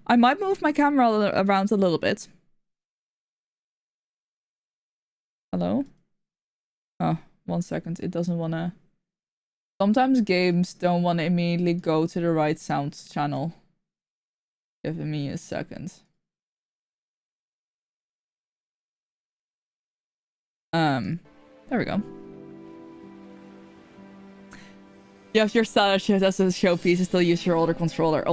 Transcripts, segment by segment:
I might move my camera around a little bit. Hello? Oh, 1 second. It doesn't want to... Sometimes games don't want to immediately go to the right sound channel. Give me a second. There we go. You have your status shift as a showpiece and still use your old controller.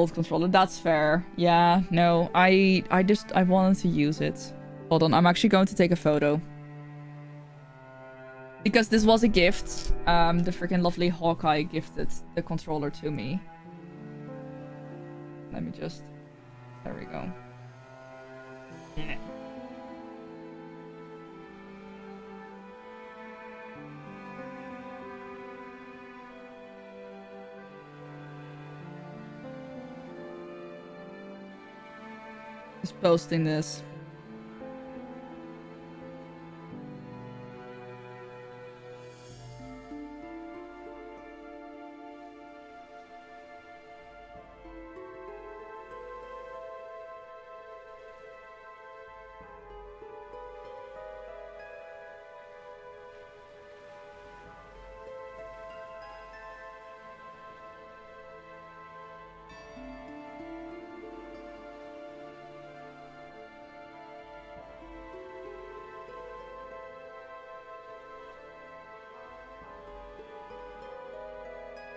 That's fair. Yeah, no, I wanted to use it. Hold on, I'm actually going to take a photo. Because this was a gift. The freaking lovely Hawkeye gifted the controller to me. Let me just... There we go. Yeah. Just posting this.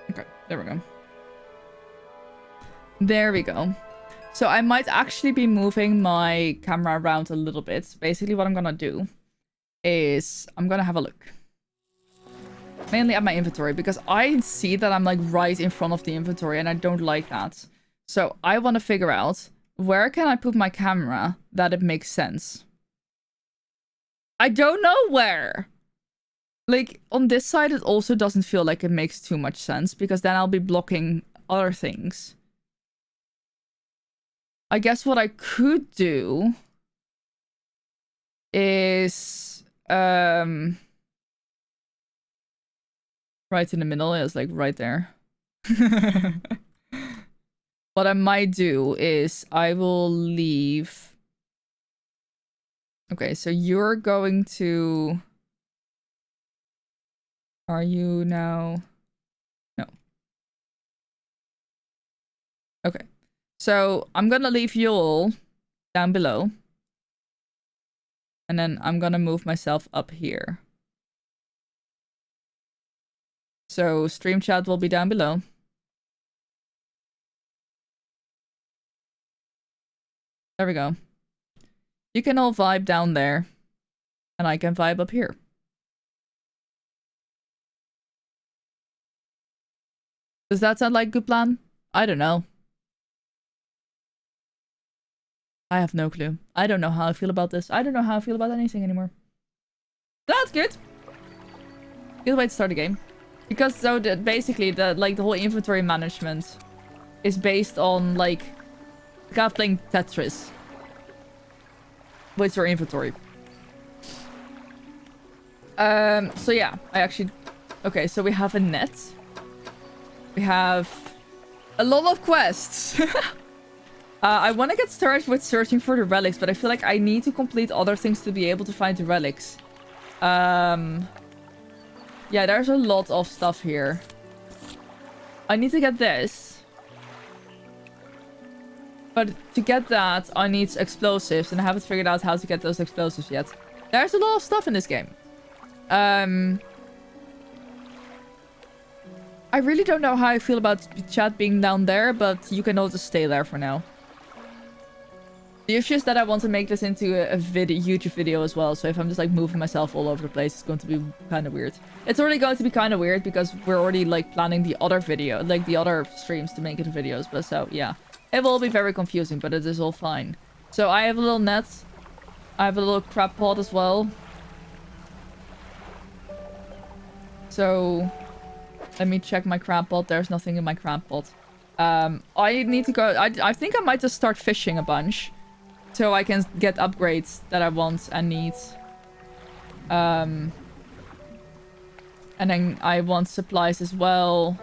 Okay, there we go. There we go. So I might actually be moving my camera around a little bit. Basically what I'm gonna do is I'm gonna have a look. Mainly at my inventory, because I see that I'm like right in front of the inventory and I don't like that. So I want to figure out where can I put my camera that it makes sense. I don't know where. Like, on this side, it also doesn't feel like it makes too much sense, because then I'll be blocking other things. I guess what I could do is... right in the middle is, like, right there. What I might do is I will leave... Okay, so you're going to... Are you now? No. Okay. So I'm gonna leave you all down below. And then I'm gonna move myself up here. So stream chat will be down below. There we go. You can all vibe down there. And I can vibe up here. Does that sound like a good plan? I don't know. I have no clue. I don't know how I feel about this. I don't know how I feel about anything anymore. That's good. Good way to start a game. Because so basically the whole inventory management is based on like kind of playing Tetris with your inventory. So yeah, I actually... Okay, so we have a net. We have a lot of quests. I want to get started with searching for the relics, but I feel like I need to complete other things to be able to find the relics. Yeah, there's a lot of stuff here. I need to get this. But to get that, I need explosives, and I haven't figured out how to get those explosives yet. There's a lot of stuff in this game. I really don't know how I feel about chat being down there, but you can all just stay there for now. The issue is that I want to make this into a YouTube video as well, so if I'm just like moving myself all over the place, it's going to be kind of weird. It's already going to be kind of weird because we're already like planning the other video, like the other streams to make it videos, but so yeah. It will be very confusing, but it is all fine. So I have a little net. I have a little crab pot as well. So... Let me check my crab pot. There's nothing in my crab pot. I need to go... I think I might just start fishing a bunch. So I can get upgrades that I want and need. And then I want supplies as well.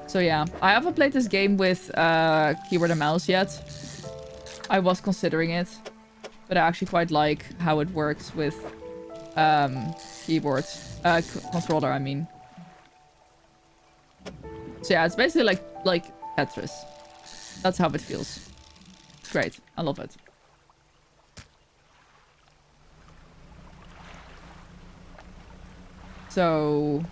So yeah, I haven't played this game with keyboard and mouse yet. I was considering it, but I actually quite like how it works with keyboard, controller, I mean. So yeah, it's basically like Tetris. That's how it feels. It's great. I love it. So,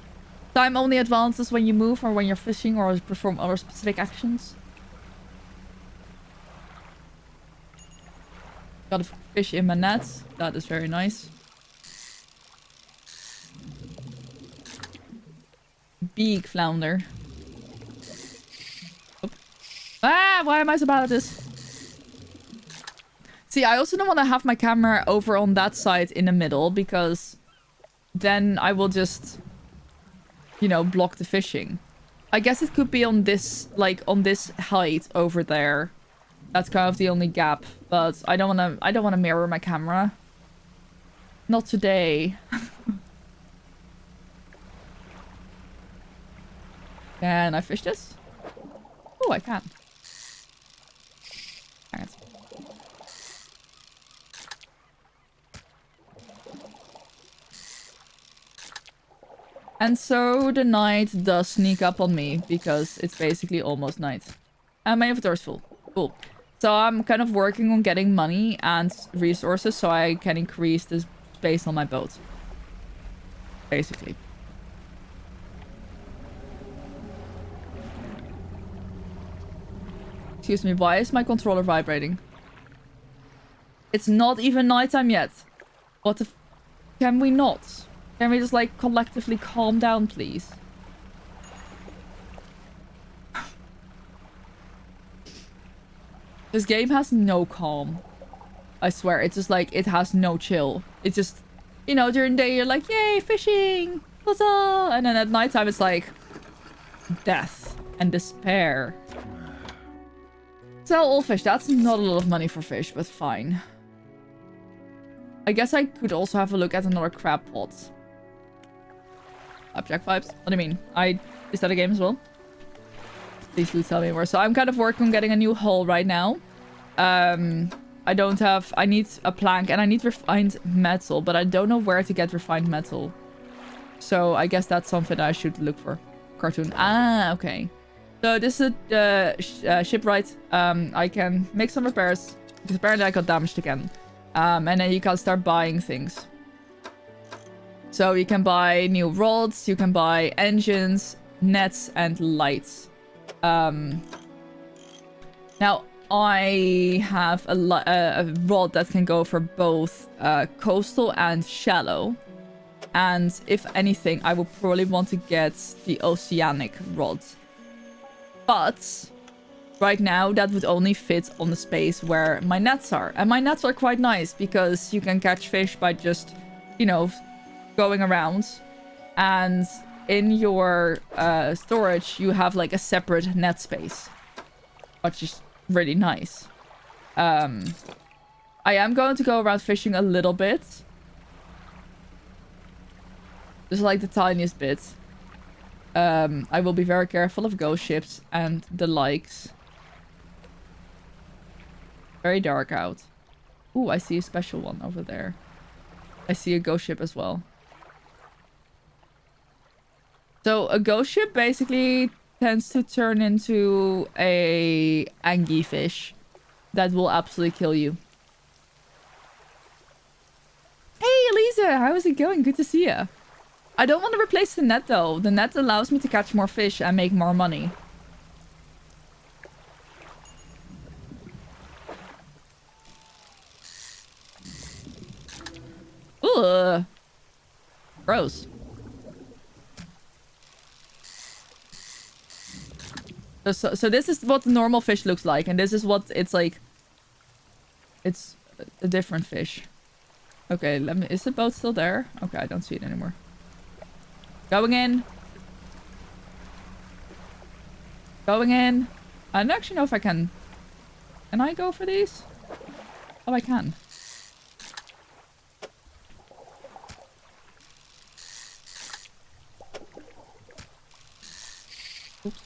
time only advances when you move or when you're fishing or perform other specific actions. Got a fish in my net. That is very nice. Big flounder. Oh. Ah, why am I so bad at this? See, I also don't want to have my camera over on that side in the middle because then I will just, you know, block the fishing. I guess it could be on this, like, on this height over there. That's kind of the only gap, but I don't want to mirror my camera. Not today. Can I fish this? Oh, I can. Alright. And so the night does sneak up on me because it's basically almost night. And my inventory is full. Cool. So I'm kind of working on getting money and resources so I can increase the space on my boat. Basically. Excuse me, why is my controller vibrating? It's not even nighttime yet. What the can we not? Can we just, like, collectively calm down, please? This game has no calm. I swear, it's just like, it has no chill. It's just, you know, during the day you're like, yay, fishing! Huzzah! And then at nighttime it's like, death and despair. Sell all fish. That's not a lot of money for fish, but fine. I guess I could also have a look at another crab pot. Flapjack vibes. What do you mean? Is that a game as well? Please do tell me more. So I'm kind of working on getting a new hull right now. I need a plank and I need refined metal, but I don't know where to get refined metal. So I guess that's something I should look for. Cartoon. Ah, okay. So this is the shipwright. I can make some repairs because apparently I got damaged again. And then you can start buying things. So you can buy new rods, you can buy engines, nets, and lights. Now, I have a rod that can go for both coastal and shallow. And if anything, I will probably want to get the oceanic rod. But right now, that would only fit on the space where my nets are. And my nets are quite nice because you can catch fish by just, you know, going around. And in your storage, you have like a separate net space, which is really nice. I am going to go around fishing a little bit. Just like the tiniest bit. I will be very careful of ghost ships and the likes. Very dark out. Ooh, I see a special one over there. I see a ghost ship as well. So a ghost ship basically tends to turn into a angie fish that will absolutely kill you. Hey, Elisa, how is it going? Good to see you. I don't want to replace the net though. The net allows me to catch more fish and make more money. Ugh. Gross. So this is what the normal fish looks like, and this is what it's like. It's a different fish. Okay, let me. Is the boat still there? Okay, I don't see it anymore. Going in. Going in. I don't actually know if I can. Can I go for these? Oh, I can. Oops.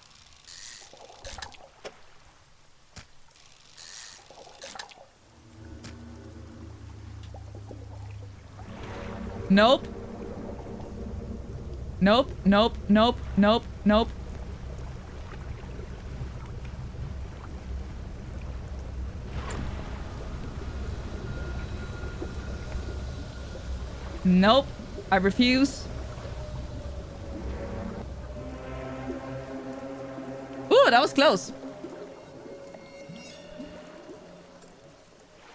Nope. Nope, nope, nope, nope, nope. Nope. I refuse. Ooh, that was close.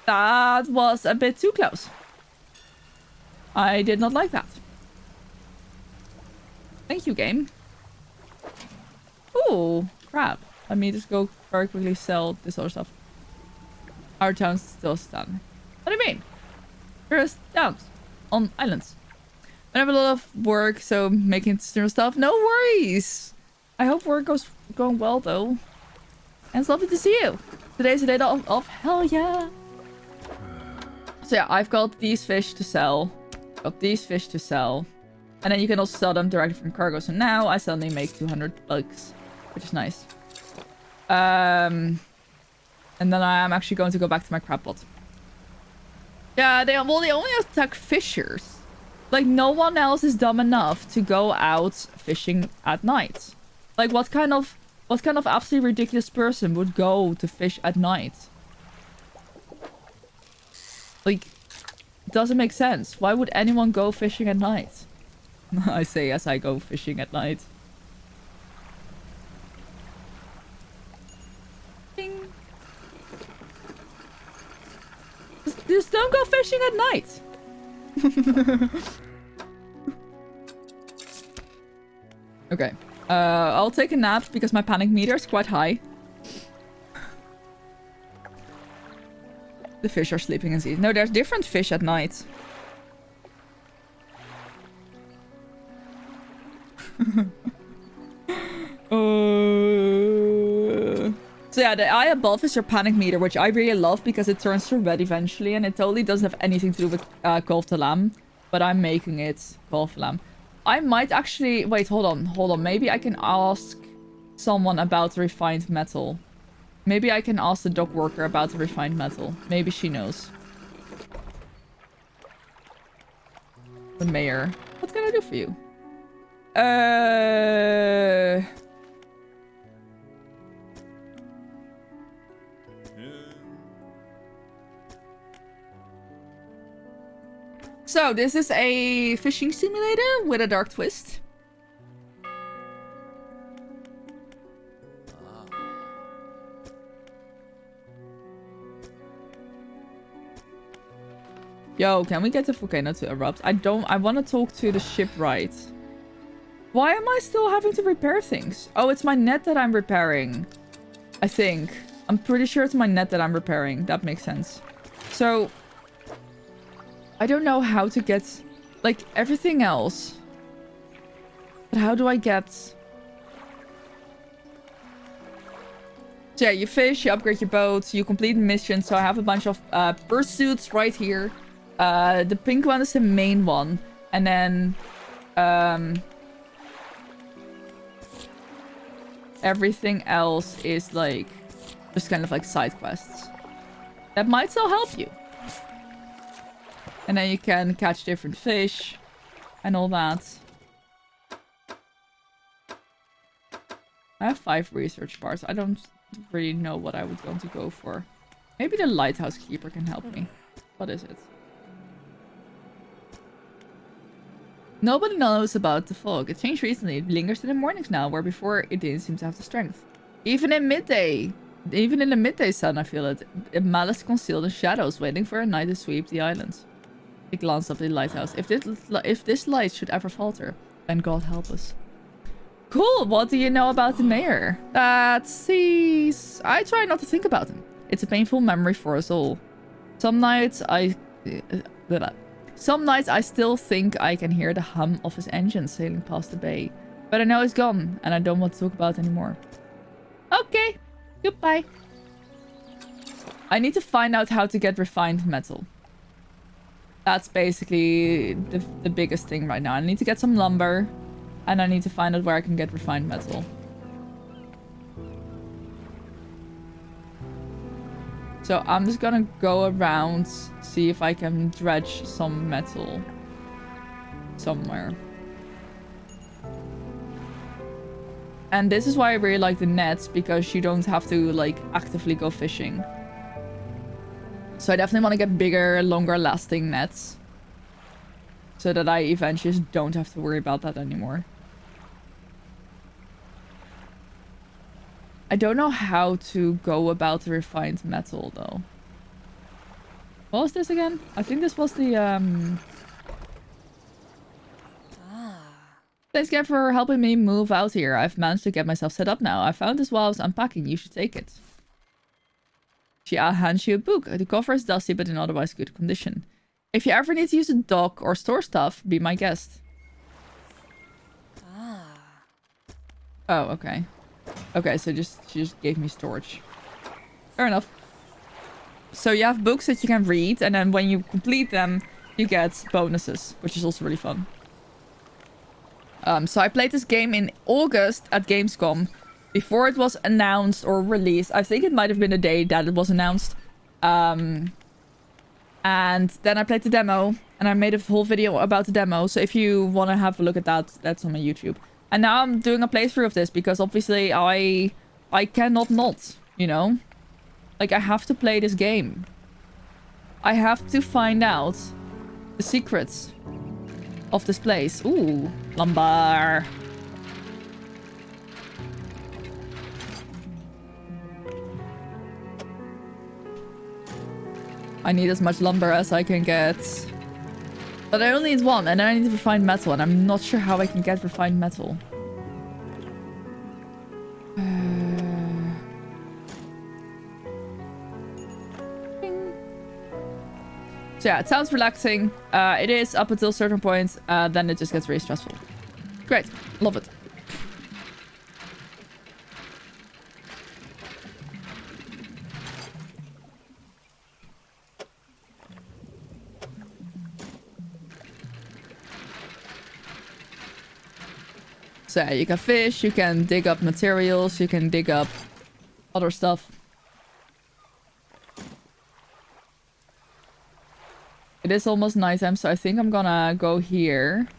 That was a bit too close. I did not like that. Thank you, game. Ooh, crap. Let me just go very quickly sell this other stuff. Our town's still stunned. What do you mean? There's towns on islands. I have a lot of work, so making external stuff. No worries. I hope work going well though. And it's lovely to see you. Today's the day off. Hell yeah. So yeah, I've got these fish to sell. Got these fish to sell. And then you can also sell them directly from cargo. So now I suddenly make 200 bucks, which is nice. And then I am actually going to go back to my crab pot. Yeah, they only attack fishers. Like, no one else is dumb enough to go out fishing at night. Like, what kind of absolutely ridiculous person would go to fish at night? Like, it doesn't make sense. Why would anyone go fishing at night? I say as I go fishing at night. Ding. Just don't go fishing at night. Okay. I'll take a nap because my panic meter is quite high. The fish are sleeping in sea. No, there's different fish at night. So yeah, the eye above is your panic meter, which I really love because it turns to red eventually, and it totally doesn't have anything to do with Call to Lamb, but I'm making it Call to Lamb. I might actually... Wait, hold on. Maybe I can ask someone about the refined metal. Maybe I can ask the dock worker about the refined metal. Maybe she knows. The mayor. What can I do for you? So, this is a fishing simulator with a dark twist. Yo, can we get the volcano to erupt? I want to talk to the shipwright. Why am I still having to repair things? Oh, it's my net that I'm repairing. I think. I'm pretty sure it's my net that I'm repairing. That makes sense. So... I don't know how to get, like, everything else. But how do I get... So yeah, you fish, you upgrade your boat, you complete missions. So I have a bunch of pursuits right here. The pink one is the main one. And then... everything else is, like, just kind of like side quests. That might still help you. And then you can catch different fish and all that. I have 5 research bars. I don't really know what I would want to go for. Maybe the lighthouse keeper can help me. What is it? Nobody knows about the fog. It changed recently. It lingers in the mornings now, where before it didn't seem to have the strength. Even in midday. Even in the midday sun, I feel it. Malice concealed in shadows, waiting for a night to sweep the islands. I glance up the lighthouse. If this light should ever falter, then God help us. Cool. What do you know about the mayor? I try not to think about him. It's a painful memory for us all. Some nights I still think I can hear the hum of his engine sailing past the bay. But I know he's gone, and I don't want to talk about it anymore. Okay. Goodbye. I need to find out how to get refined metal. That's basically the biggest thing right now. I need to get some lumber. And I need to find out where I can get refined metal. So I'm just gonna go around, see if I can dredge some metal. somewhere. And this is why I really like the nets, because you don't have to, like, actively go fishing. So I definitely want to get bigger, longer lasting nets. So that I eventually just don't have to worry about that anymore. I don't know how to go about the refined metal, though. What was this again? I think this was the, Thanks again for helping me move out here. I've managed to get myself set up now. I found this while I was unpacking. You should take it. She hands you a book. The cover is dusty, but in otherwise good condition. If you ever need to use a dock or store stuff, be my guest. Oh, okay. Okay, so she just gave me storage. Fair enough. So you have books that you can read, and then when you complete them, you get bonuses, which is also really fun. So I played this game in August at Gamescom before it was announced or released. I think it might have been the day that it was announced. And then I played the demo and I made a whole video about the demo. So if you want to have a look at that, that's on my YouTube. And now I'm doing a playthrough of this because obviously I cannot not, you know? Like, I have to play this game. I have to find out the secrets of this place. Ooh, lumber. I need as much lumber as I can get. But I only need one, and then I need refined metal, and I'm not sure how I can get refined metal. So yeah, it sounds relaxing. It is up until a certain point. Then it just gets really stressful. Great. Love it. So yeah, you can fish, you can dig up materials, you can dig up other stuff. It is almost nighttime, so I think I'm gonna go here,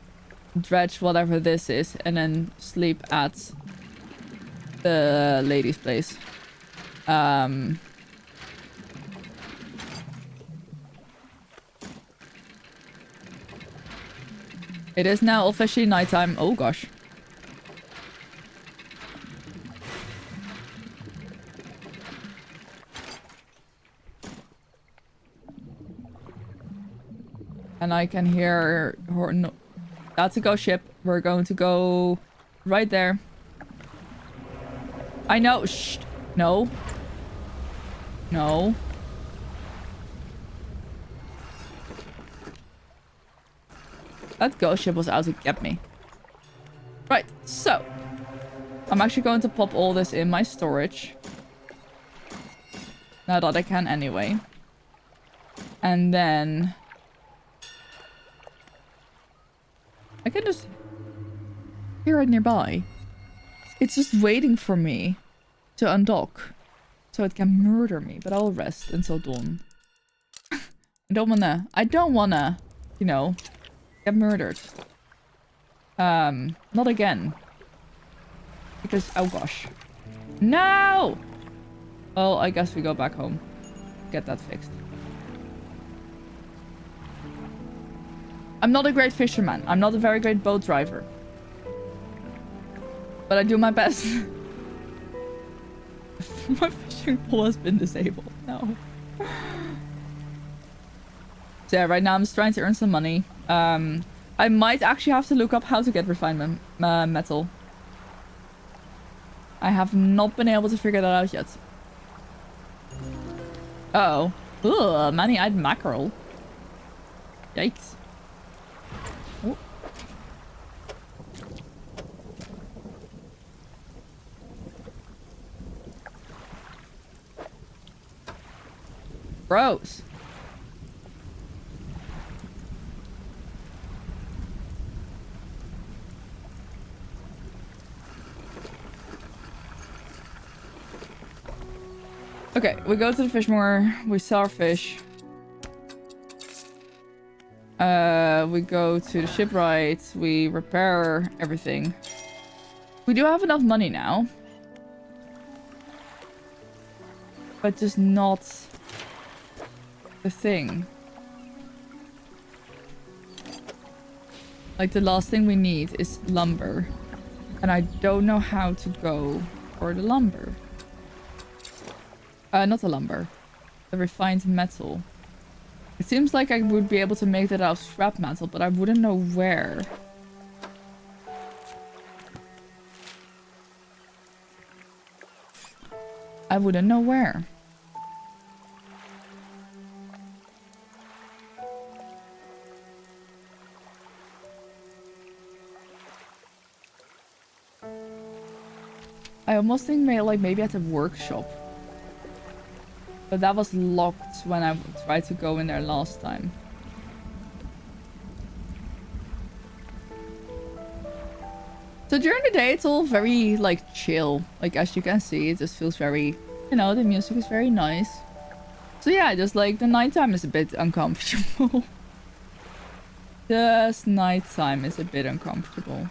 dredge whatever this is, and then sleep at the lady's place. It is now officially nighttime. Oh gosh. And I can hear her. No, that's a ghost ship. We're going to go right there. I know. Shh. No. No. That ghost ship was out to get me. Right. So. I'm actually going to pop all this in my storage. Now that I can anyway. And then I can just hear it nearby. It's just waiting for me to undock so it can murder me, but I'll rest until dawn. I don't wanna, you know, get murdered. Not again. Because, oh gosh. No! Well, I guess we go back home. Get that fixed. I'm not a great fisherman. I'm not a very great boat driver. But I do my best. My fishing pole has been disabled. No. So yeah, right now I'm just trying to earn some money. I might actually have to look up how to get refined metal. I have not been able to figure that out yet. Uh-oh. Ugh, many-eyed mackerel. Yikes. Oh. Gross. Okay, we go to the fish more. We sell our fish. We go to the shipwright. We repair everything. We do have enough money now. But just not the thing. Like, the last thing we need is lumber. And I don't know how to go for the lumber. Not the lumber. The refined metal. It seems like I would be able to make that out of scrap metal, but I wouldn't know where. I wouldn't know where. I almost think maybe at the workshop. But that was locked when I tried to go in there last time. So during the day, it's all very, like, chill. Like, as you can see, it just feels very, you know, the music is very nice. So yeah, just like the nighttime is a bit uncomfortable. Just nighttime is a bit uncomfortable.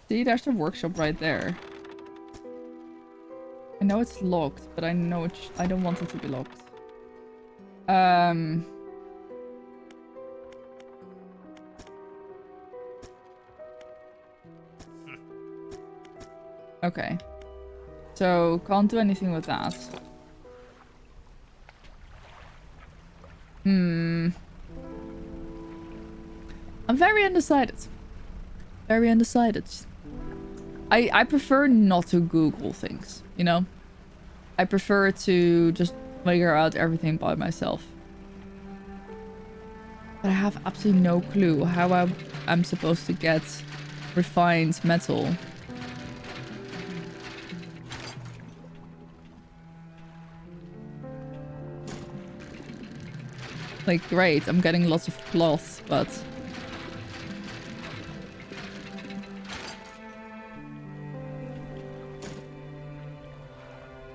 See, there's the workshop right there. I know it's locked, but I know I don't want it to be locked. Okay. So, can't do anything with that. I'm very undecided. Very undecided. I prefer not to Google things, you know? I prefer to just figure out everything by myself. But I have absolutely no clue how I'm supposed to get refined metal. Like, great, I'm getting lots of cloth, but...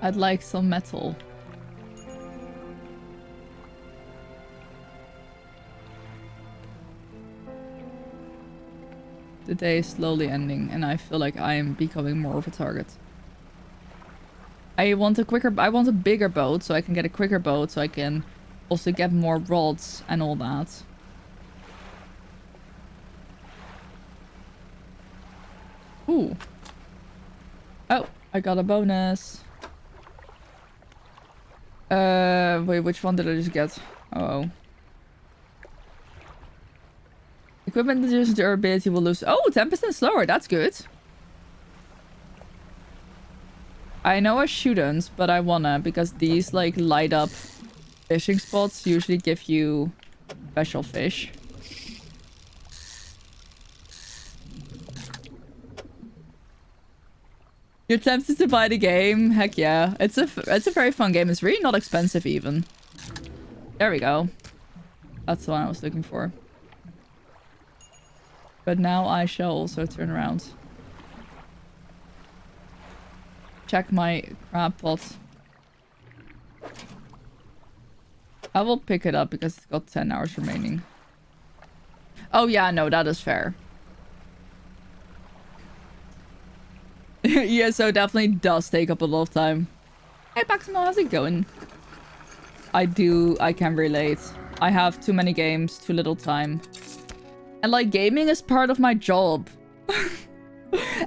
I'd like some metal. The day is slowly ending and I feel like I am becoming more of a target. I want a bigger boat so I can get a quicker boat so I can also get more rods and all that. Ooh. Oh, I got a bonus. Wait, which one did I just get? Oh. Equipment that uses durability will lose. Oh, 10% slower. That's good. I know I shouldn't, but I wanna because these like light up fishing spots usually give you special fish. You're tempted to buy the game? Heck yeah. It's a very fun game. It's really not expensive even. There we go. That's the one I was looking for. But now I shall also turn around. Check my crab pot. I will pick it up because it's got 10 hours remaining. Oh yeah, no, that is fair. Yeah, so definitely does take up a lot of time. Hey Baximo, how's it going? I can relate. I have too many games, too little time. And like gaming is part of my job.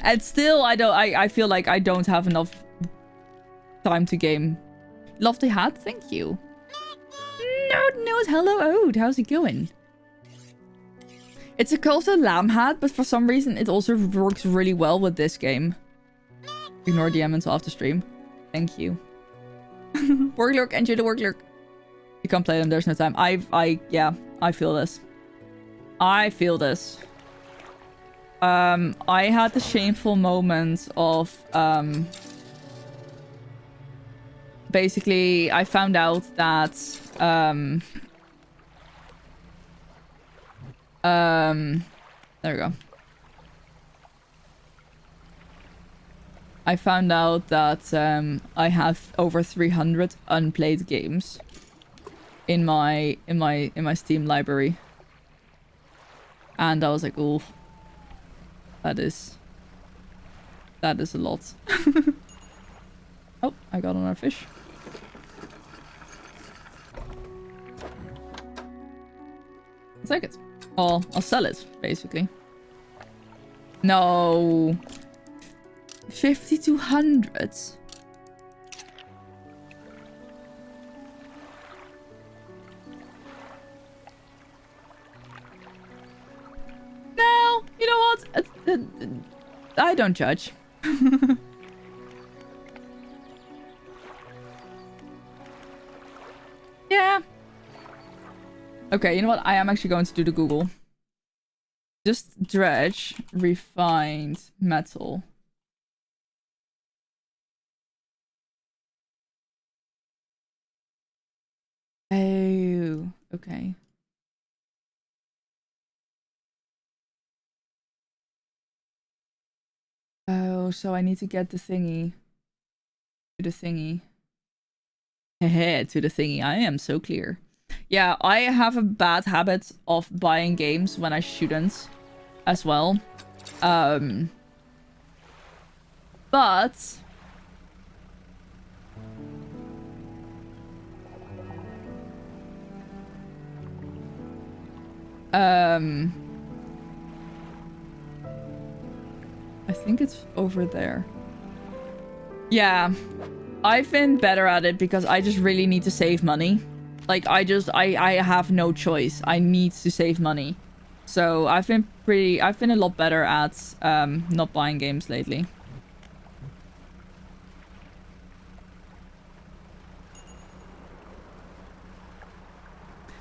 And still I feel like I don't have enough time to game. Lofty hat, thank you. Nerd knows, hello Ode, how's it going? It's a coastal lamb hat, but for some reason it also works really well with this game. Ignore DM until after stream. Thank you. Work lurk, enjoy the work lurk. You can't play them, there's no time. Yeah, I feel this. I feel this. I had the shameful moment of, basically, I found out that, there we go. I found out that I have over 300 unplayed games. in my Steam library. And I was like, oh, that is a lot. Oh, I got another fish. I'll take it. I'll sell it, basically. No. 5,200. No, you know what? I don't judge. Yeah. Okay, you know what? I am actually going to do the Google. Just dredge refined metal. Oh, okay. Oh, so I need to get the thingy. To the thingy. Hehe, to the thingy. I am so clear. Yeah, I have a bad habit of buying games when I shouldn't as well. But I think it's over there. Yeah, I've been better at it because I just really need to save money. Like, I have no choice. I need to save money. So I've been a lot better at not buying games lately.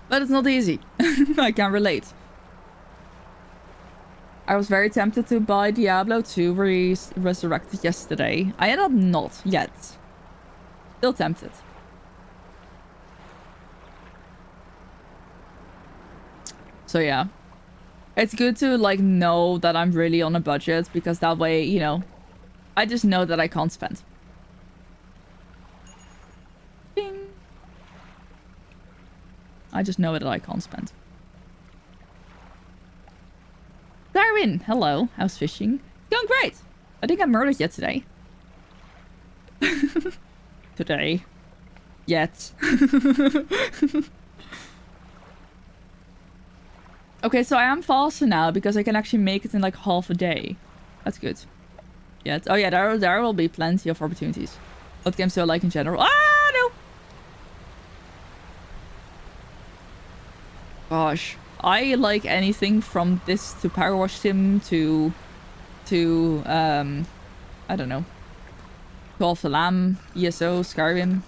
But it's not easy. I can relate. I was very tempted to buy Diablo 2 Resurrected yesterday. I ended up not yet. Still tempted. So yeah. It's good to like know that I'm really on a budget because that way, you know, I just know that I can't spend. Bing. I just know that I can't spend. Darwin, hello. How's fishing? Going great. I didn't get murdered yet today. Today. Yet. Okay, so I am faster now because I can actually make it in like half a day. That's good. Yeah. Oh yeah, there will be plenty of opportunities. What games do I like in general? Ah, no! Gosh. I like anything from this to Power Wash Sim to I don't know. Call of the Lamb, ESO, Skyrim.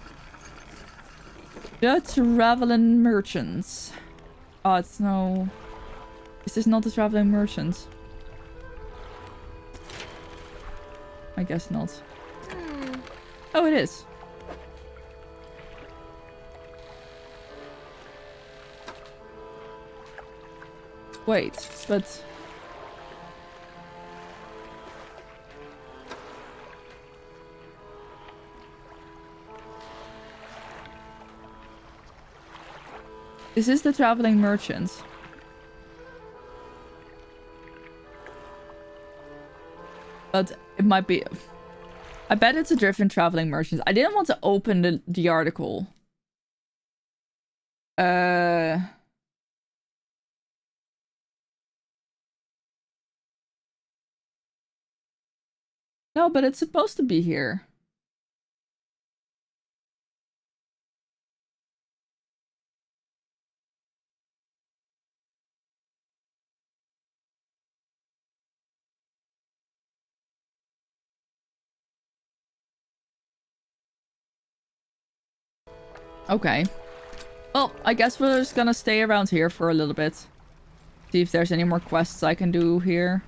The Traveling Merchants. Oh, it's no... Is this not the Traveling Merchants? I guess not. Oh, it is. Wait, but... This is the Traveling Merchants. But it might be... I bet it's a different Traveling Merchants. I didn't want to open the article. No, but it's supposed to be here. Okay. Well, I guess we're just gonna stay around here for a little bit. See if there's any more quests I can do here.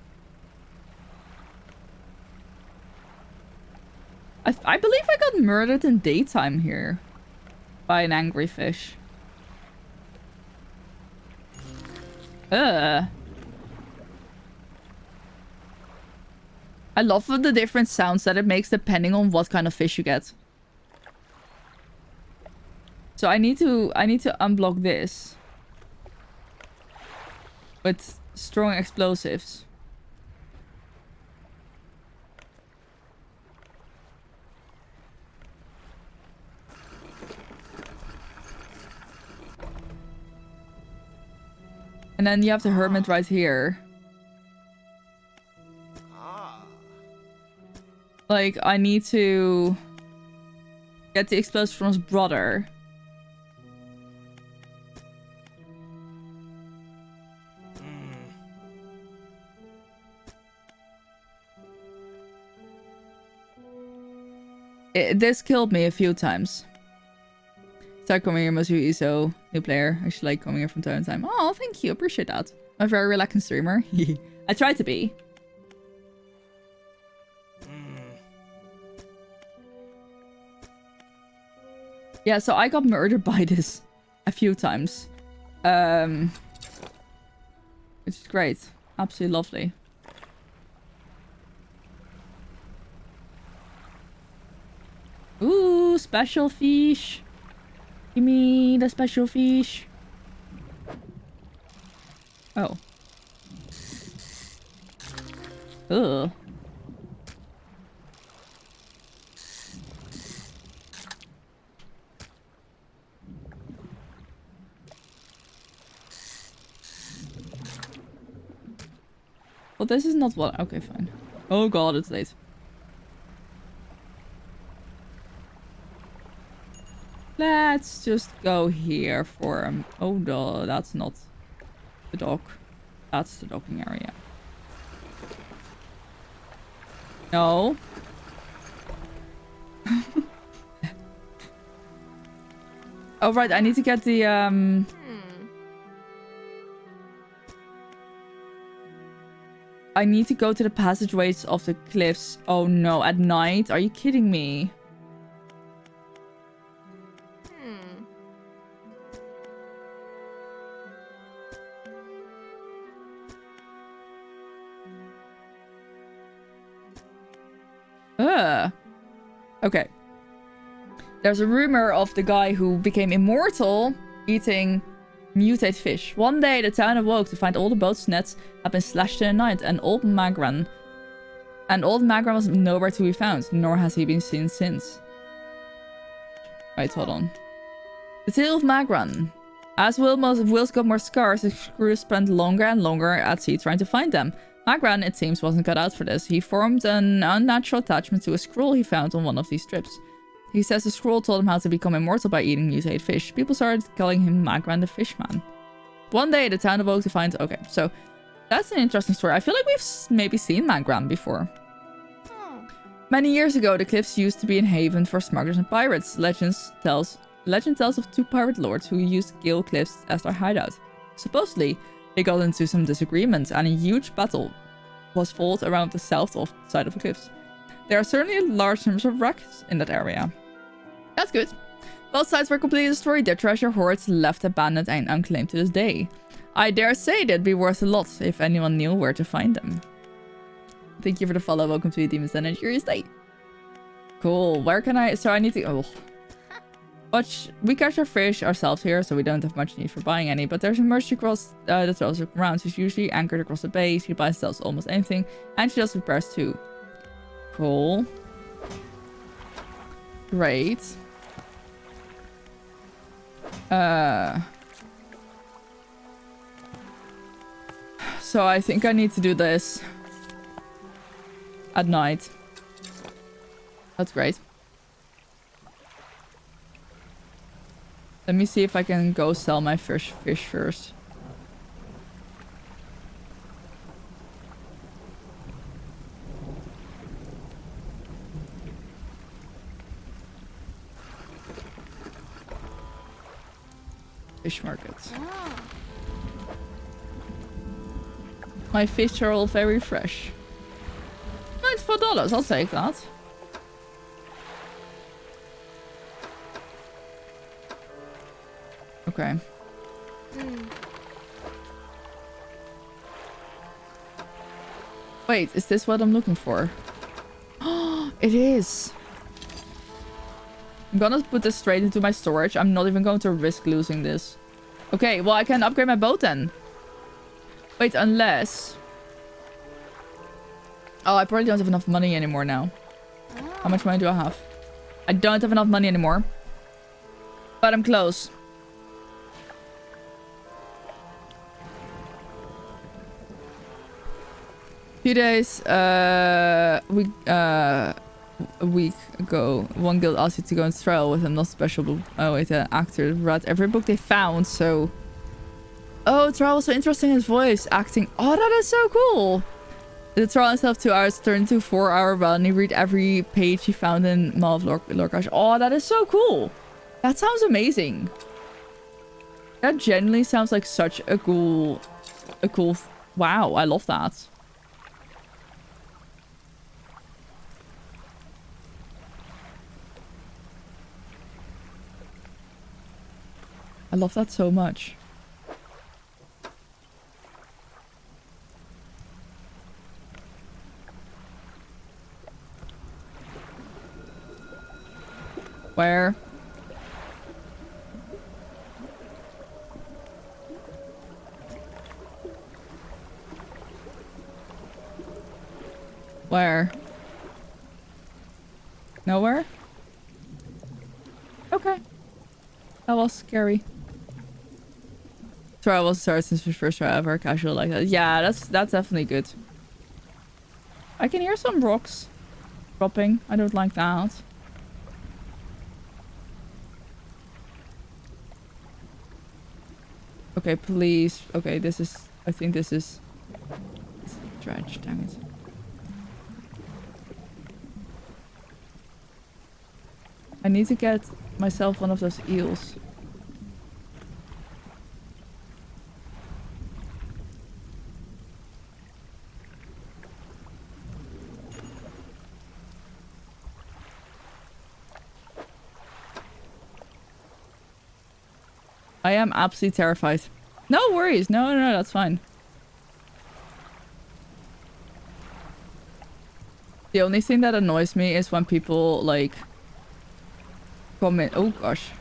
I believe I got murdered in daytime here. By an angry fish. I love the different sounds that it makes depending on what kind of fish you get. So I need to unblock this with strong explosives. And then you have the hermit right here. Like, I need to get the explosive from his brother. This killed me a few times. Start coming here, must be ESO, new player. I should like coming here from time to time. Oh, thank you, appreciate that. I'm a very relaxing streamer. I try to be. Yeah, so I got murdered by this a few times. Which is great. Absolutely lovely. Ooh, special fish. Give me the special fish. Oh. Ugh. Well, this is not what... Okay, fine. Oh god, it's late. Let's just go here for him. Oh no, that's not the dock. That's the docking area. No. Oh right, I need to get the I need to go to the passageways of the cliffs. Oh no, at night? Are you kidding me? Okay. There's a rumor of the guy who became immortal eating mutate fish. One day, the town awoke to find all the boats' nets had been slashed in the night, and old Magran was nowhere to be found, nor has he been seen since. Wait, hold on. The tale of Magran. As whales got more scarce, the crew spent longer and longer at sea trying to find them. Magran, it seems, wasn't cut out for this. He formed an unnatural attachment to a scroll he found on one of these strips. He says the scroll told him how to become immortal by eating mutated fish. People started calling him Magran the Fishman. One day, the town awoke to find... Okay, so that's an interesting story. I feel like we've maybe seen Magran before. Many years ago, the cliffs used to be a haven for smugglers and pirates. Legend tells of two pirate lords who used Gale Cliffs as their hideout. Supposedly, they got into some disagreements and a huge battle was fought around the south side of the cliffs. There are certainly large numbers of wrecks in that area. That's good. Both sides were completely destroyed, their treasure hoards left abandoned and unclaimed to this day. I dare say they'd be worth a lot if anyone knew where to find them. Thank you for the follow. Welcome to the Demons Den and Curious Day. Cool. Where can I... So I need to... Oh. But we catch our fish ourselves here, so we don't have much need for buying any. But there's a merchant across that travels around. She's usually anchored across the bay. She buys and sells almost anything. And she does repairs too. Cool. Great. So I think I need to do this at night. That's great. Let me see if I can go sell my fish first. Fish market. Oh. My fish are all very fresh. $94, I'll take that. Okay. Wait, is this what I'm looking for? Oh, it is. I'm gonna put this straight into my storage. I'm not even going to risk losing this. Okay, well, I can upgrade my boat then. Wait, unless... Oh, I probably don't have enough money anymore now. How much money do I have? I don't have enough money anymore. But I'm close. Few days, a week ago, one guild asked you to go and trail with a not special actor read every book they found, so... Oh, Trial was so interesting, his voice acting. Oh, that is so cool! The trial itself 2 hours turned into 4-hour run, and he read every page he found in Maw of Lorcash. Oh, that is so cool! That sounds amazing. That genuinely sounds like such a cool... Wow, I love that. I love that so much. Where? Where? Nowhere? Okay. That was scary. Trial was started since the first try ever. Casual like that. Yeah, that's definitely good. I can hear some rocks dropping. I don't like that. Okay, please. Okay, this is... I think this is... Dredge, dang it. I need to get myself one of those eels. I am absolutely terrified. No worries. No, that's fine. The only thing that annoys me is when people, like, comment... Oh, gosh.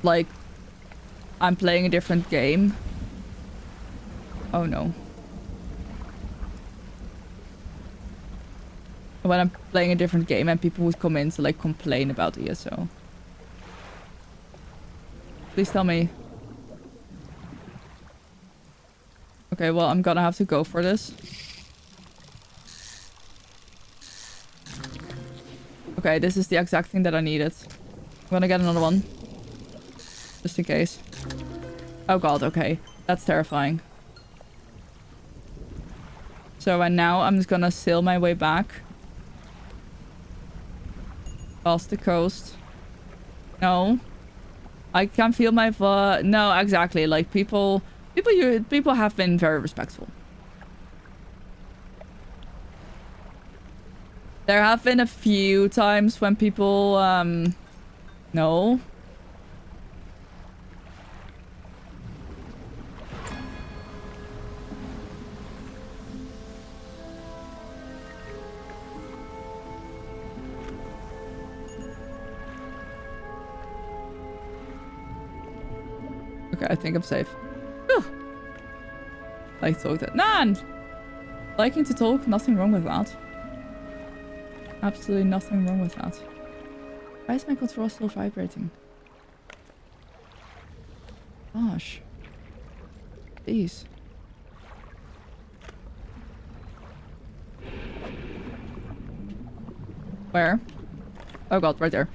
Like, I'm playing a different game. Oh, no. When I'm playing a different game and people would come in to, like, complain about ESO. Please tell me. Okay, well, I'm gonna have to go for this. Okay, this is the exact thing that I needed. I'm gonna get another one. Just in case. Oh god, okay. That's terrifying. So, and now I'm just gonna sail my way back. Past the coast. No. I can feel my no, exactly. Like people have been very respectful. There have been a few times when people no. Okay, I think I'm safe. Whew. Like talk that. Nah, liking to talk, nothing wrong with that. Absolutely nothing wrong with that. Why is my controller still vibrating? Gosh. Jeez. Where? Oh god, right there.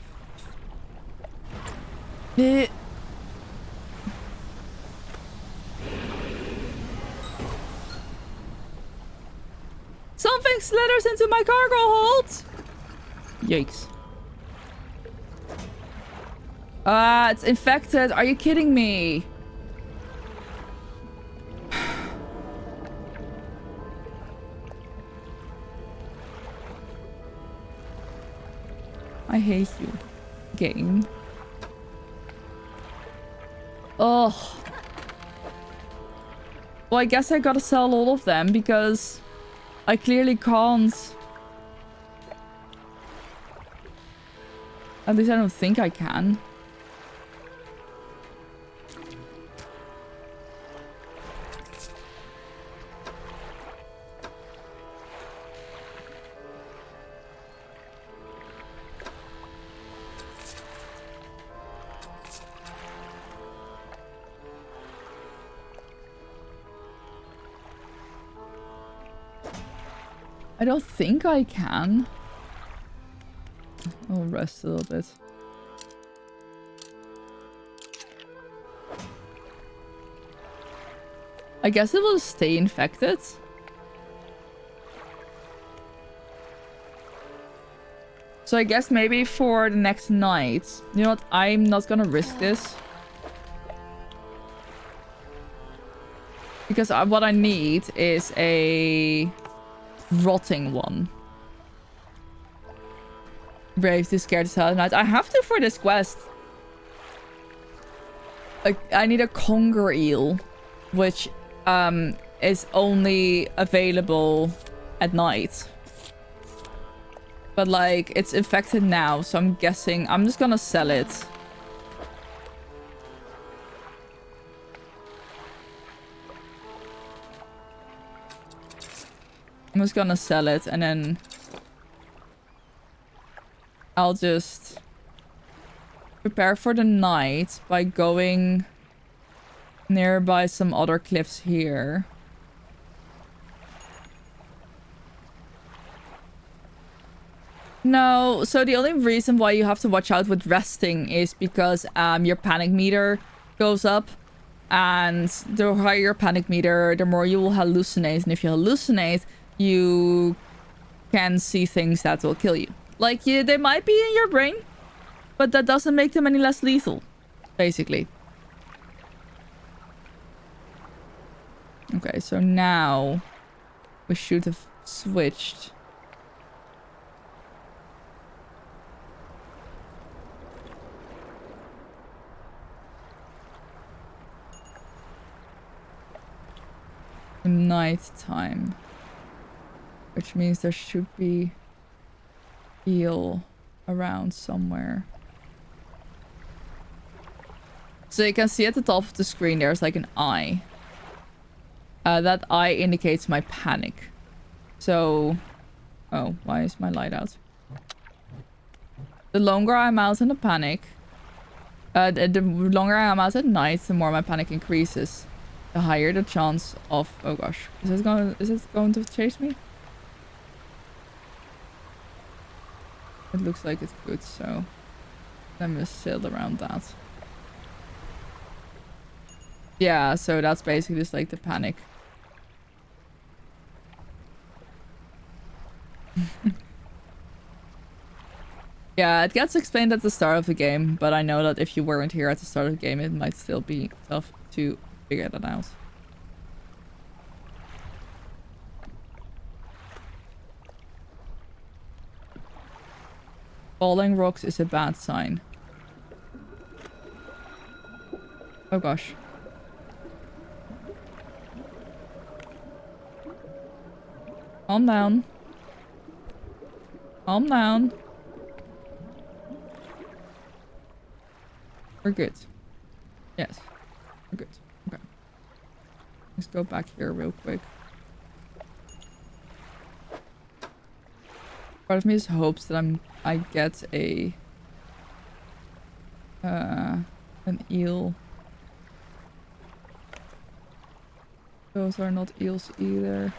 Something slithers into my cargo hold! Yikes. Ah, it's infected. Are you kidding me? I hate you, game. Oh. Well, I guess I gotta sell all of them because I clearly can't. At least I don't think I can. I don't think I can. I'll rest a little bit. I guess it will stay infected. So I guess maybe for the next night. You know what? I'm not gonna risk this. Because what I need is a rotting one. Brave too scared to tell at night. I have to for this quest. I need a conger eel, which is only available at night. But like, it's infected now, so I'm guessing I'm just gonna sell it. I'm just gonna sell it and then I'll just prepare for the night by going nearby some other cliffs here. No, so the only reason why you have to watch out with resting is because your panic meter goes up. And the higher your panic meter, the more you will hallucinate. And if you hallucinate, you can see things that will kill you. Like, they might be in your brain, but that doesn't make them any less lethal, basically. Okay, so now we should have switched. Night time, which means there should be eel around somewhere. So you can see at the top of the screen there's like an eye. That eye indicates my panic. So, oh, why is my light out? The longer I'm out in a panic, the longer I'm out at night, the more my panic increases. The higher the chance of... Oh gosh. Is it going to chase me? It looks like it's good, so... Let me sail around that. Yeah, so that's basically just like the panic. Yeah, it gets explained at the start of the game, but I know that if you weren't here at the start of the game, it might still be tough to figure that out. Falling rocks is a bad sign. Oh gosh. Calm down. Calm down. We're good. Yes. We're good. Okay. Let's go back here real quick. Part of me just hopes that I get a an eel. Those are not eels either.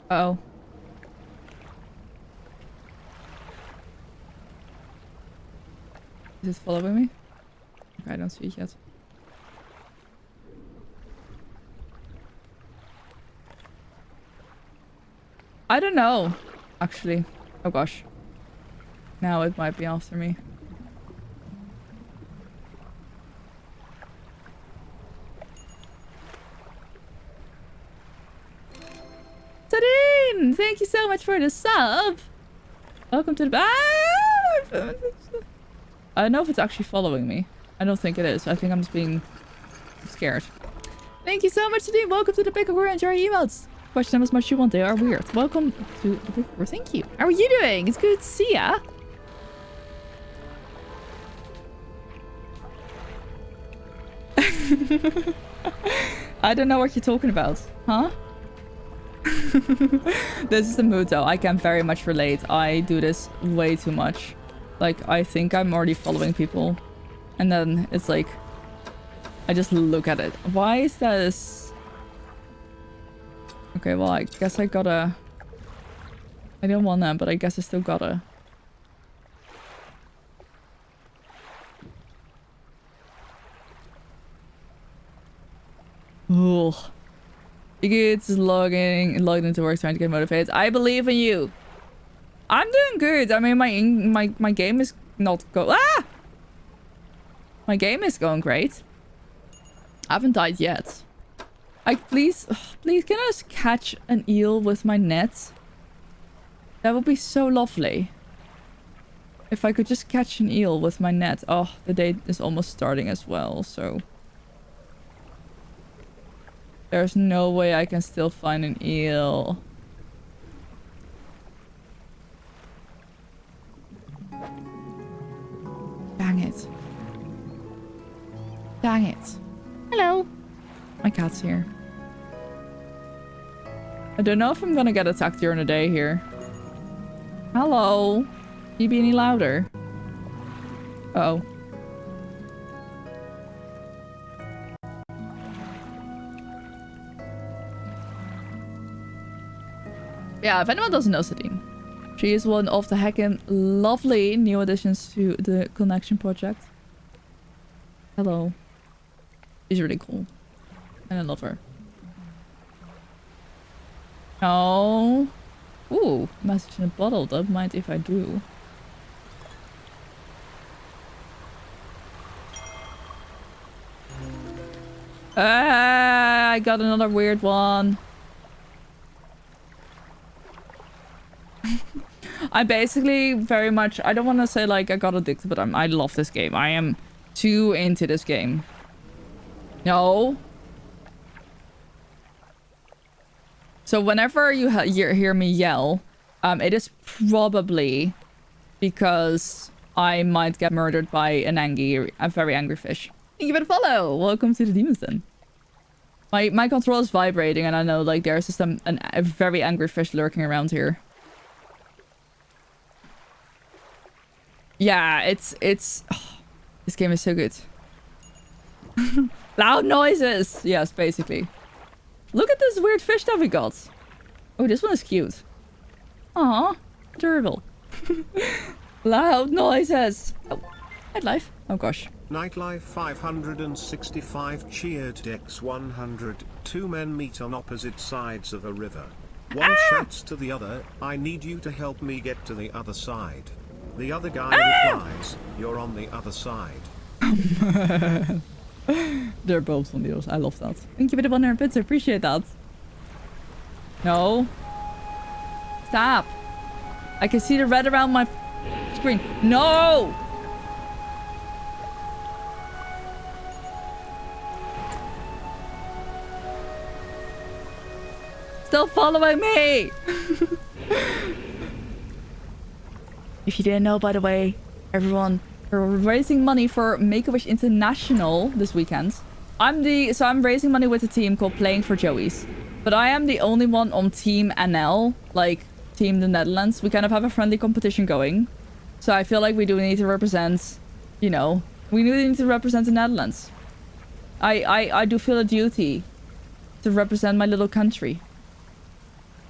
Uh-oh. Is it following me? Okay, I don't see it yet. I don't know, actually. Oh gosh. Now it might be after me. Tadine! Thank you so much for the sub! Welcome to the... I don't know if it's actually following me. I don't think it is. I think I'm just being scared. Thank you so much, Tadine! Welcome to the Big Horror. Enjoy your emotes! Question them as much as you want. They are weird. Welcome to the Big Horror. Thank you. How are you doing? It's good to see ya. I don't know what you're talking about. Huh? This is the mood though. I can very much relate. I do this way too much. Like, I think I'm already following people. And then it's like, I just look at it. Why is this? Okay, well, I guess I gotta... I don't want that, but I guess I still gotta. Ugh. It's logged into work trying to get motivated. I believe in you. I'm doing good. I mean, my game is not my game is going great. I haven't died yet. Please, can I just catch an eel with my net? That would be so lovely. If I could just catch an eel with my net. Oh, the day is almost starting as well, so... There's no way I can still find an eel. Dang it. Dang it. Hello. My cat's here. I don't know if I'm gonna get attacked during the day here. Hello. Can you be any louder? Uh-oh. Yeah, if anyone doesn't know Sadine, she is one of the heckin' lovely new additions to the Connection project. Hello. She's really cool. And I love her. Oh. Ooh, message in a bottle. Don't mind if I do. I got another weird one. I basically very much, I don't want to say like I got addicted, but I love this game. I am too into this game. No. So whenever you hear me yell, it is probably because I might get murdered by a very angry fish. Thank you for the follow. Welcome to the Demon's Den. My control is vibrating, and I know like there's just a very angry fish lurking around here. Yeah, it's oh, this game is so good. Loud noises. Yes, basically. Look at this weird fish that we got. Oh, this one is cute. Aw, adorable. Loud noises. Oh, nightlife. Oh gosh. Nightlife 565 cheered Dex 100. Two men meet on opposite sides of a river. One shouts to the other, "I need you to help me get to the other side." The other guy replies, "You're on the other side." They're both on the other side. I love that. Thank you for the 100 bits. I appreciate that. No. Stop. I can see the red around my screen. No! Still following me! If you didn't know, by the way, everyone, we're raising money for Make-A-Wish International this weekend. I'm raising money with a team called Playing for Joey's. But I am the only one on Team NL, like Team the Netherlands. We kind of have a friendly competition going. So I feel like we do need to represent, you know, we need to represent the Netherlands. I do feel a duty to represent my little country.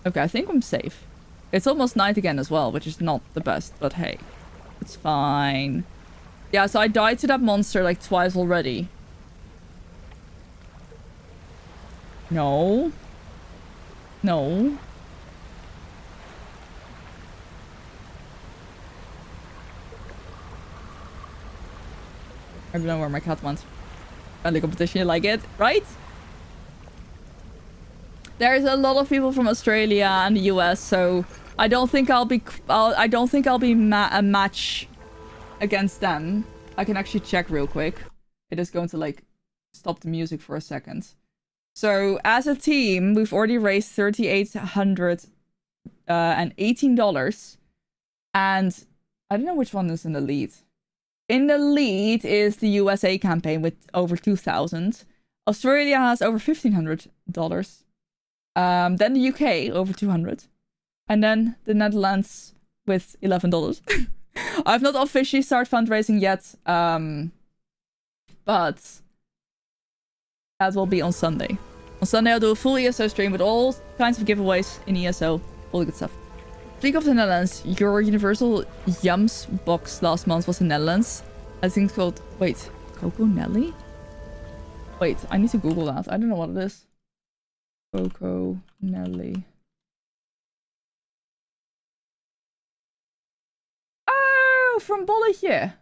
Okay, I think I'm safe. It's almost night again as well, which is not the best, but hey, it's fine. Yeah, so I died to that monster like twice already. No. No. I don't know where my cat went. Friendly competition, you like it, right? There's a lot of people from Australia and the US, so I don't think I'll be a match against them. I can actually check real quick. It is going to like stop the music for a second. So as a team, we've already raised $3,818, and I don't know which one is in the lead. In the lead is the USA campaign with over 2,000. Australia has over $1,500. Then the UK over 200. And then the Netherlands with $11. I've not officially started fundraising yet. But that will be on Sunday. On Sunday I'll do a full ESO stream with all kinds of giveaways in ESO. All the good stuff. Speak of the Netherlands, your Universal Yums box last month was in the Netherlands. I think it's called... Wait. Coco Nelly? Wait, I need to Google that. I don't know what it is. Coco Nelly. Oh, from Bolletje.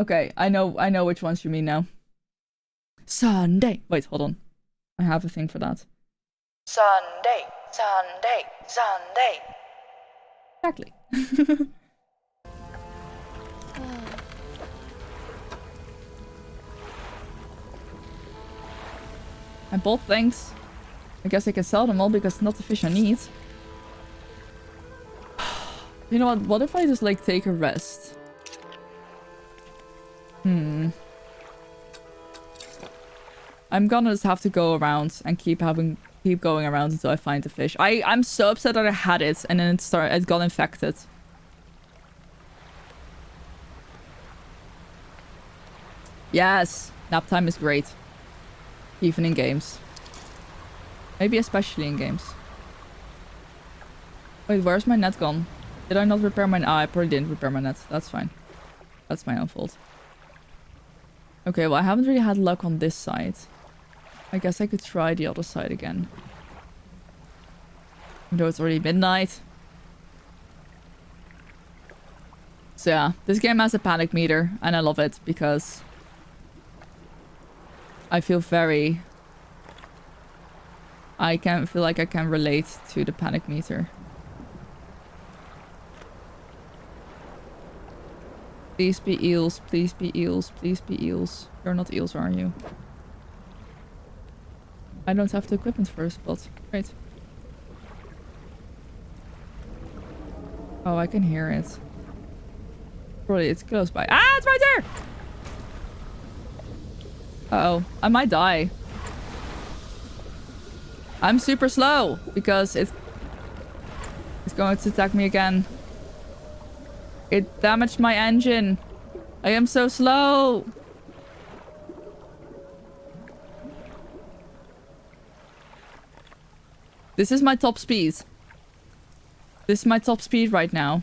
Okay, I know which ones you mean now. Sunday. Wait, hold on. I have a thing for that. Sunday. Sunday. Sunday. Exactly. I bought things. I guess I can sell them all because it's not the fish I need. You know what? What if I just like take a rest? I'm gonna just have to go around and keep going around until I find the fish. I'm so upset that I had it and then it got infected. Yes, nap time is great. Even in games. Maybe especially in games. Wait, where's my net gone? Did I not repair my... I probably didn't repair my net. That's fine. That's my own fault. Okay, well, I haven't really had luck on this side. I guess I could try the other side again. Even though it's already midnight. So yeah, this game has a panic meter. And I love it because... I feel very... I can feel like I can relate to the panic meter. Please be eels, please be eels, please be eels. You're not eels, are you? I don't have the equipment first, but great. Oh, I can hear it. Probably it's close by. Ah, it's right there! Uh-oh, I might die. I'm super slow because it's going to attack me again. It damaged my engine. I am so slow. This is my top speed. This is my top speed right now.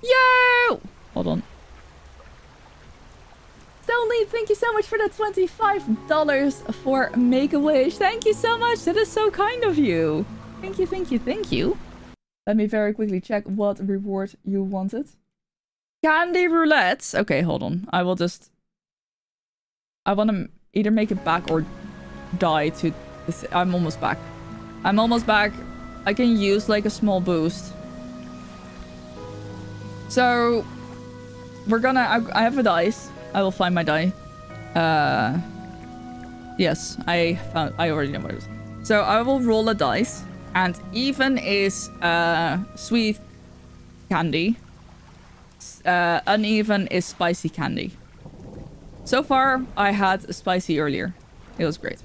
Yo! Hold on. Stonely, thank you so much for the $25 for Make-A-Wish. Thank you so much. That is so kind of you. Thank you, thank you, thank you. Let me very quickly check what reward you wanted. Candy roulette. Okay, hold on. I want to either make it back or die to this. I'm almost back. I'm almost back. I can use like a small boost. So we're gonna... I have a dice. I will find my die. Yes, I already know what it is. So I will roll a dice. And even is sweet candy. Uneven is spicy candy. So far, I had spicy earlier. It was great.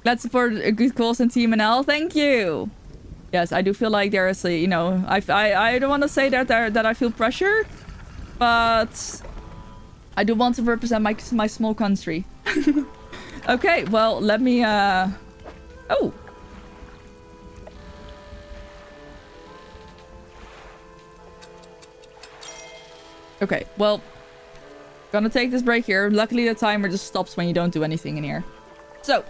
Let's support a good cause and Team NL. Thank you. Yes, I do feel like there is a, you know, I don't want to say that I feel pressure, but I do want to represent my small country. Okay, well, let me oh. Okay, well, gonna take this break here. Luckily, the timer just stops when you don't do anything in here. So,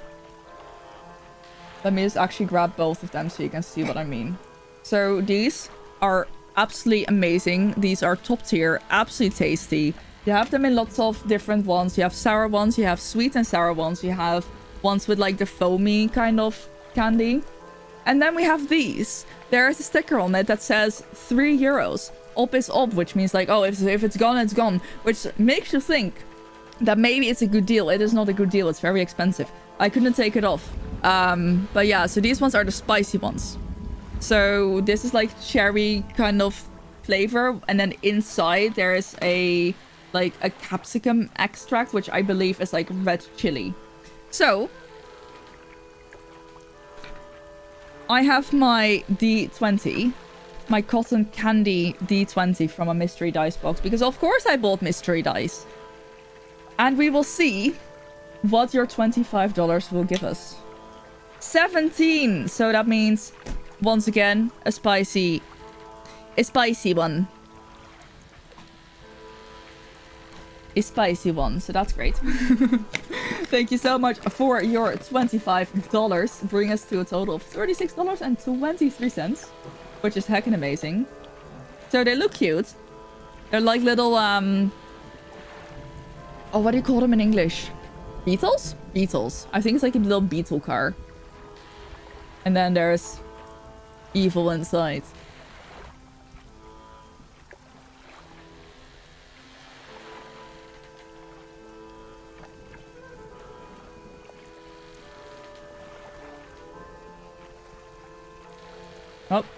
let me just actually grab both of them so you can see what I mean. So, these are absolutely amazing. These are top tier, absolutely tasty. You have them in lots of different ones. You have sour ones, you have sweet and sour ones. You have ones with like the foamy kind of candy. And then we have these. There is a sticker on it that says €3. Op is op, which means like, oh, if it's gone, it's gone. Which makes you think that maybe it's a good deal. It is not a good deal. It's very expensive. I couldn't take it off. But yeah, so these ones are the spicy ones. So this is like cherry kind of flavor, and then inside there is a like a capsicum extract, which I believe is like red chili. So I have my D20, my cotton candy D20 from a mystery dice box, because of course I bought mystery dice. And we will see what your $25 will give us. 17! So that means, once again, a spicy one. A spicy one, so that's great. Thank you so much for your $25. Bring us to a total of $36.23, which is heckin' amazing. So they look cute. They're like little, oh, what do you call them in English? Beetles? Beetles. I think it's like a little beetle car. And then there's evil inside.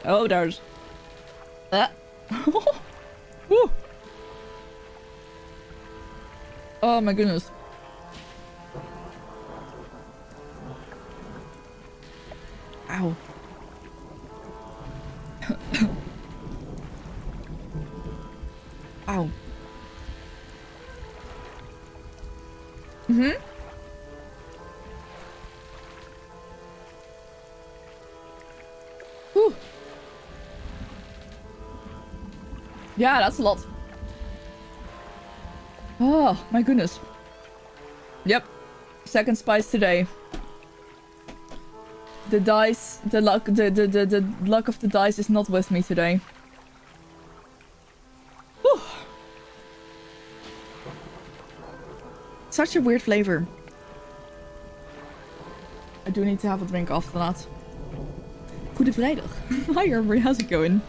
Oh, there's that. Woo. Oh my goodness. Ow. Ow. Mm-hmm. Whew. Yeah, that's a lot. Oh, my goodness. Yep. Second spice today. The dice, the luck of the dice is not with me today. Whew. Such a weird flavor. I do need to have a drink after that. Goede vrijdag. Hi everybody, how's it going?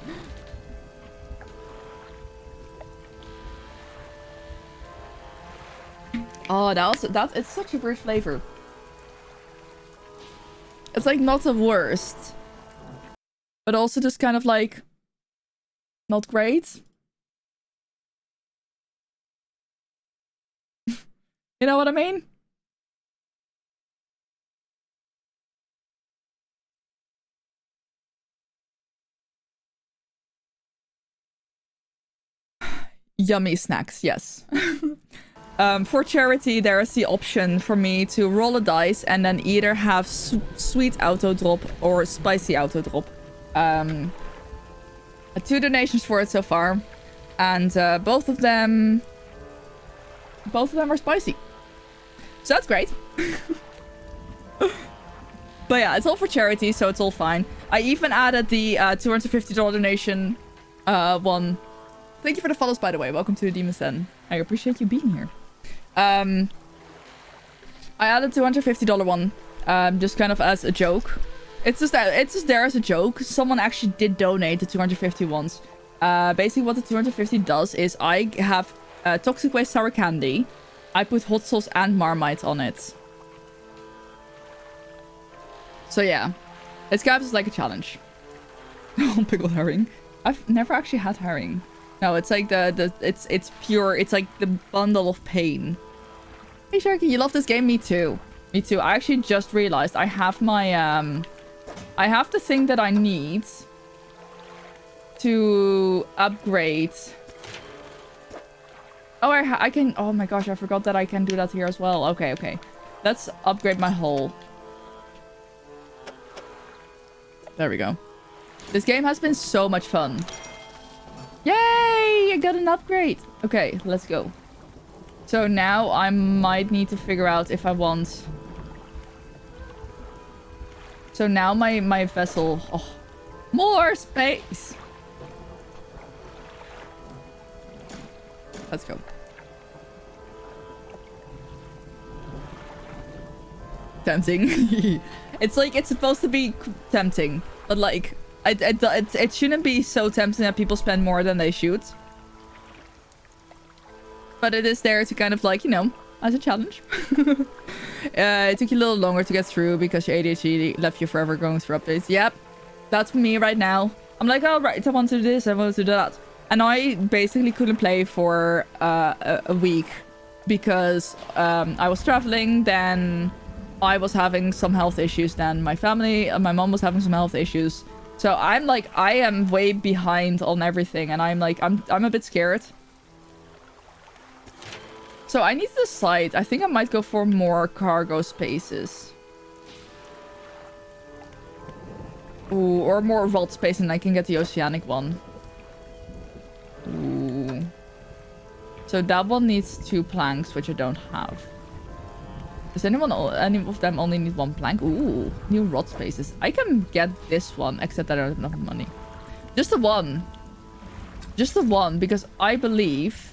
Oh, it's such a weird flavor. It's like not the worst, but also just kind of like not great. You know what I mean? Yummy snacks, yes. For charity, there is the option for me to roll a dice and then either have sweet auto drop or spicy auto drop. 2 donations for it so far, and both of them are spicy. So that's great. But yeah, it's all for charity, so it's all fine. I even added the $250 donation one. Thank you for the follows, by the way. Welcome to the Demon's Den. I appreciate you being here. I added $250 one, just kind of as a joke. It's just there as a joke. Someone actually did donate the 250 ones. Basically what the 250 does is I have toxic waste sour candy. I put hot sauce and Marmite on it. So yeah, it's kind of just like a challenge. Pickled herring. I've never actually had herring. No, it's like it's pure. It's like the bundle of pain. Hey Sharky, you love this game? Me too. Me too. I actually just realized I have my I have the thing that I need to upgrade. Oh, I can. Oh my gosh, I forgot that I can do that here as well. Okay. Let's upgrade my hull. There we go. This game has been so much fun. Yay! I got an upgrade. Okay, let's go. So now I might need to figure out if I want... So now my vessel... Oh, more space! Let's go. Tempting. It's like, it's supposed to be tempting. But like... It shouldn't be so tempting that people spend more than they should. But it is there to kind of like, you know, as a challenge. It took you a little longer to get through because your ADHD left you forever going through updates. Yep, that's me right now. I'm like, oh, right, I want to do this, I want to do that. And I basically couldn't play for a week because I was traveling, then I was having some health issues, then my family, my mom was having some health issues. So I'm like, I am way behind on everything, and I'm like, I'm a bit scared. So I need to decide. I think I might go for more cargo spaces. Ooh, or more vault space, and I can get the oceanic one. Ooh. So that one needs 2 planks, which I don't have. Does any of them only need 1 plank? Ooh, new rod spaces. I can get this one, except I don't have enough money. Just the one. Just the one, because I believe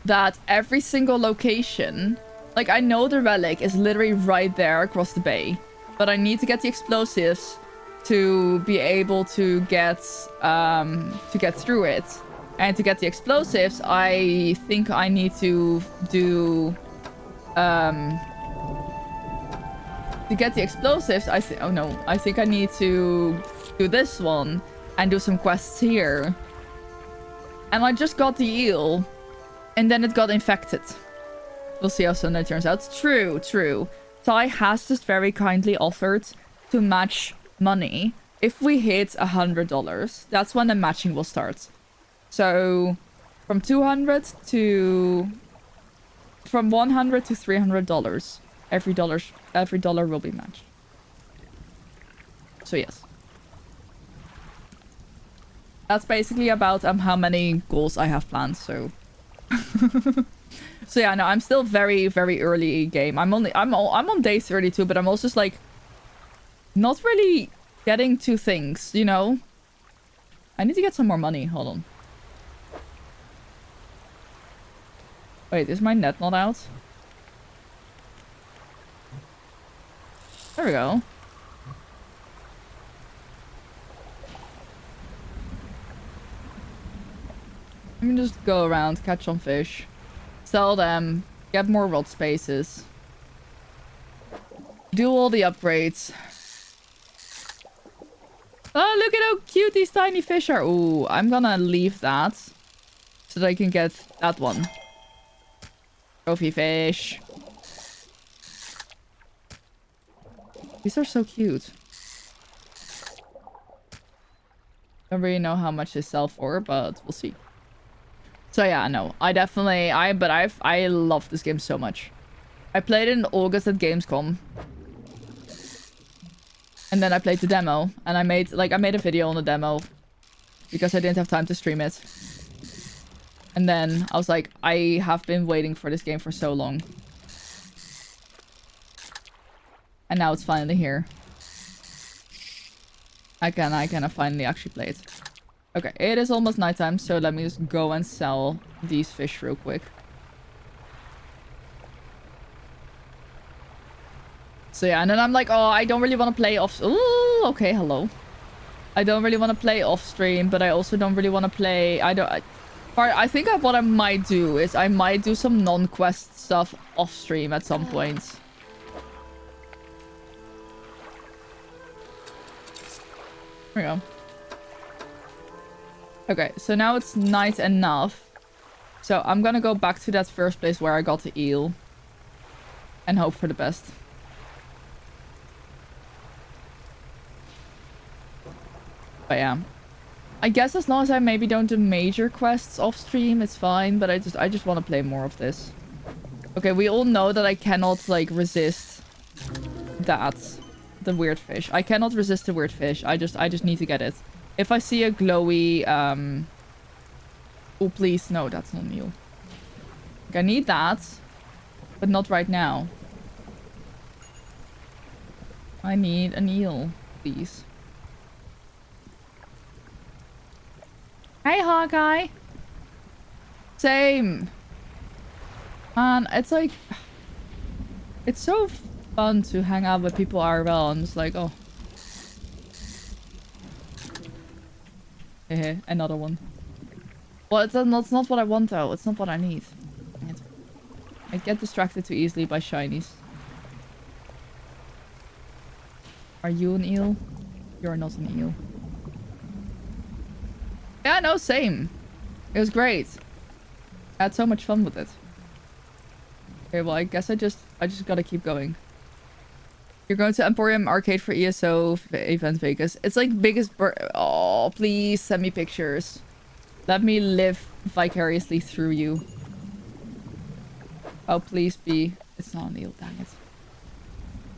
that every single location... Like, I know the relic is literally right there across the bay. But I need to get the explosives to be able to get through it. And to get the explosives, I think I need to do... to get the explosives, I think I need to do this one and do some quests here. And I just got the eel, and then it got infected. We'll see how Sunday turns out. True, true. Ty has just very kindly offered to match money. If we hit $100, that's when the matching will start. So from 200 to... From $100 to $300, every dollar will be matched. So yes, that's basically about how many goals I have planned. So, so yeah, no, I'm still very early game. I'm on day 32, but I'm also just like not really getting to things, you know. I need to get some more money. Hold on. Wait, is my net not out? There we go. Let me just go around, catch some fish, sell them, get more rod spaces, do all the upgrades. Oh, look at how cute these tiny fish are. Ooh, I'm gonna leave that so that I can get that one. Trophy fish. These are so cute. Don't really know how much they sell for, but we'll see. So yeah, no, I love this game so much. I played it in August at Gamescom. And then I played the demo, and I made a video on the demo because I didn't have time to stream it. And then I was like, I have been waiting for this game for so long. And now it's finally here. I can finally actually play it. Okay, it is almost nighttime, so let me just go and sell these fish real quick. So yeah, and then I'm like, oh, I don't really want to play off... Ooh, okay, hello. I don't really want to play off stream, but I also don't really want to play... I think what I might do is I might do some non-quest stuff off stream at some point. There we go. Okay, so now it's night enough. So I'm gonna go back to that first place where I got the eel. And hope for the best. But yeah. I guess as long as I maybe don't do major quests off stream, it's fine. But I just want to play more of this. Okay, we all know that I cannot, like, resist that. The weird fish. I cannot resist the weird fish. I just need to get it. If I see a glowy, oh, please. No, that's not new. Like, I need that. But not right now. I need an eel, please. Hey, Hawkeye. Same. Man, it's like... It's so fun to hang out with people IRL and it's like, oh. Hehe, another one. Well, that's not what I want though. It's not what I need. I get distracted too easily by shinies. Are you an eel? You're not an eel. Yeah, no, same. It was great. I had so much fun with it. Okay, well, I guess I just gotta keep going. You're going to Emporium Arcade for ESO Event Vegas. It's like biggest oh, please send me pictures. Let me live vicariously through you. Oh, please be. It's not an eel, dang it.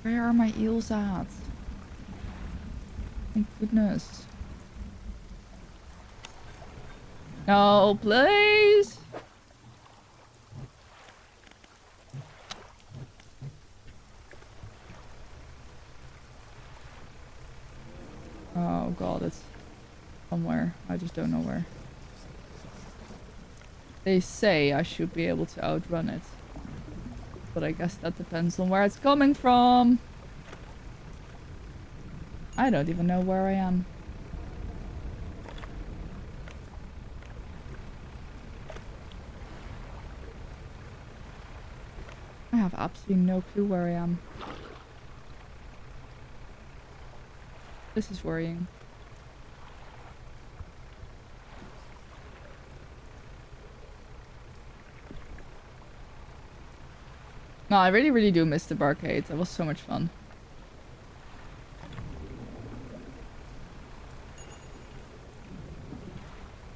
Where are my eels at? Thank goodness. No, please. Oh god, it's somewhere. I just don't know where. They say I should be able to outrun it. But I guess that depends on where it's coming from. I don't even know where I am. I have absolutely no clue where I am. This is worrying. No, I really do miss the barcade. That was so much fun.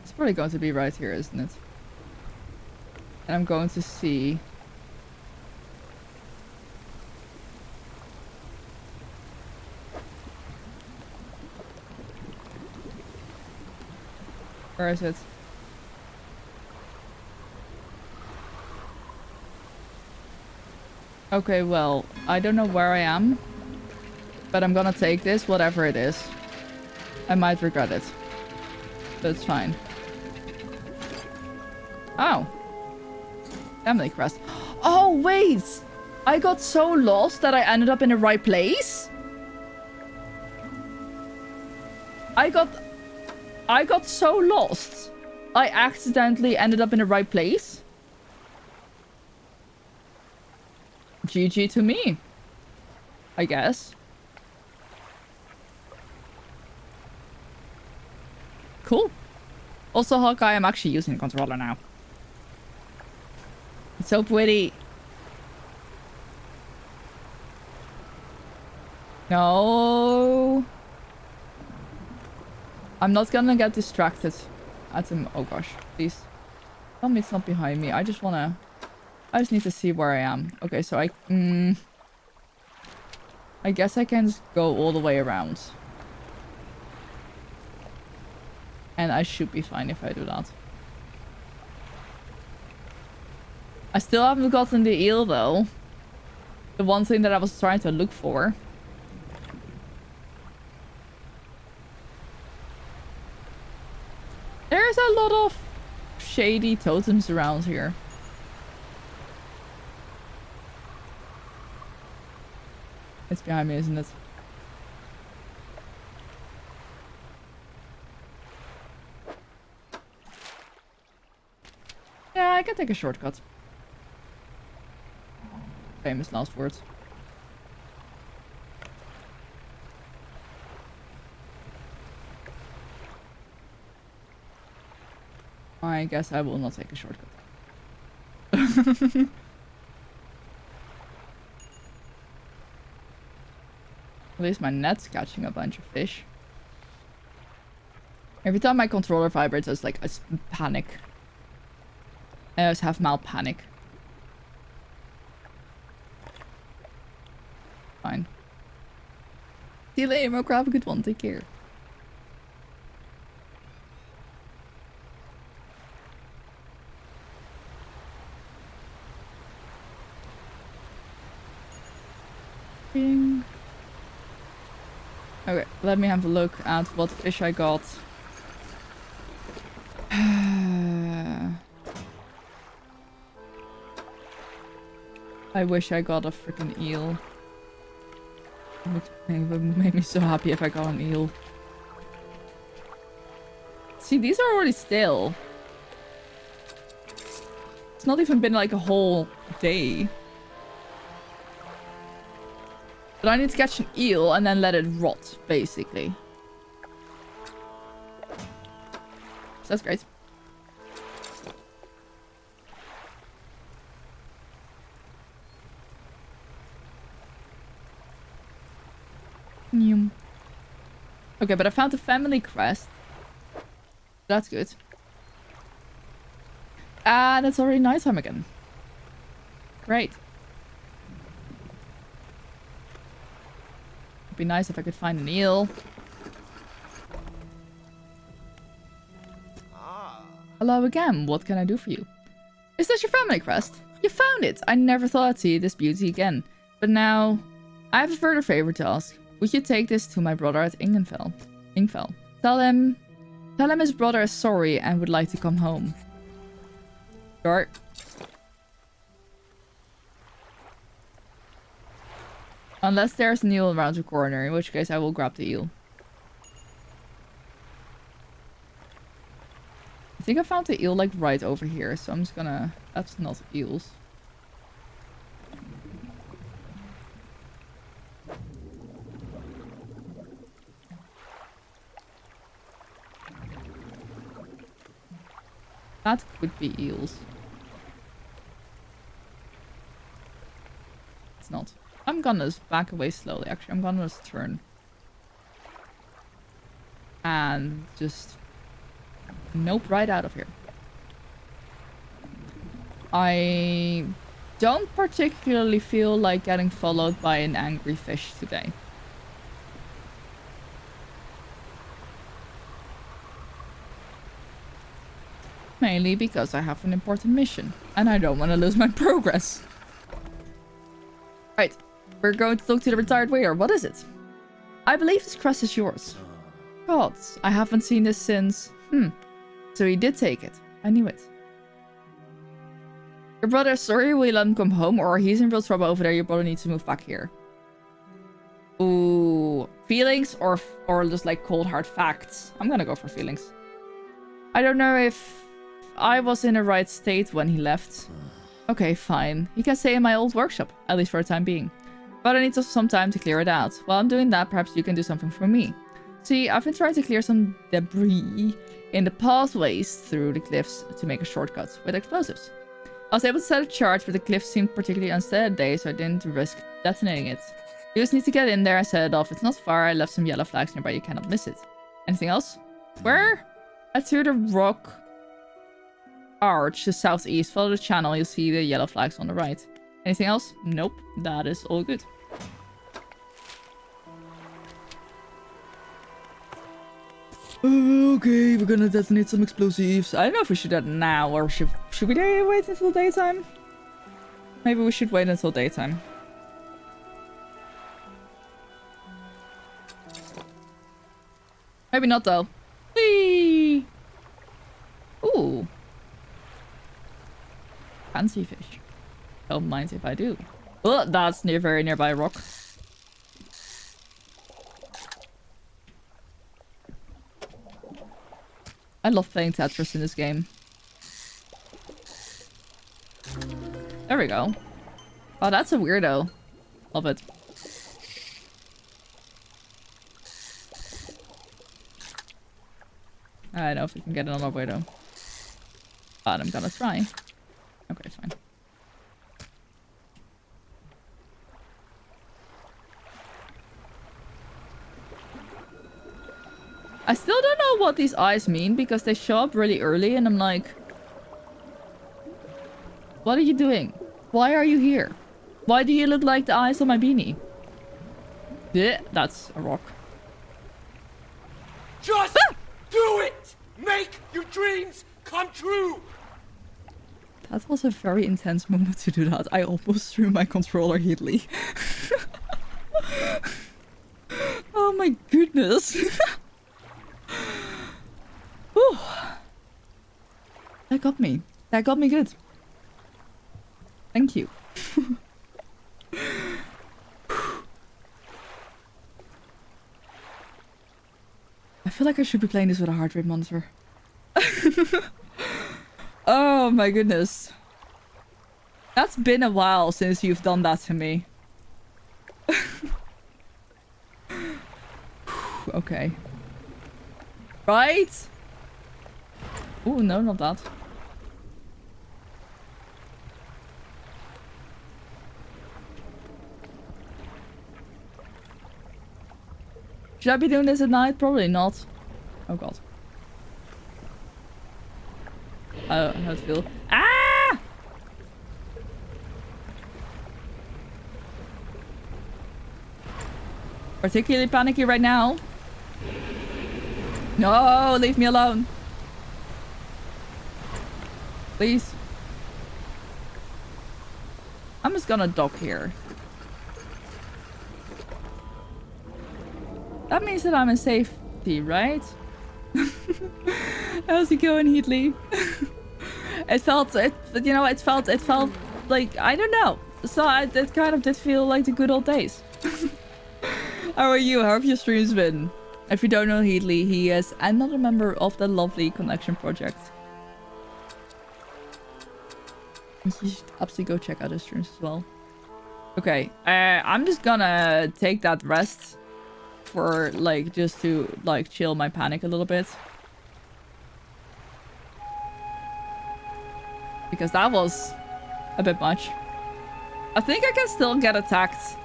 It's probably going to be right here, isn't it? And I'm going to see... Where is it? Okay, well, I don't know where I am, but I'm gonna take this, whatever it is. I might regret it, but it's fine. Oh. Family crest. Oh, wait! I got so lost that I ended up in the right place? I got so lost. I accidentally ended up in the right place. GG to me. I guess. Cool. Also, Hawkeye, I'm actually using the controller now. It's so pretty. No. I'm not gonna get distracted at him. Oh gosh, please. Tell me it's not behind me. I just need to see where I am. Okay, so I guess I can just go all the way around. And I should be fine if I do that. I still haven't gotten the eel though. The one thing that I was trying to look for. There's a lot of shady totems around here. It's behind me, isn't it? Yeah, I can take a shortcut. Famous last words. I guess I will not take a shortcut. At least my net's catching a bunch of fish. Every time my controller vibrates, it's like I panic. I just have mild panic. Fine. See you later, Mokra. Have a good one. Take care. Bing. Okay, let me have a look at what fish I got. I wish I got a freaking eel. It would make me so happy if I got an eel. See, these are already stale. It's not even been like a whole day. But I need to catch an eel and then let it rot, basically. So that's great. Okay, but I found the family crest. That's good. And it's already nighttime again. Great. It'd be nice if I could find an eel. Hello again, what can I do for you? Is this your family crest? You found it! I never thought I'd see this beauty again. But now, I have a further favor to ask. Would you take this to my brother at Ingfell? Tell him his brother is sorry and would like to come home. Sure. Unless there's an eel around the corner, in which case I will grab the eel. I think I found the eel like right over here, so I'm just gonna... That's not eels. That could be eels. It's not. I'm gonna just back away slowly, actually. I'm gonna just turn. And just... Nope, right out of here. I don't particularly feel like getting followed by an angry fish today. Mainly because I have an important mission. And I don't want to lose my progress. Right. We're going to talk to the retired waiter. What is it? I believe this crest is yours. God, I haven't seen this since... So he did take it. I knew it. Your brother is sorry, will you let him come home? Or he's in real trouble over there, your brother needs to move back here. Ooh. Feelings or just like cold hard facts? I'm gonna go for feelings. I don't know if I was in the right state when he left. Okay, fine. He can stay in my old workshop, at least for the time being. But I need some time to clear it out. While I'm doing that, perhaps you can do something for me. See, I've been trying to clear some debris in the pathways through the cliffs to make a shortcut with explosives. I was able to set a charge, but the cliff seemed particularly unsteady today, so I didn't risk detonating it. You just need to get in there and set it off. It's not far. I left some yellow flags nearby. You cannot miss it. Anything else? Where? That's through the rock arch to southeast. Follow the channel. You'll see the yellow flags on the right. Anything else? Nope. That is all good. Okay, we're gonna detonate some explosives. I don't know if we should do that now or should we wait until daytime? Maybe we should wait until daytime. Maybe not though. Whee! Ooh. Fancy fish. Don't mind if I do. Oh, that's very nearby a rock. I love playing Tetris in this game. There we go. Oh, that's a weirdo. Love it. I don't know if we can get it on our way though. But I'm gonna try. Okay, fine. I still don't know what these eyes mean because they show up really early and I'm like... What are you doing? Why are you here? Why do you look like the eyes on my beanie? Yeah, that's a rock. Just do it! Make your dreams come true! That was a very intense moment to do that. I almost threw my controller heatly. Oh my goodness. Whew. That got me. That got me good. Thank you. I feel like I should be playing this with a heart rate monitor. Oh my goodness. That's been a while since you've done that to me. Okay. Right? Oh, no, not that. Should I be doing this at night? Probably not. Oh god. How it feel? Ah! Particularly panicky right now. No, leave me alone. Please. I'm just gonna dock here. That means that I'm in safety, right? How's it going, Heatley? it felt like, I don't know. So it kind of did feel like the good old days. How are you? How have your streams been? If you don't know Heatley, he is another member of the lovely Connection Project. You should absolutely go check out his streams as well. Okay, I'm just gonna take that rest for like just to like chill my panic a little bit. Because that was a bit much. I think I can still get attacked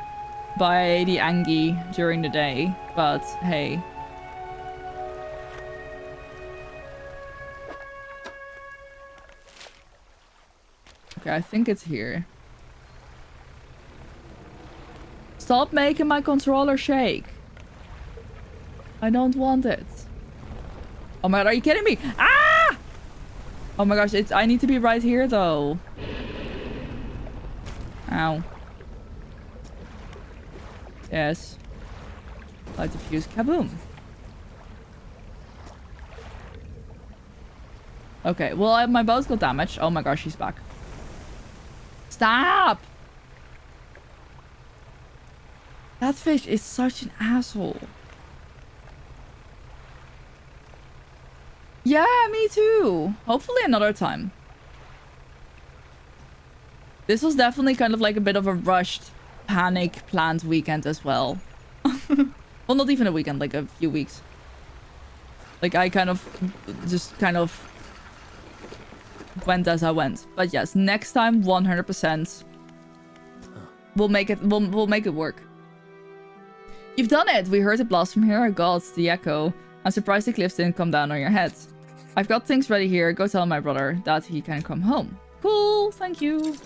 by the Angie during the day, but hey. Okay, I think it's here. Stop making my controller shake. I don't want it. Oh my god, are you kidding me? Ah! Oh my gosh, I need to be right here though. Ow. Yes. Light the fuse. Kaboom. Okay, well, my boat's got damaged. Oh my gosh, she's back. Stop! That fish is such an asshole. Yeah, me too. Hopefully another time. This was definitely kind of like a bit of a rushed, panic planned weekend as well. Well, not even a weekend, like a few weeks. Like I kind of went as I went. But yes, next time 100% we'll make it work. You've done it! We heard it blast from here. God, the echo. I'm surprised the cliffs didn't come down on your head. I've got things ready here. Go tell my brother that he can come home. Cool, thank you.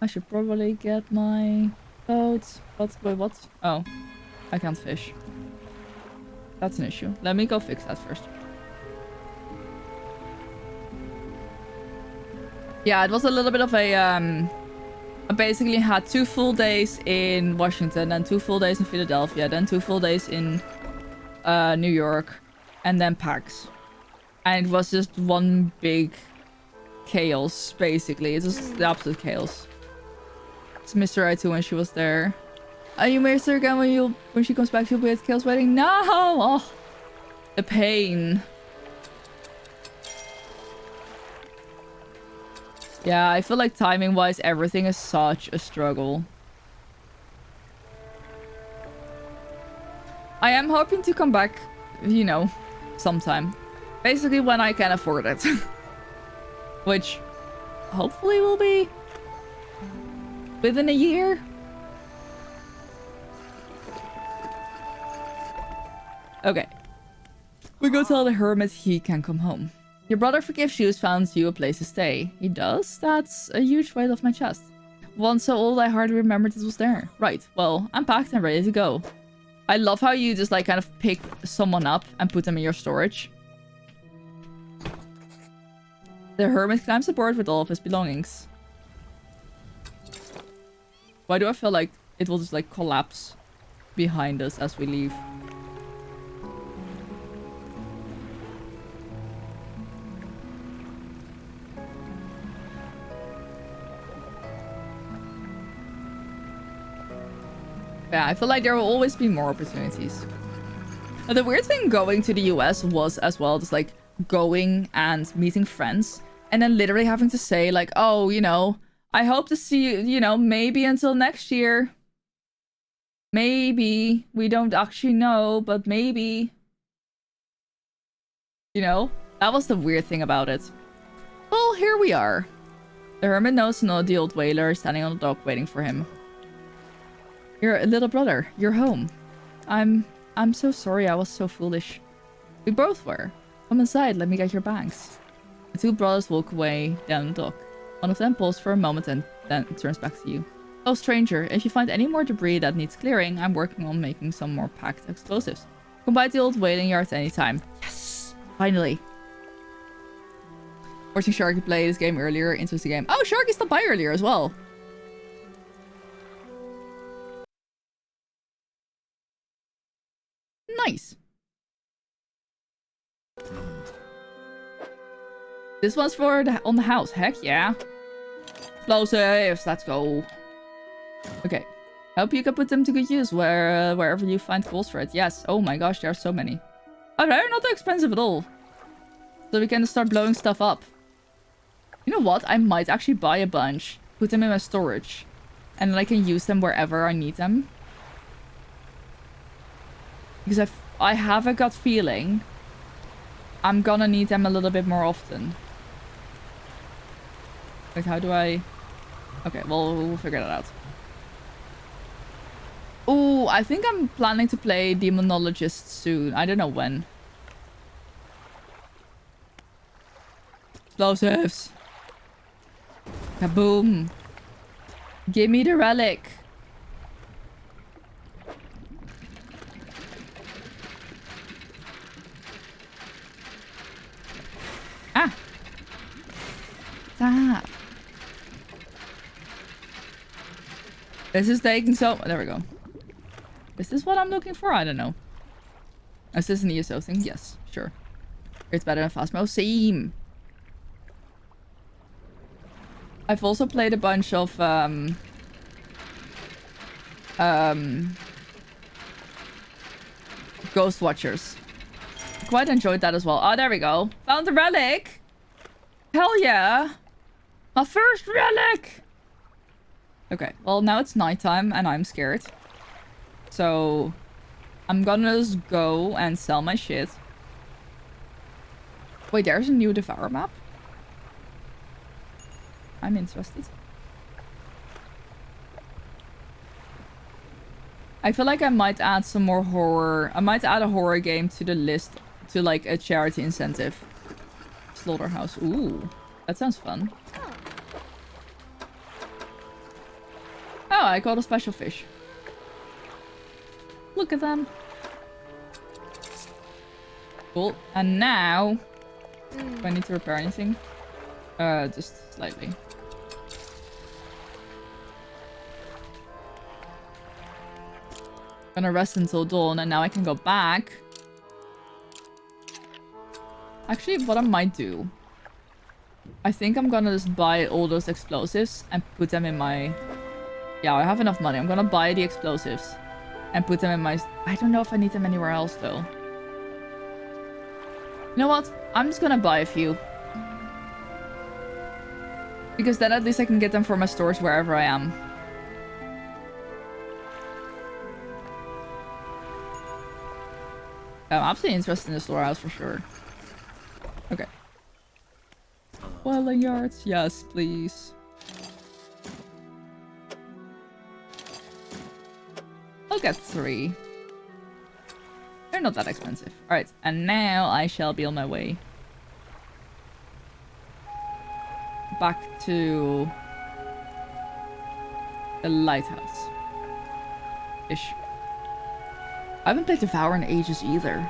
I should probably get my boat. Wait, what? Oh, I can't fish. That's an issue. Let me go fix that first. Yeah, it was a little bit of a I basically had 2 full days in Washington, then 2 full days in Philadelphia, then 2 full days in New York, and then PAX. And it was just one big chaos, basically. It was the absolute chaos. It's Mr. I too when she was there. Are you Mr. again when she comes back to be at Kale's wedding? No! Oh, the pain. Yeah, I feel like timing-wise, everything is such a struggle. I am hoping to come back, you know, sometime. Basically when I can afford it. Which hopefully will be within a year. Okay. We go tell the hermit he can come home. Your brother forgives you, has found you a place to stay. He does? That's a huge weight off my chest. Once so old, I hardly remembered it was there. Right, well, I'm packed and ready to go. I love how you just like kind of pick someone up and put them in your storage. The hermit climbs aboard with all of his belongings. Why do I feel like it will just like collapse behind us as we leave? Yeah, I feel like there will always be more opportunities. Now, the weird thing going to the US was as well just like going and meeting friends and then literally having to say like, oh, you know, I hope to see you, you know, maybe until next year. Maybe. We don't actually know, but maybe. You know? That was the weird thing about it. Well, here we are. The hermit knows no the old whaler standing on the dock waiting for him. Your little brother, you're home. I'm so sorry I was so foolish. We both were. Come inside, let me get your bags. The two brothers walk away down the dock. One of them pauses for a moment and then turns back to you. Oh, stranger, if you find any more debris that needs clearing, I'm working on making some more packed explosives. Come by the old whaling yard anytime. Yes! Finally. Watching Sharky play this game earlier, interesting game. Oh, Sharky stopped by earlier as well. Nice. This one's for on the house. Heck yeah. Explosives. Let's go. Okay. Hope you can put them to good use wherever you find calls for it. Yes. Oh my gosh, there are so many. Oh, they're not that expensive at all. So we can start blowing stuff up. You know what? I might actually buy a bunch. Put them in my storage. And then I can use them wherever I need them. Because I have a gut feeling I'm gonna need them a little bit more often. Like, how do I... Okay, well, we'll figure that out. Oh, I think I'm planning to play Demonologist soon. I don't know when. Explosives. Kaboom. Give me the relic. Ah. Stop. This is taking so... There we go. Is this what I'm looking for? I don't know. Is this an ESO thing? Yes, sure. It's better than Phasmo. Same. I've also played a bunch of Ghost Watchers. Quite enjoyed that as well. Oh, there we go. Found the relic. Hell yeah. My first relic. Okay, well now it's nighttime and I'm scared. So I'm gonna just go and sell my shit. Wait, there's a new Devour map? I'm interested. I feel like I might add some more horror. I might add a horror game to the list to like a charity incentive. Slaughterhouse. Ooh, that sounds fun. Oh, I caught a special fish. Look at them. Cool. And now... Do I need to repair anything? Just slightly. Gonna rest until dawn and now I can go back. Actually, what I might do... I think I'm gonna just buy all those explosives and put them in my... Yeah, I have enough money. I'm gonna buy the explosives and put them in my... I don't know if I need them anywhere else, though. You know what? I'm just gonna buy a few. Because then at least I can get them for my stores wherever I am. I'm absolutely interested in the storehouse for sure. Okay. Whaling yards? Yes, please. I'll get 3. They're not that expensive. Alright, and now I shall be on my way. Back to... the lighthouse. Ish. I haven't played Devour in ages either.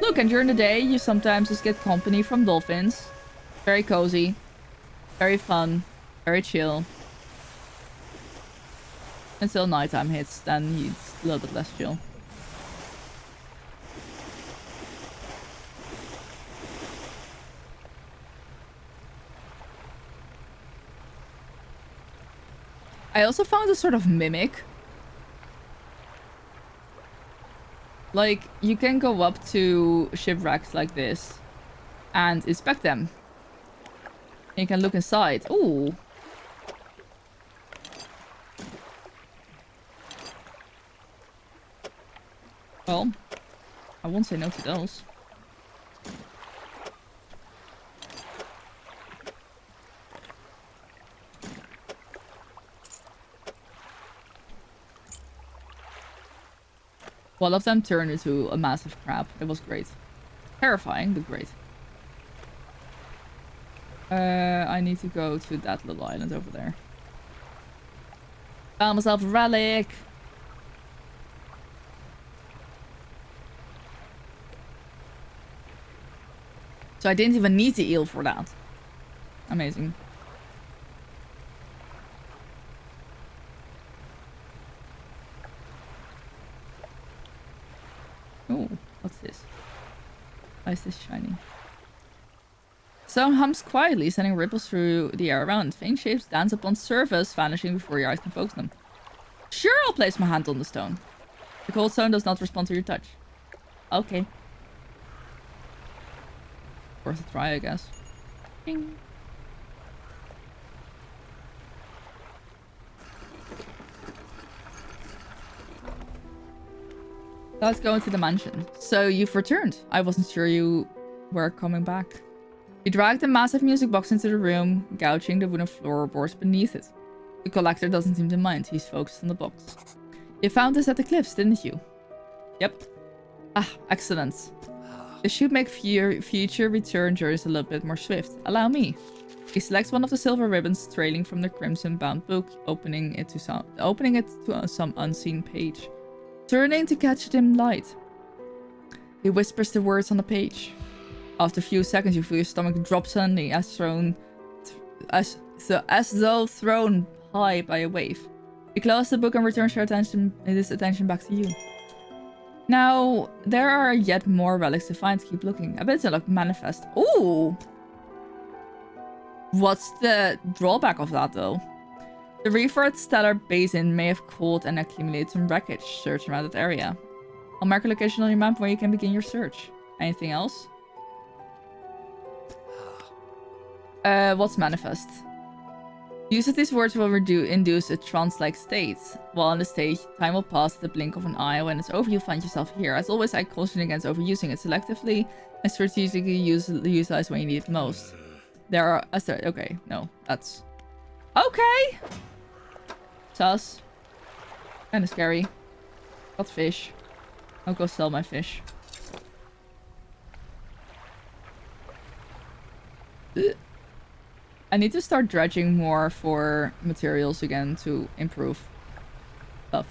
Look, and during the day, you sometimes just get company from dolphins. Very cozy. Very fun. Very chill. Until nighttime hits, then it's a little bit less chill. I also found a sort of mimic. Like, you can go up to shipwrecks like this and inspect them. You can look inside. Ooh. Well, I won't say no to those. One of them turned into a massive crab. It was great. Terrifying, but great. I need to go to that little island over there. Found myself a relic. So I didn't even need the eel for that. Amazing. Oh, what's this? Why is this shiny? Sound hums quietly, sending ripples through the air around. Faint shapes dance upon surface, vanishing before your eyes can focus them. Sure, I'll place my hand on the stone. The cold stone does not respond to your touch. Okay. Worth a try, I guess. Ding. Let's go into the mansion. So you've returned. I wasn't sure you were coming back. You dragged a massive music box into the room, gouging the wooden floorboards beneath it. The collector doesn't seem to mind. He's focused on the box. You found this at the cliffs, didn't you? Yep. Ah, excellent. This should make future return journeys a little bit more swift. Allow me. He selects one of the silver ribbons trailing from the crimson-bound book, opening it to some unseen page. Turning to catch dim light. He whispers the words on the page. After a few seconds, you feel your stomach drop suddenly, as though thrown high by a wave. You close the book and returns his attention back to you. Now, there are yet more relics to find. Keep looking. I bet it's a manifest. Ooh! What's the drawback of that, though? The reef at Stellar Basin may have cooled and accumulated some wreckage. Search around that area. I'll mark a location on your map where you can begin your search. Anything else? What's manifest? Use of these words will induce a trance-like state. While on the stage, time will pass at the blink of an eye. When it's over, you'll find yourself here. As always, I caution against overusing it selectively and strategically utilize when you need it most. There are... okay, no, that's... Okay! Sus. Kinda scary. Got fish. I'll go sell my fish. Ugh. I need to start dredging more for materials again to improve stuff.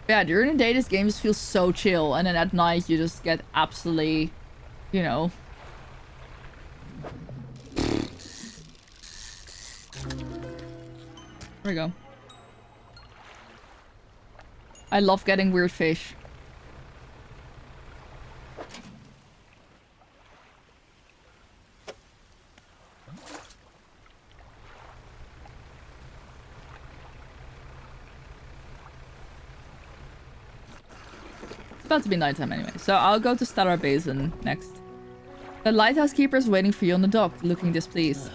Yeah, during the day this game just feels so chill, and then at night you just get absolutely, you know... There we go. I love getting weird fish. About to be nighttime anyway, so I'll go to Stellar Basin next. The lighthouse keeper is waiting for you on the dock, looking displeased.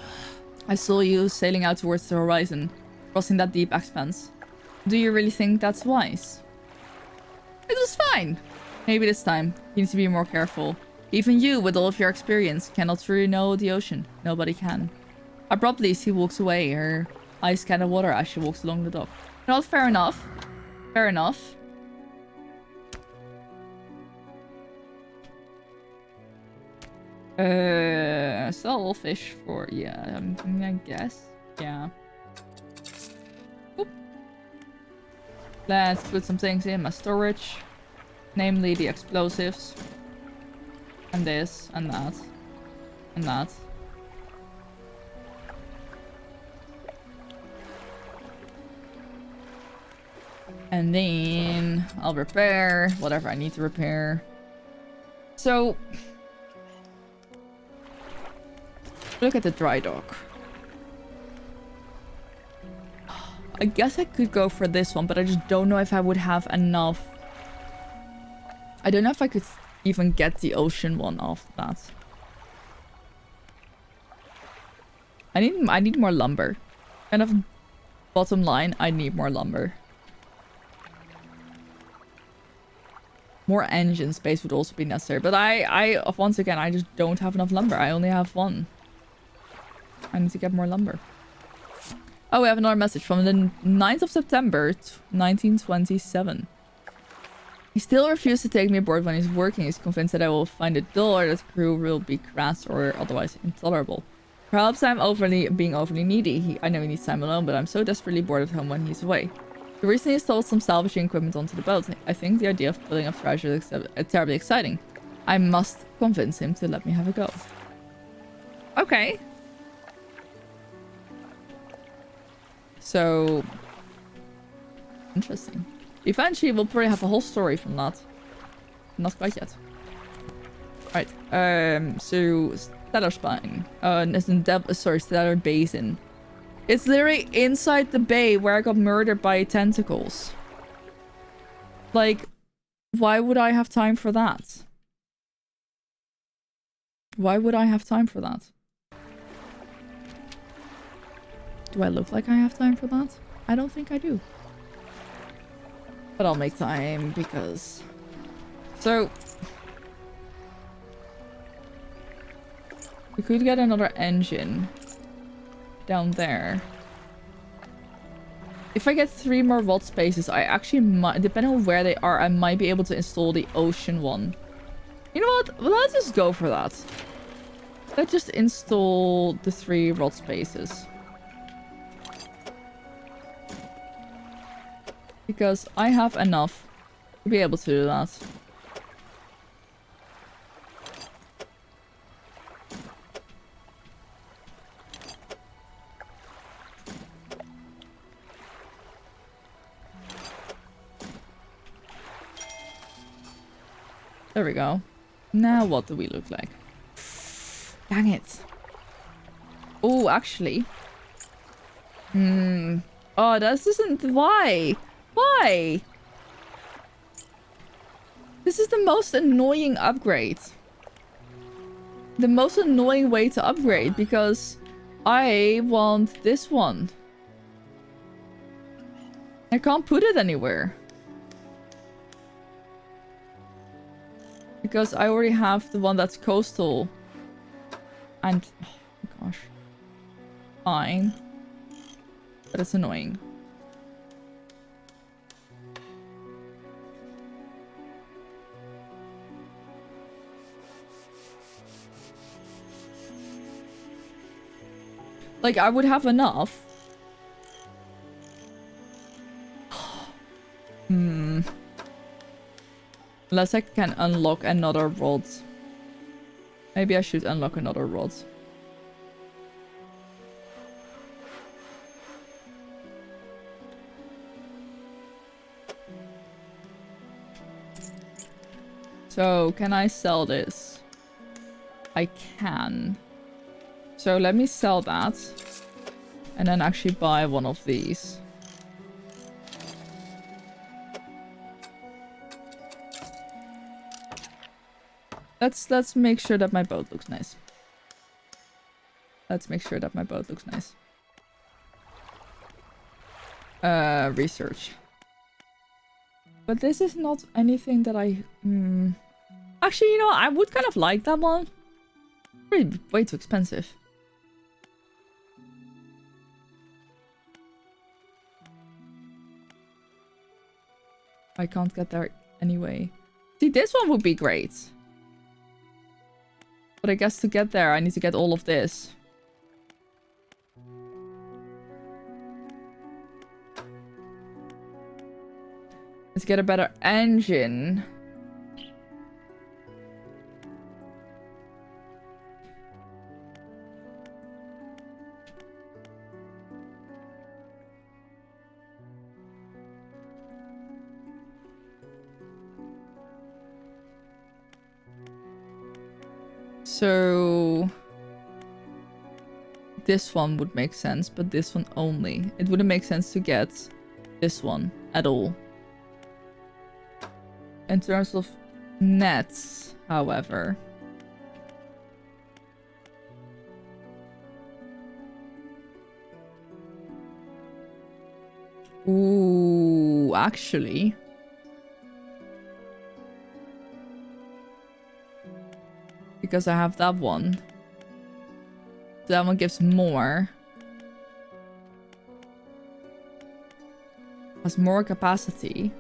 I saw you sailing out towards the horizon, crossing that deep expanse. Do you really think that's wise? It was fine. Maybe this time, you need to be more careful. Even you, with all of your experience, cannot truly know the ocean. Nobody can. Abruptly, she walks away, her eyes scan the water as she walks along the dock. Not fair enough. Fair enough. Sell fish for, yeah, I guess. Yeah. Oop. Let's put some things in my storage. Namely the explosives. And this, and that. And that. And then I'll repair whatever I need to repair. So... look at the dry dock. I guess I could go for this one, but I just don't know if I would have enough I don't know if I could even get the ocean one after that. I need more lumber. Kind of bottom line, I need more lumber. More engine space would also be necessary. But once again, I just don't have enough lumber. I only have one. I need to get more lumber. Oh, we have another message from the 9th of September, 1927. He still refuses to take me aboard when he's working. He's convinced that I will find it dull or that the crew will be crass or otherwise intolerable. Perhaps I'm being overly needy. I know he needs time alone, but I'm so desperately bored at home when he's away. He recently installed some salvaging equipment onto the boat. I think the idea of building up treasure is terribly exciting. I must convince him to let me have a go. Okay. So... interesting. Eventually, we'll probably have a whole story from that. Not quite yet. Right. So Stellar Spine. Stellar Basin. It's literally inside the bay where I got murdered by tentacles. Like, why would I have time for that? Why would I have time for that? Do I look like I have time for that? I don't think I do. But I'll make time because... So... we could get another engine down there. If I get 3 more vault spaces, I actually might, depending on where they are, I might be able to install the ocean one. You know what? Well, let's just go for that. Let's just install the 3 vault spaces. Because I have enough to be able to do that. There we go. Now what do we look like? Dang it. Oh, actually. Oh, this isn't... Why? Why? This is the most annoying upgrade. The most annoying way to upgrade because I want this one. I can't put it anywhere. Because I already have the one that's coastal. And... oh gosh. Fine. But it's annoying. Like, I would have enough. Unless I can unlock another rod. Maybe I should unlock another rod. So, can I sell this? I can. So, let me sell that. And then actually buy one of these. Let's make sure that my boat looks nice. Let's make sure that my boat looks nice. Research. But this is not anything that I... Actually, you know, I would kind of like that one. Really way too expensive. I can't get there anyway. See, this one would be great. But I guess to get there, I need to get all of this. Let's get a better engine. So this one would make sense, but this one only. It wouldn't make sense to get this one at all. In terms of nets, however. Ooh, actually. Because I have that one. That one gives more. Has more capacity.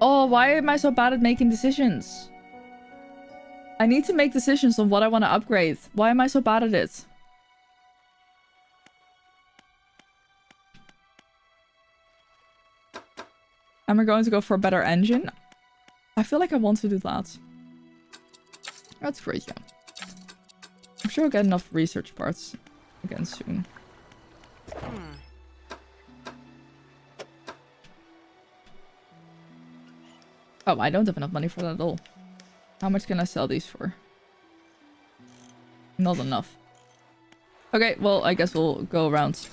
Oh, why am I so bad at making decisions? I need to make decisions on what I want to upgrade. Why am I so bad at it? Am I going to go for a better engine? I feel like I want to do that. That's great, yeah. I'm sure I'll get enough research parts again soon. Oh, I don't have enough money for that at all. How much can I sell these for? Not enough. Okay, well, I guess we'll go around.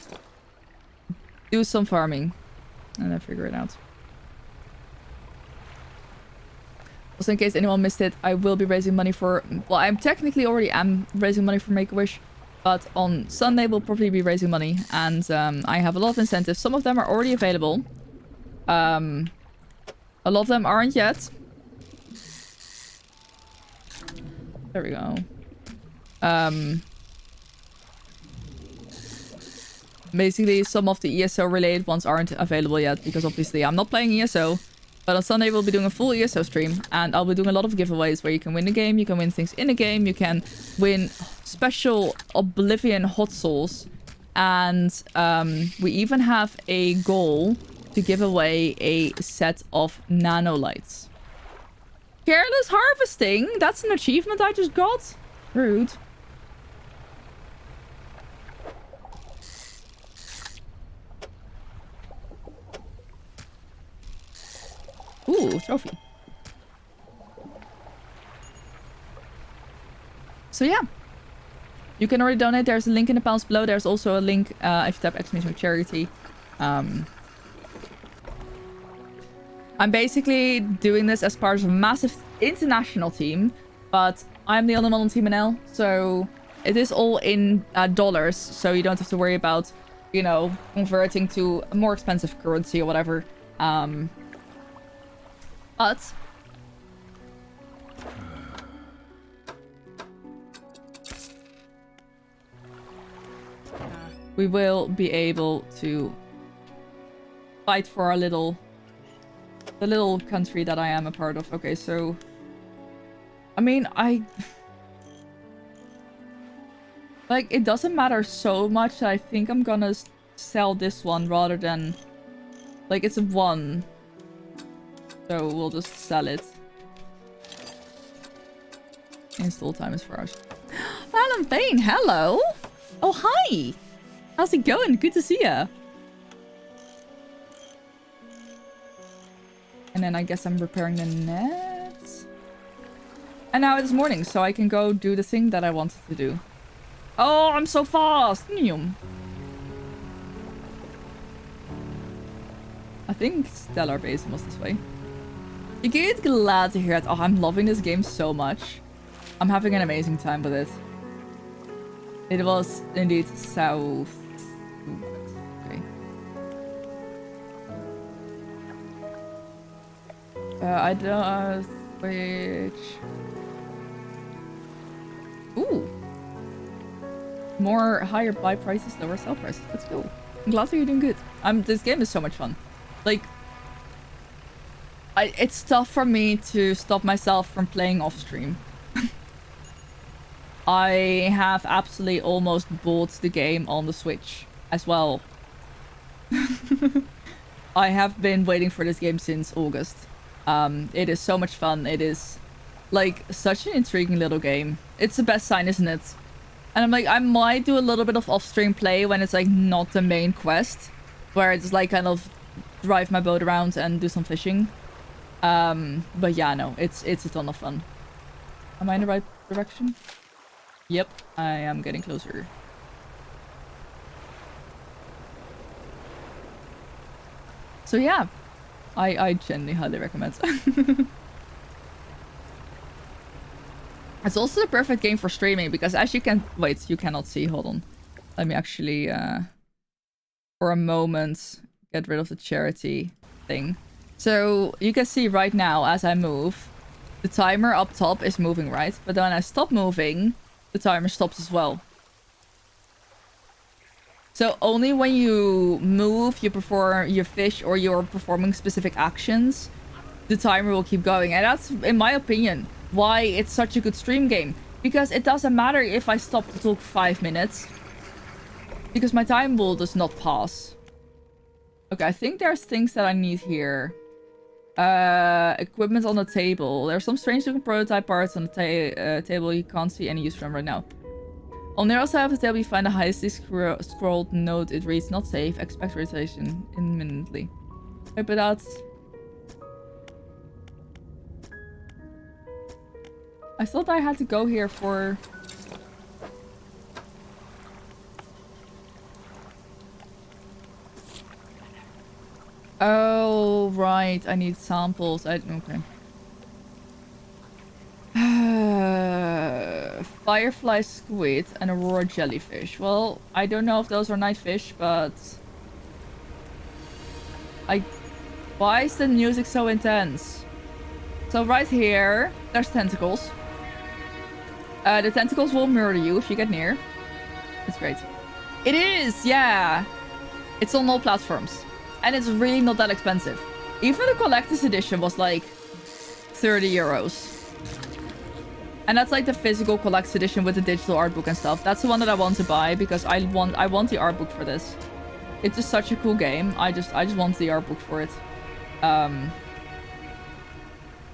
Do some farming. And then figure it out. Also, in case anyone missed it, I will be raising money for... Well, I'm technically already am raising money for Make-A-Wish. But on Sunday, we'll probably be raising money. And I have a lot of incentives. Some of them are already available. A lot of them aren't yet. There we go. Basically, some of the ESO related ones aren't available yet. Because obviously I'm not playing ESO. But on Sunday, we'll be doing a full ESO stream. And I'll be doing a lot of giveaways where you can win the game. You can win things in the game. You can win special Oblivion hot souls. And we even have a goal to give away a set of nanolights. Careless harvesting? That's an achievement I just got? Rude. Ooh, trophy. So yeah. You can already donate. There's a link in the panels below. There's also a link if you type exclamation charity. I'm basically doing this as part of a massive international team, but I'm the only one on Team NL, so it is all in dollars, so you don't have to worry about, you know, converting to a more expensive currency or whatever. But we will be able to fight for our the little country that I am a part of. Okay, so I mean, like, it doesn't matter so much that I think I'm gonna sell this one rather than, like, it's a 1. So we'll just sell it. Install time is 4 hours. Alan Payne, hello! Oh, hi! How's it going? Good to see ya. And then I guess I'm repairing the nets. And now it's morning, so I can go do the thing that I wanted to do. Oh, I'm so fast! I think Stellar Basin was this way. You get glad to hear it. Oh, I'm loving this game so much. I'm having an amazing time with it. It was indeed south. Okay. I don't... which... Ooh. More higher buy prices, lower sell prices. Let's go. I'm glad that you're doing good. This game is so much fun. Like, it's tough for me to stop myself from playing off stream. I have absolutely almost bought the game on the Switch as well. I have been waiting for this game since August. It is so much fun. It is, like, such an intriguing little game. It's the best sign, isn't it? And I'm like, I might do a little bit of off-stream play when it's, like, not the main quest. Where it's, like, kind of drive my boat around and do some fishing. But yeah, no, it's a ton of fun. Am I in the right direction? Yep, I am getting closer. So yeah, I genuinely highly recommend. It's also the perfect game for streaming because as you can... Wait, you cannot see. Hold on. Let me actually, for a moment, get rid of the charity thing. So you can see right now as I move, the timer up top is moving, right? But then when I stop moving, the timer stops as well. So only when you move, you perform your fish, or you're performing specific actions, the timer will keep going. And that's, in my opinion, why it's such a good stream game. Because it doesn't matter if I stop to talk 5 minutes. Because my time will just not pass. Okay, I think there's things that I need here. Equipment on the table. There's some strange looking prototype parts on the table. You can't see any use for them right now. On the other side of the table, you find a hastily scrolled note. It reads, "Not safe. Expect rotation imminently." Okay, but that's... I thought I had to go here for... Oh, right. I need samples. Okay. Firefly squid and aurora jellyfish. Well, I don't know if those are night fish, but... Why is the music so intense? So right here, there's tentacles. The tentacles will murder you if you get near. It's great. It is, yeah. It's on all platforms. And it's really not that expensive. Even the collector's edition was like 30 euros. And that's like the physical collector's edition with the digital art book and stuff. That's the one that I want to buy because I want the art book for this. It's just such a cool game. I just want the art book for it.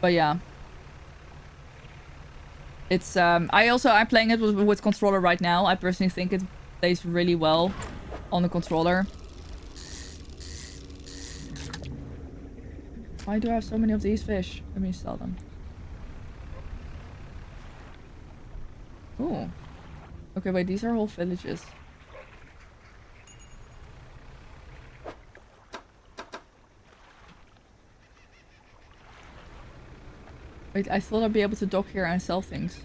But yeah. It's I'm playing it with controller right now. I personally think it plays really well on the controller. Why do I have so many of these fish? Let me sell them. Ooh. Okay, wait, these are whole villages. Wait, I thought I'd be able to dock here and sell things.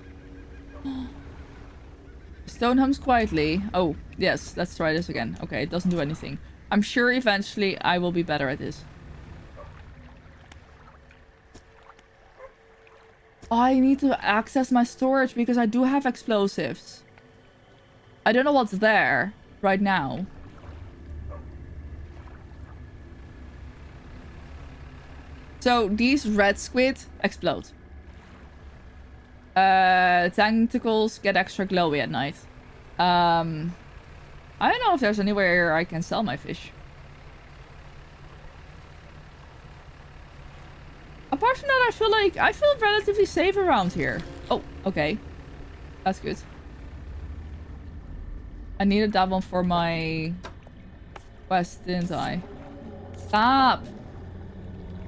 Stone hums quietly. Oh, yes, let's try this again. Okay, it doesn't do anything. I'm sure eventually I will be better at this. I need to access my storage because I do have explosives. I don't know what's there right now. So these red squid explode. Tentacles get extra glowy at night. I don't know if there's anywhere I can sell my fish. Apart from that, I feel relatively safe around here. Oh, okay. That's good. I needed that one for my quest, didn't I? Stop!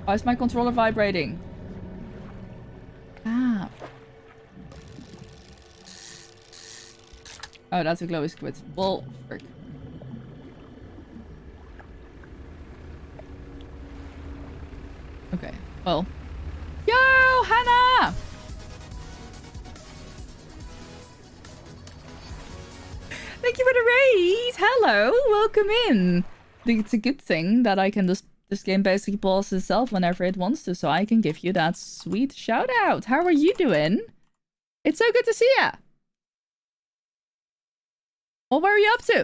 Why is my controller vibrating? Stop. Oh, that's a glowy squid. Well, frick. Okay, well. Yo, Hannah! Thank you for the raid! Hello, welcome in! I think it's a good thing that I can just... This game basically pause itself whenever it wants to, so I can give you that sweet shout out. How are you doing? It's so good to see ya! Well, where are you up to?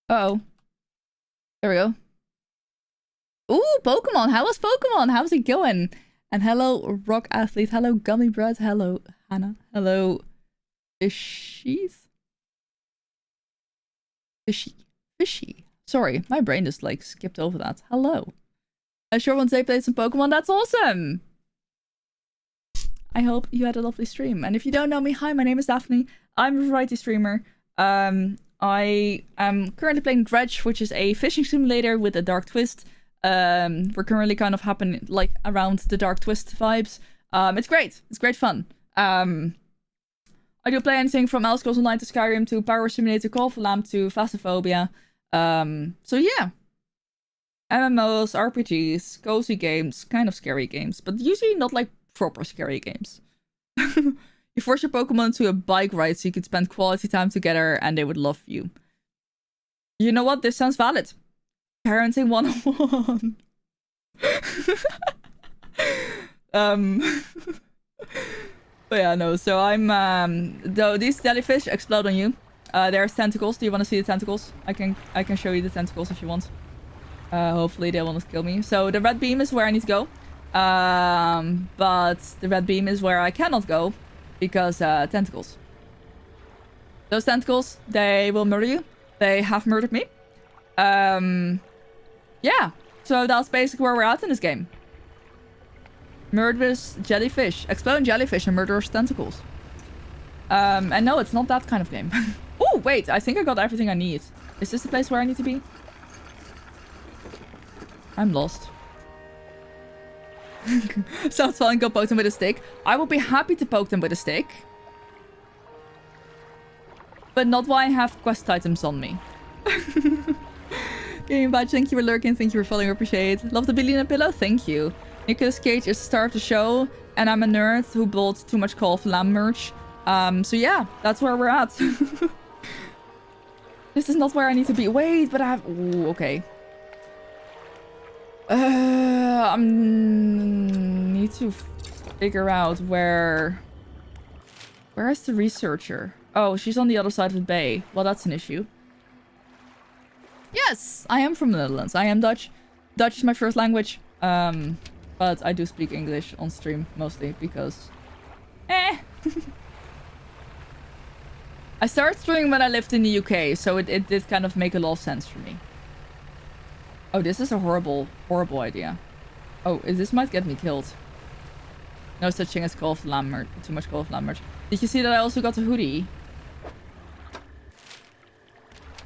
Uh-oh. There we go. Ooh, Pokemon! How was Pokemon? How's it going? And hello, Rock Athlete. Hello, Gummy Bread. Hello, Hannah. Hello, Fishies. Fishy. Sorry, my brain just like skipped over that. Hello. I sure want to play some Pokemon. That's awesome. I hope you had a lovely stream. And if you don't know me, hi, my name is Daphne. I'm a variety streamer. I am currently playing Dredge, which is a fishing simulator with a dark twist. We're currently kind of happening like around the dark twist vibes. It's great. It's great fun. I do play anything from Elder Scrolls Online to Skyrim to Power Simulator, Call of the Lamb to Phasmophobia. So yeah. MMOs, RPGs, cozy games, kind of scary games, but usually not like proper scary games. You force your Pokemon to a bike ride so you could spend quality time together and they would love you. You know what? This sounds valid. Parenting 101. But yeah, no. So I'm though these jellyfish explode on you. There's tentacles. Do you want to see the tentacles? I can show you the tentacles if you want. Hopefully they will not kill me. So the red beam is where I need to go. But the red beam is where I cannot go because tentacles. Those tentacles, they will murder you. They have murdered me. Yeah. So that's basically where we're at in this game. Murderous jellyfish. Exploding jellyfish and murderous tentacles. And no, it's not that kind of game. Oh, wait. I think I got everything I need. Is this the place where I need to be? I'm lost. Sounds fun. Go poke them with a stick. I will be happy to poke them with a stick. But not while I have quest items on me. Game badge, thank you for lurking. Thank you for following. Appreciate. Love the billionaire pillow. Thank you. Nicolas Cage is the star of the show. And I'm a nerd who bought too much Call of Lamb merch. So yeah, that's where we're at. This is not where I need to be. Wait, but I have... Ooh, okay. I need to figure out where... Where is the researcher? Oh, she's on the other side of the bay. Well, that's an issue. Yes, I am from the Netherlands. I am Dutch. Dutch is my first language. But I do speak English on stream mostly because... I started streaming when I lived in the UK, so it did kind of make a lot of sense for me. Oh, this is a horrible, horrible idea. Oh, this might get me killed. No such thing as Call of Lamb merch. Too much Call of Lamb merch. Did you see that I also got a hoodie?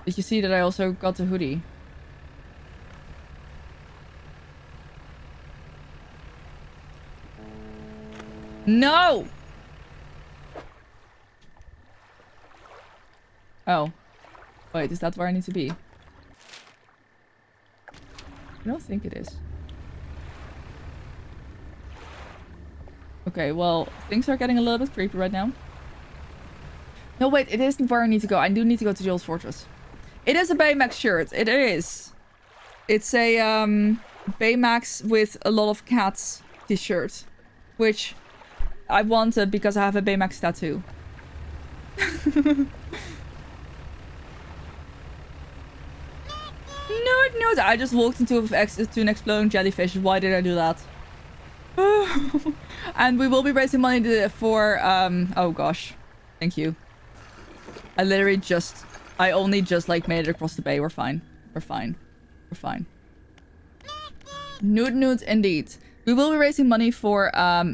Did you see that I also got a hoodie? No! Oh. Wait, is that where I need to be? I don't think it is. Okay, well, things are getting a little bit creepy right now. No, wait, it isn't where I need to go. I do need to go to the old fortress. It is a Baymax shirt. It is. It's a Baymax with a lot of cats t-shirt. Which I wanted because I have a Baymax tattoo. No, I just walked into an exploding jellyfish. Why did I do that? And we will be raising money for, oh gosh. Thank you. I only just like made it across the bay. We're fine. We're fine. We're fine. Nude indeed. We will be raising money for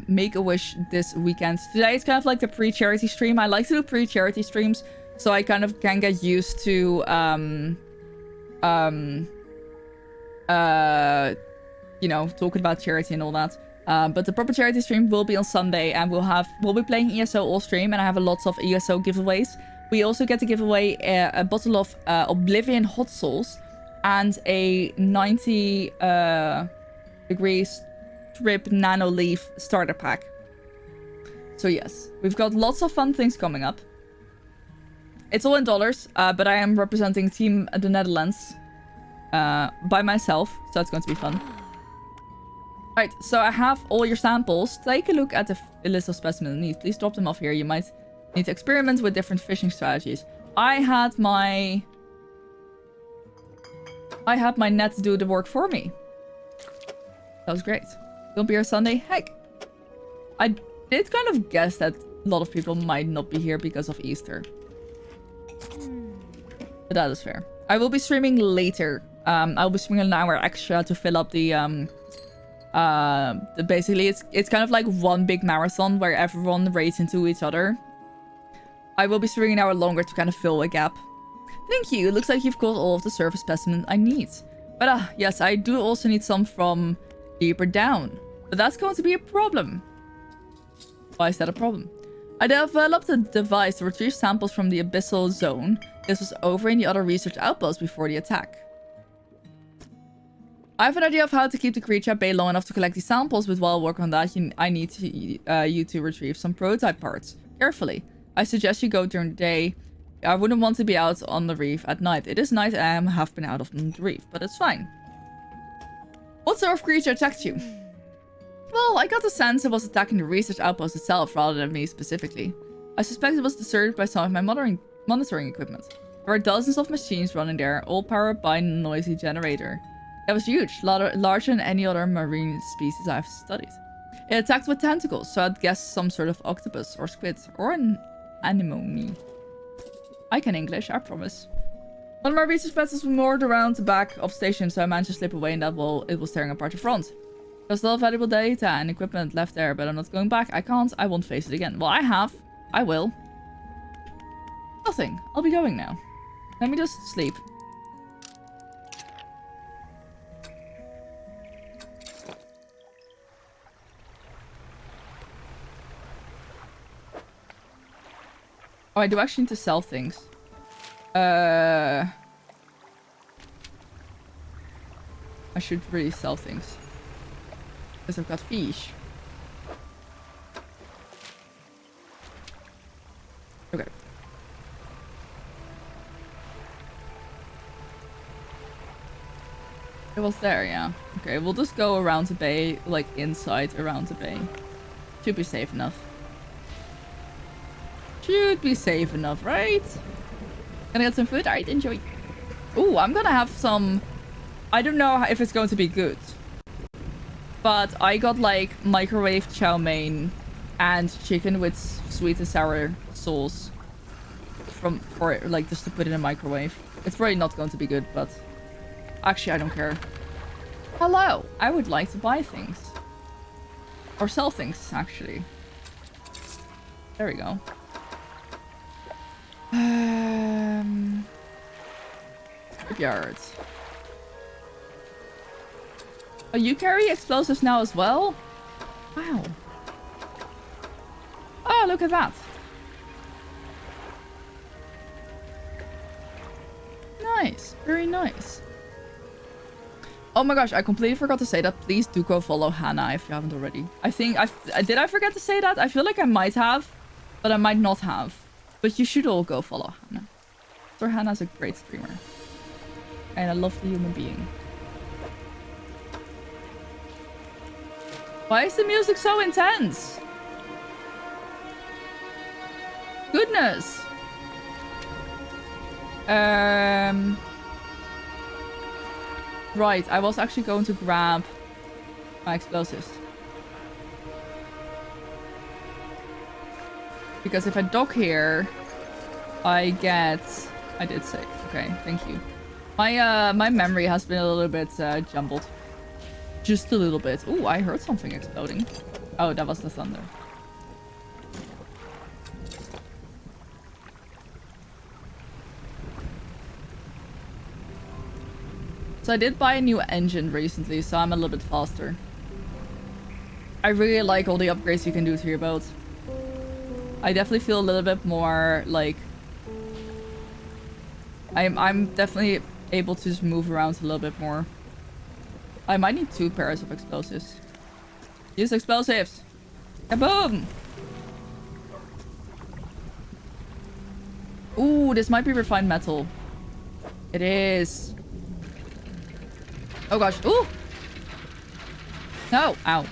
Make-A-Wish this weekend. Today it's kind of like the pre-charity stream. I like to do pre-charity streams so I kind of can get used to you know, talking about charity and all that. But the proper charity stream will be on Sunday, and we'll be playing ESO all stream, and I have lots of ESO giveaways. We also get to give away a bottle of Oblivion hot sauce and a 90 degrees trip nano leaf starter pack. So yes, we've got lots of fun things coming up. It's all in dollars, but I am representing Team the Netherlands by myself, so it's going to be fun. Alright, so I have all your samples. Take a look at the list of specimens needs. Please drop them off here. You might need to experiment with different fishing strategies. I had my net do the work for me. That was great. Don't be here Sunday. Heck, I did kind of guess that a lot of people might not be here because of Easter. But that is fair. I will be streaming later. I'll be streaming an hour extra to fill up the basically it's kind of like one big marathon where everyone races into each other. I will be streaming an hour longer to kind of fill a gap. Thank you. It looks like you've got all of the surface specimens I need. But yes, I do also need some from deeper down. But that's going to be a problem. Why is that a problem? I developed a device to retrieve samples from the abyssal zone. This was over in the other research outpost before the attack. I have an idea of how to keep the creature at bay long enough to collect these samples, but while working on that, I need you to retrieve some prototype parts. Carefully. I suggest you go during the day. I wouldn't want to be out on the reef at night. It is night and I have been out of the reef, but it's fine. What sort of creature attacked you? Well, I got the sense it was attacking the research outpost itself rather than me specifically. I suspect it was disturbed by some of my monitoring equipment. There are dozens of machines running there, all powered by a noisy generator. It was huge, larger than any other marine species I've studied. It attacked with tentacles, so I'd guess some sort of octopus or squid or an anemone. I can English, I promise. One of my research vessels was moored around the back of station, so I managed to slip away in that while it was tearing apart the front. There's still valuable data and equipment left there, but I'm not going back. I can't. I won't face it again. Well, I have. I will. Nothing. I'll be going now. Let me just sleep. Oh, I do actually need to sell things. I should really sell things. Because I've got fish. Okay. It was there, yeah. Okay, we'll just go around the bay, like inside around the bay. Should be safe enough. Should be safe enough, right? Gonna get some food? Alright, enjoy. Ooh, I'm gonna have some... I don't know if it's going to be good. But I got like microwave chow mein and chicken with sweet and sour sauce. For like just to put in a microwave. It's probably not going to be good, but... Actually, I don't care. Hello! I would like to buy things. Or sell things, actually. There we go. Yards. Oh, you carry explosives now as well? Wow. Oh, look at that. Nice. Very nice. Oh my gosh, I completely forgot to say that. Please do go follow Hannah if you haven't already. I think did I forget to say that? I feel like I might have, but I might not have. But you should all go follow Hannah. So Hannah's a great streamer. And a lovely human being. Why is the music so intense? Goodness. Right, I was actually going to grab my explosives. Because if I dock here, I get... I did save. Okay, thank you. My memory has been a little bit jumbled. Just a little bit. Ooh, I heard something exploding. Oh, that was the thunder. So I did buy a new engine recently, so I'm a little bit faster. I really like all the upgrades you can do to your boat. I definitely feel a little bit more like... I'm definitely able to just move around a little bit more. I might need 2 pairs of explosives. Use explosives! Kaboom! Ooh, this might be refined metal. It is. Oh gosh. Ooh! No! Ow.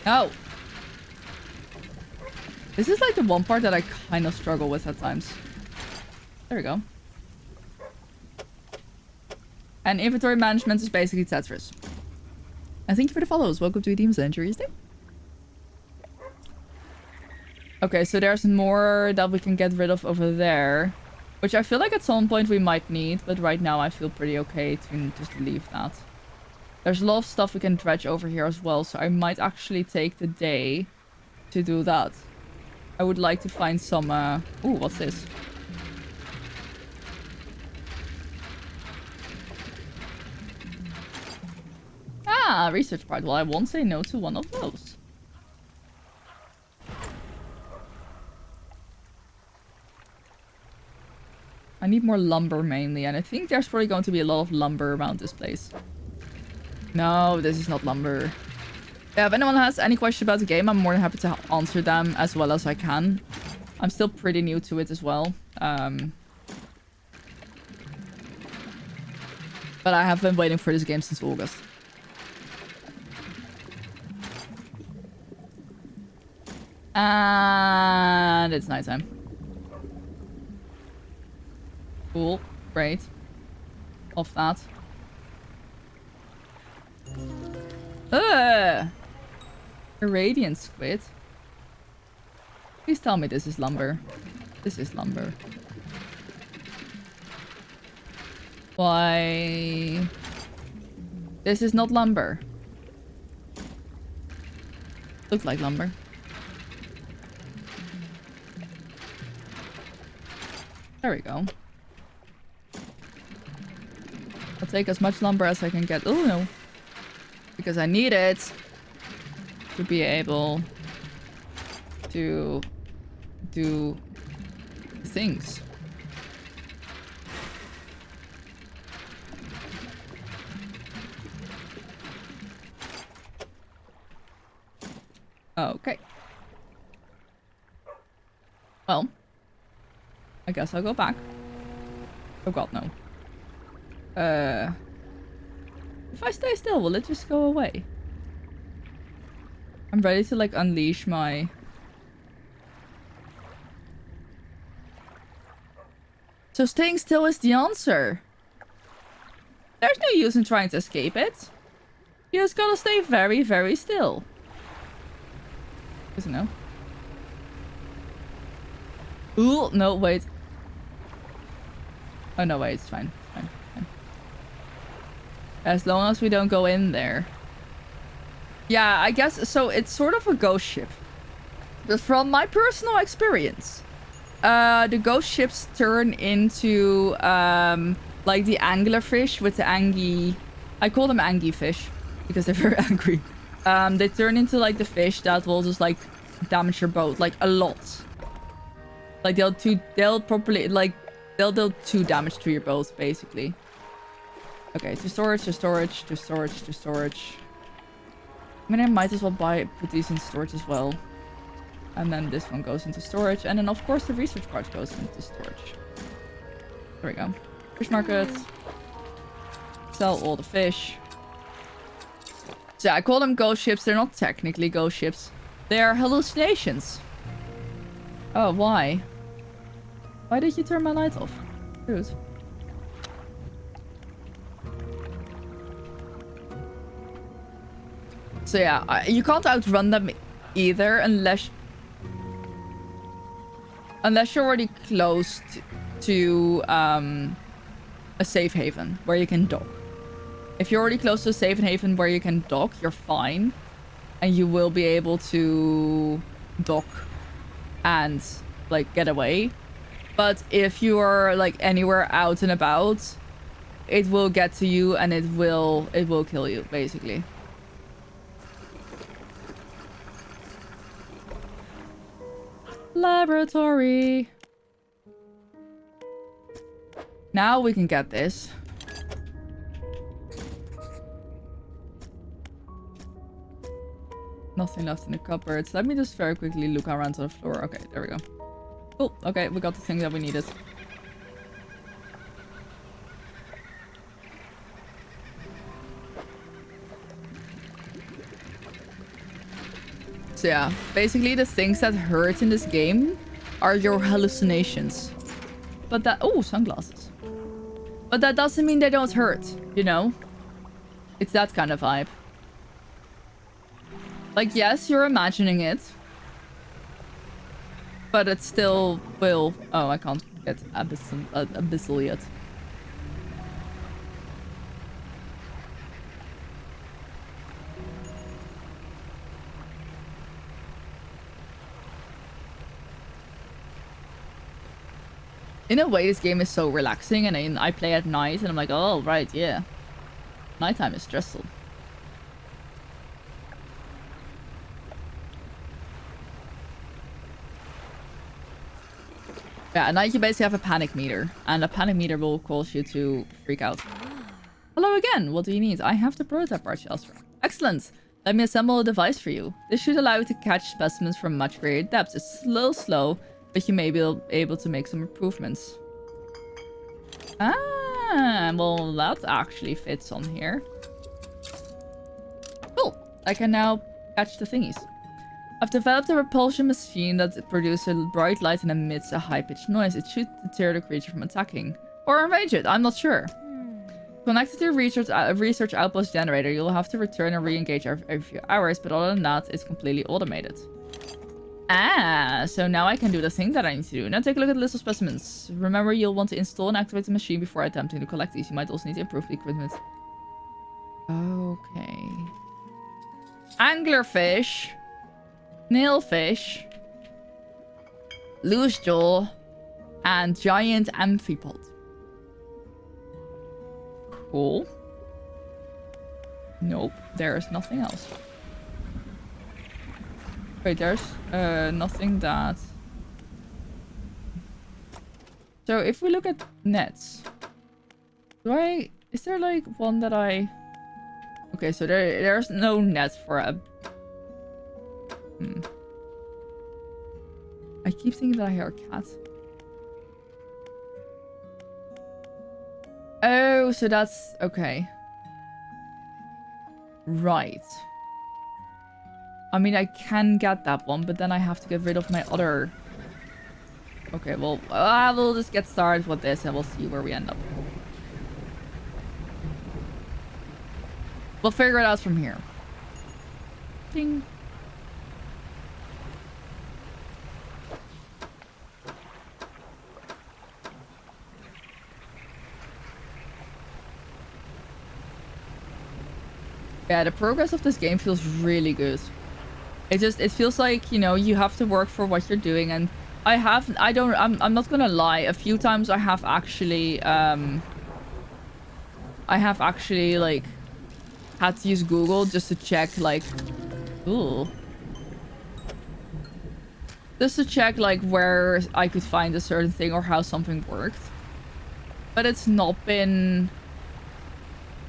No! This is like the one part that I kind of struggle with at times. There we go. And inventory management is basically Tetris. And thank you for the follows. Welcome to Demon's Injuries Day. Okay, so there's more that we can get rid of over there. Which I feel like at some point we might need. But right now I feel pretty okay to just leave that. There's a lot of stuff we can dredge over here as well. So I might actually take the day to do that. I would like to find some... Ooh, what's this? Ah, research part. Well, I won't say no to one of those. I need more lumber mainly, and I think there's probably going to be a lot of lumber around this place. No, this is not lumber. Yeah, if anyone has any questions about the game, I'm more than happy to answer them as well as I can. I'm still pretty new to it as well. But I have been waiting for this game since August. And it's nighttime. Cool. Great. Off that. A radiant squid. Please tell me this is lumber. This is lumber. Why? This is not lumber. Looks like lumber. There we go. I'll take as much lumber as I can get. Oh no. Because I need it to be able to do things. Okay. Well, I guess I'll go back. Oh god, no. If I stay still, will it just go away? I'm ready to like unleash my... So staying still is the answer. There's no use in trying to escape it. You just gotta stay very, very still. Isn't it? Ooh, no, wait. Oh no, wait, it's fine. It's fine. It's fine. As long as we don't go in there. Yeah, I guess, so it's sort of a ghost ship. But from my personal experience, the ghost ships turn into, like the anglerfish with the angie... I call them angie fish, because they're very angry. They turn into, like, the fish that will just, like, damage your boat, like, a lot. Like, they'll probably, like, they'll do 2 damage to your boat, basically. Okay, to storage, to storage, to storage, to storage. I mean, I might as well put these in storage as well. And then this one goes into storage. And then, of course, the research part goes into storage. There we go. Fish market. Sell all the fish. So, yeah, I call them ghost ships. They're not technically ghost ships. They are hallucinations. Oh, why? Why did you turn my light off? Rude. So yeah, you can't outrun them either unless you're already close to a safe haven where you can dock. If you're already close to a safe haven where you can dock, you're fine. And you will be able to dock and like get away. But if you are like anywhere out and about, it will get to you and it will kill you, basically. Laboratory. Now we can get this. Nothing left in the cupboards. Let me just very quickly look around to the floor. Okay, there we go. Cool. Okay, we got the thing that we needed. So yeah, basically the things that hurt in this game are your hallucinations. But that... Oh, sunglasses. But that doesn't mean they don't hurt, you know? It's that kind of vibe. Like, yes, you're imagining it. But it still will... Oh, I can't get abyssal yet. In a way, this game is so relaxing, and I play at night, and I'm like, oh, right, yeah. Nighttime is stressful. Yeah, at night you basically have a panic meter. And a panic meter will cause you to freak out. Hello again. What do you need? I have the prototype parts elsewhere. Excellent. Let me assemble a device for you. This should allow you to catch specimens from much greater depths. It's slow, but you may be able to make some improvements. Ah, well, that actually fits on here. Cool. I can now catch the thingies. I've developed a repulsion machine that produces a bright light and emits a high-pitched noise. It should deter the creature from attacking. Or enrage it, I'm not sure. Connected to your research outpost generator, you'll have to return and re-engage every few hours, but other than that, it's completely automated. Ah, so now I can do the thing that I need to do. Now take a look at the list of specimens. Remember, you'll want to install and activate the machine before attempting to collect these. You might also need to improve the equipment. Okay. Anglerfish. Snailfish. Loose jaw. And giant amphipod. Cool. Nope, there's nothing else. Wait, there's nothing that... So if we look at nets... Is there like one that I... Okay, so there's no net for a... I keep thinking that I hear a cat. Oh, so that's... Okay. Right. I mean, I can get that one, but then I have to get rid of my other... Okay, well, we'll just get started with this and we'll see where we end up. We'll figure it out from here. Ding. Yeah, the progress of this game feels really good. It feels like, you know, you have to work for what you're doing, and I'm not gonna lie, a few times I have actually like had to use Google just to check like just to check like where I could find a certain thing or how something worked. But it's not been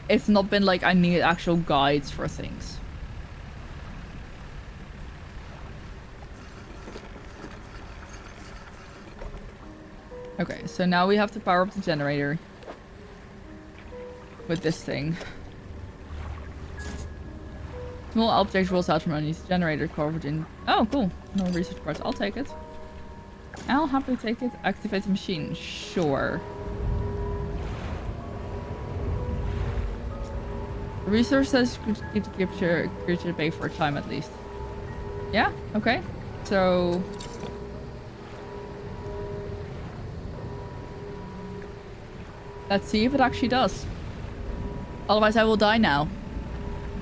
like I need actual guides for things. Okay, so now we have to power up the generator with this thing. Small object rolls out from underneath the generator covered in... Oh, cool. No research parts. I'll take it. I'll happily take it. Activate the machine. Sure. The resource says keep the creature at bay for a time at least. Yeah? Okay. So... let's see if it actually does. Otherwise I will die now.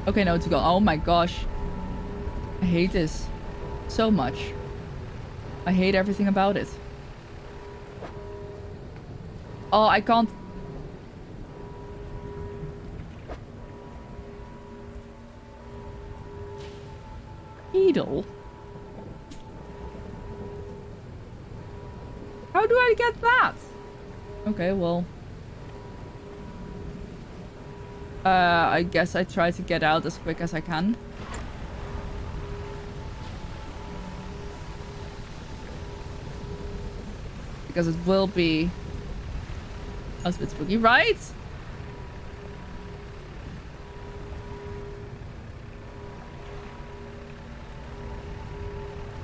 Okay, no, it's gone. Oh my gosh. I hate this so much. I hate everything about it. Oh, I can't... Needle? How do I get that? Okay, well... I guess I try to get out as quick as I can. Because it will be a bit spooky, right?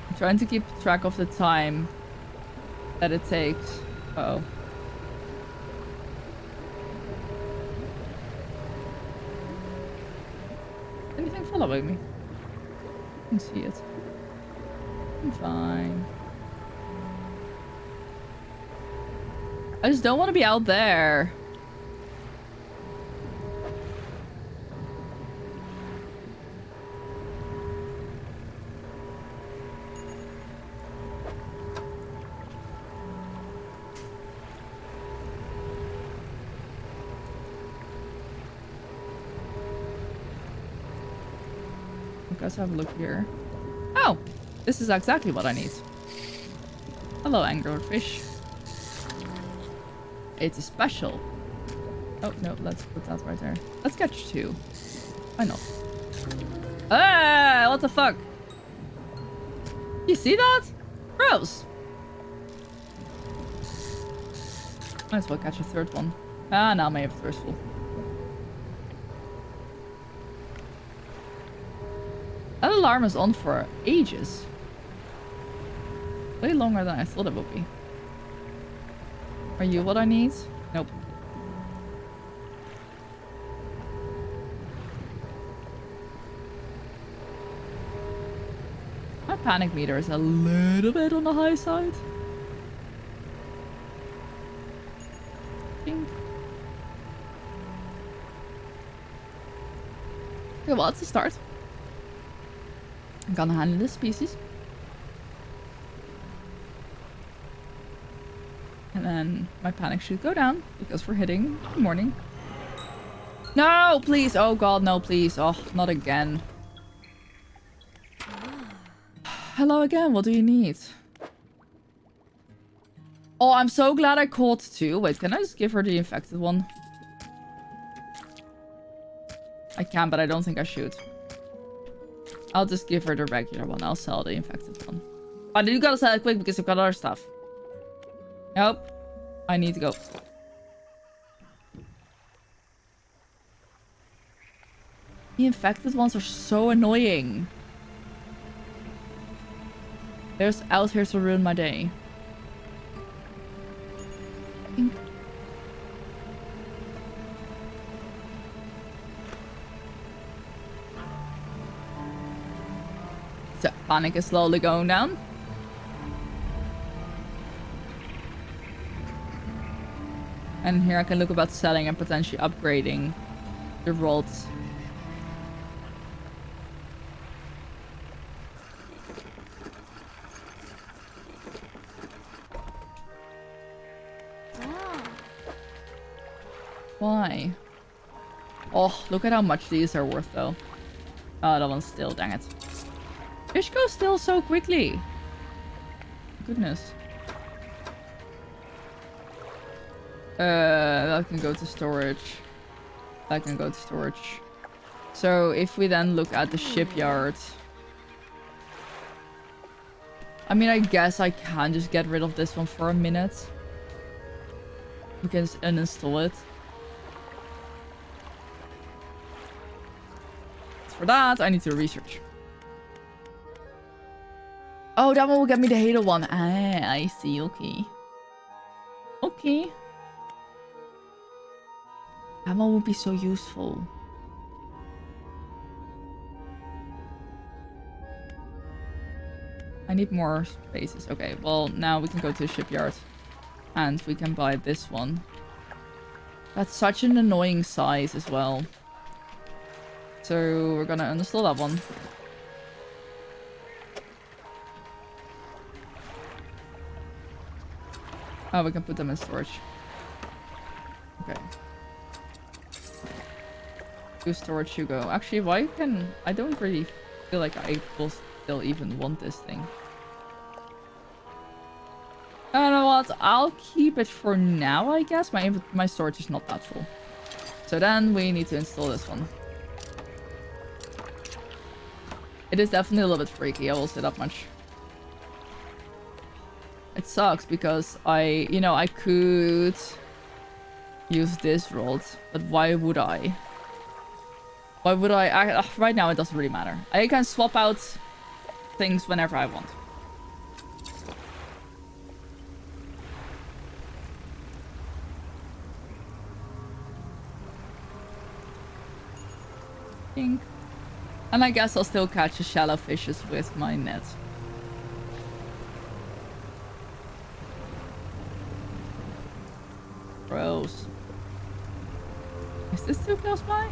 I'm trying to keep track of the time that it takes. Uh-oh. Anything following me? I can see it. I'm fine. I just don't want to be out there. Let's have a look here. Oh, this is exactly what I need. Hello, anglerfish. It's a special. Oh, no, let's put that right there. Let's catch 2. Why not? Ah, what the fuck? You see that? Gross. Might as well catch a 3rd one. Ah, now my inventory's full. That alarm is on for ages. Way longer than I thought it would be. Are you what I need? Nope. My panic meter is a little bit on the high side. Ding. Okay, well, it's a start. I'm gonna handle this species. And then my panic should go down because we're hitting the morning. No, please. Oh god, no, please. Oh, not again. Hello again. What do you need? Oh, I'm so glad I caught 2. Wait, can I just give her the infected one? I can, but I don't think I should. I'll just give her the regular one. I'll sell the infected one. But you gotta sell it quick because I've got other stuff. Nope. I need to go. The infected ones are so annoying. They're just out here to ruin my day. So, panic is slowly going down. And here I can look about selling and potentially upgrading the rods. Why? Oh, look at how much these are worth though. Oh, that one's still, dang it. Fish goes still so quickly. Goodness. That can go to storage. That can go to storage. So if we then look at the shipyard. I mean, I guess I can just get rid of this one for a minute. We can just uninstall it. For that, I need to research. Oh, that one will get me the Halo one. Ah, I see. Okay. Okay. That one would be so useful. I need more spaces. Okay, well, now we can go to the shipyard. And we can buy this one. That's such an annoying size as well. So we're gonna uninstall that one. Oh, we can put them in storage. Okay. To storage you go. Actually, why can... I don't really feel like I will still even want this thing. I don't know what. I'll keep it for now, I guess. My storage is not that full. So then we need to install this one. It is definitely a little bit freaky, I will say that much. It sucks because I could use this rod, but why would I? Why would I? Right now it doesn't really matter. I can swap out things whenever I want. Pink. And I guess I'll still catch the shallow fishes with my net. Gross. Is this too close by?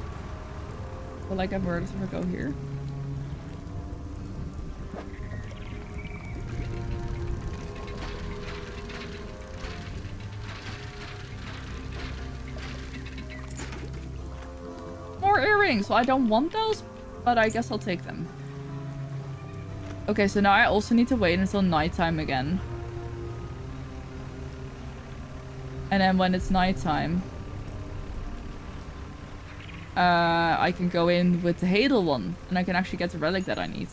Will I get birds if I go here? More earrings! Well, I don't want those, but I guess I'll take them. Okay, so now I also need to wait until nighttime again. And then when it's nighttime, I can go in with the Hadel one, and I can actually get the relic that I need.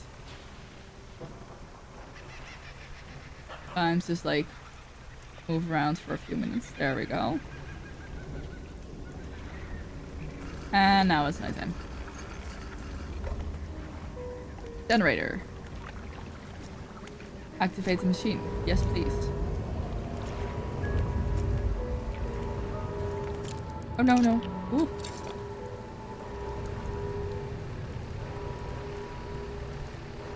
I'm just like move around for a few minutes. There we go. And now it's nighttime. Generator. Activate the machine. Yes, please. Oh no, no. Ooh.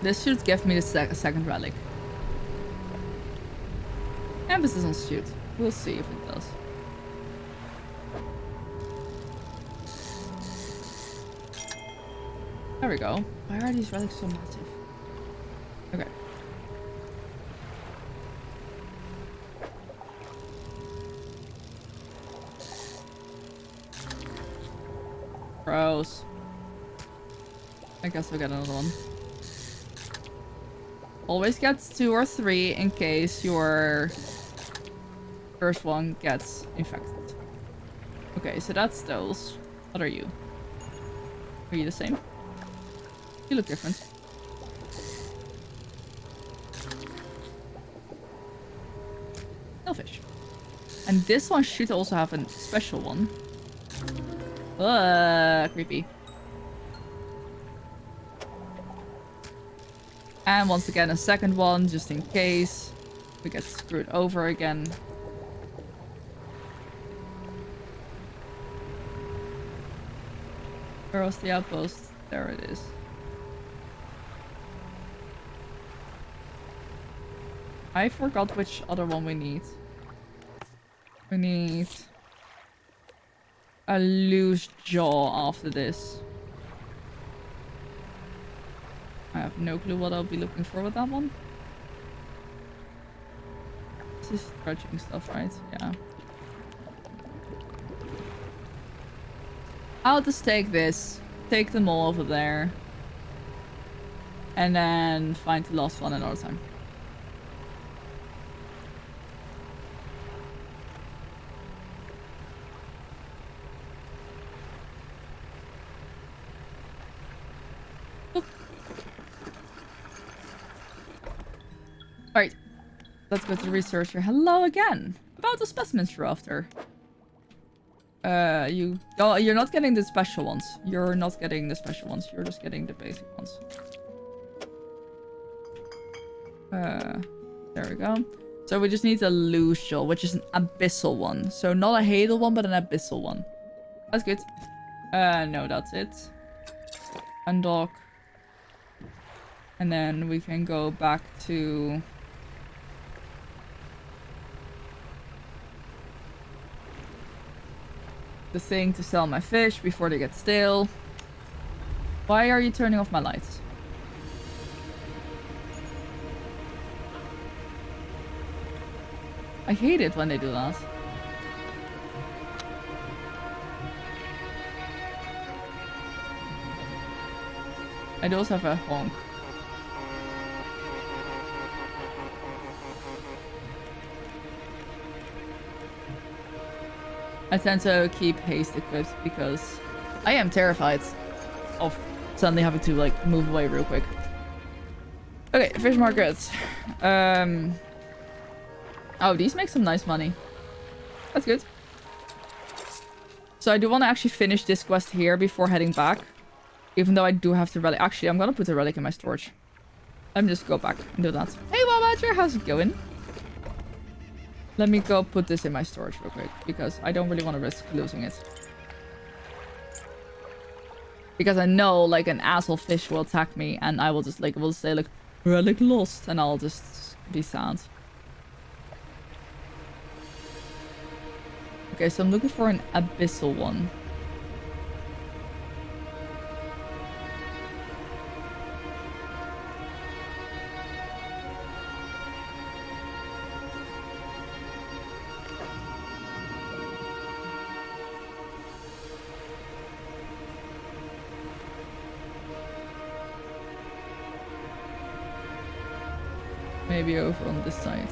This should give me the second relic. Emphasis on shoot. We'll see if it does. There we go. Why are these relics so massive? Okay. Gross. I guess we'll get another one. Always gets 2 or 3 in case your first one gets infected. Okay, so that's those. What are you? Are you the same? You look different. Selfish. And this one should also have a special one. Creepy. And once again, a second one, just in case we get screwed over again. Where was the outpost? There it is. I forgot which other one we need. We need a loose jaw after this. I have no clue what I'll be looking for with that one. This is dredging stuff, right? Yeah. I'll just take this. Take them all over there. And then find the last one another time. Alright, let's go to the researcher. Hello again. About the specimens you're after. You're not getting the special ones. You're not getting the special ones. You're just getting the basic ones. There we go. So we just need a loose jaw, which is an abyssal one. So not a Hadel one, but an abyssal one. That's good. No, that's it. Undock. And then we can go back to the thing to sell my fish before they get stale. Why are you turning off my lights? I hate it when they do that. I do also have a honk. I tend to keep haste equipped because I am terrified of suddenly having to like move away real quick. Okay, fish market. Oh, these make some nice money. That's good. So I do want to actually finish this quest here before heading back. Even though I do have to relic. Actually, I'm gonna put the relic in my storage. Let me just go back and do that. Hey, Wombatcher, how's it going? Let me go put this in my storage real quick, because I don't really want to risk losing it. Because I know, like, an asshole fish will attack me, and I will just, like, will say, like, relic lost, and I'll just be sad. Okay, so I'm looking for an abyssal one. Maybe over on this side.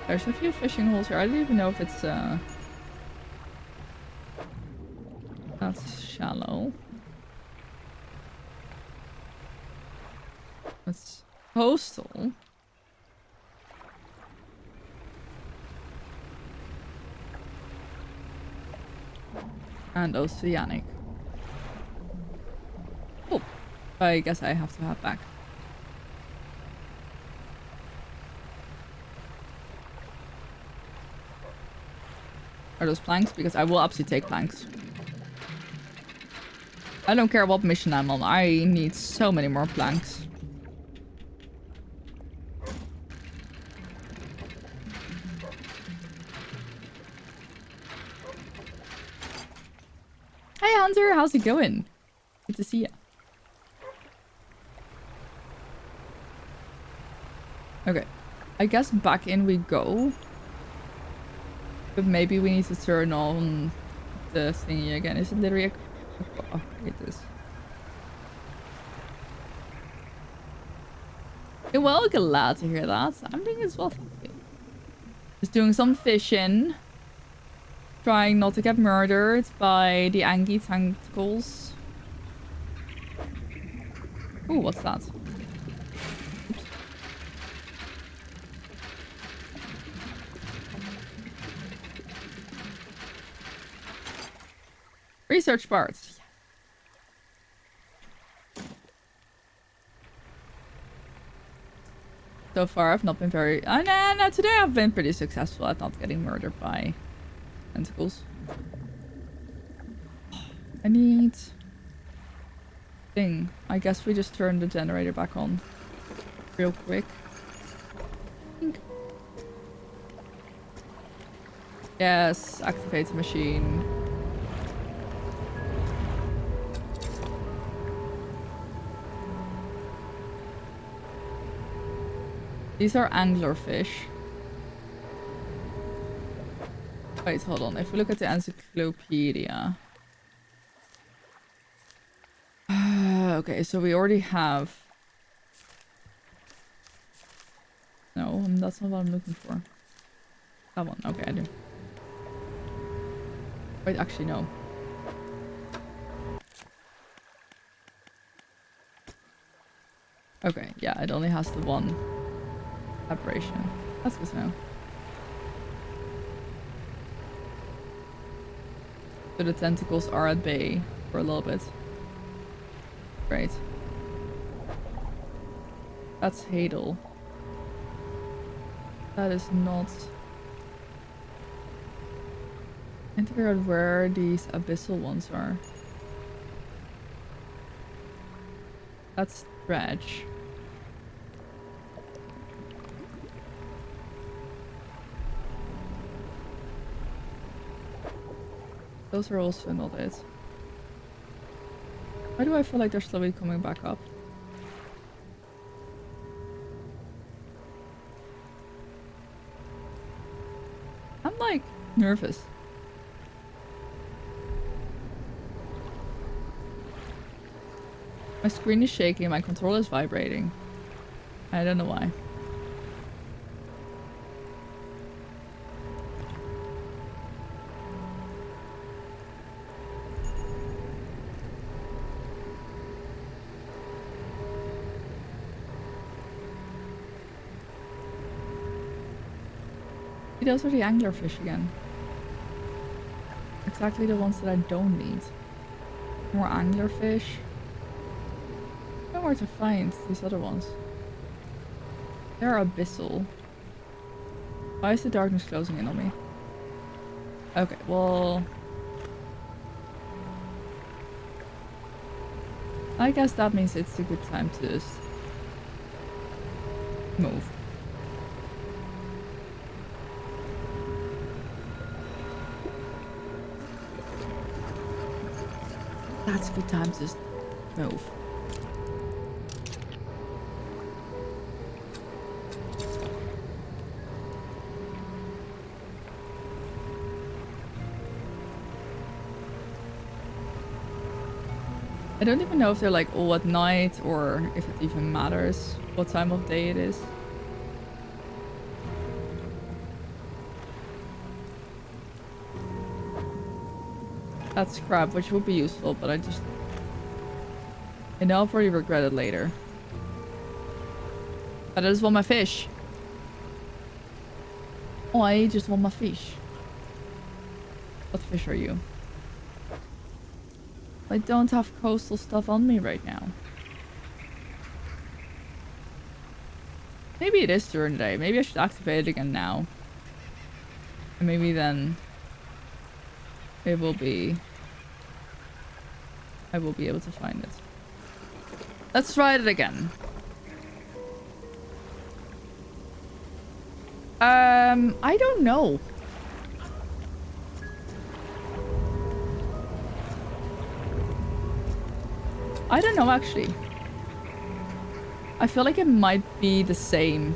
There's a few fishing holes here. I don't even know if it's that's shallow. It's coastal. And oceanic. Oh, I guess I have to head back. Are those planks? Because I will absolutely take planks. I don't care what mission I'm on. I need so many more planks. Hey Hunter, how's it going? Good to see ya. Okay, I guess back in we go. But maybe we need to turn on the thingy again. Is it literally a... Oh, it is. You're well, glad to hear that. I'm doing as well, thank you. Just doing some fishing. Trying not to get murdered by the Angie tentacles. Ooh, what's that? Oops. Research parts. So far, I've not been very... no, today I've been pretty successful at not getting murdered by tentacles. I need... thing. I guess we just turn the generator back on real quick. Yes, activate the machine. These are anglerfish. Wait, hold on. If we look at the encyclopedia. Okay, so we already have... No, that's not what I'm looking for. That one. Okay, I do. Wait, actually, no. Okay, yeah, it only has the one aberration. That's good to know. So the tentacles are at bay for a little bit. Great. That's Hadel. That is not... I need to figure out where these abyssal ones are. That's DREDGE. Those are also not it. Why do I feel like they're slowly coming back up? I'm like nervous. My screen is shaking, my controller is vibrating. I don't know why. Those are the anglerfish again. Exactly the ones that I don't need. More anglerfish. I don't know where to find these other ones. They're abyssal. Why is the darkness closing in on me? Okay, well... I guess that means it's a good time to just move. That's a good time to just move. I don't even know if they're like all at night or if it even matters what time of day it is. that scrap, which would be useful, but I just... And I'll probably regret it later. But I just want my fish. Oh, I just want my fish. What fish are you? I don't have coastal stuff on me right now. Maybe it is during the day. Maybe I should activate it again now. And maybe then it will be... I will be able to find it. Let's try it again. I don't know. I don't know, actually. I feel like it might be the same.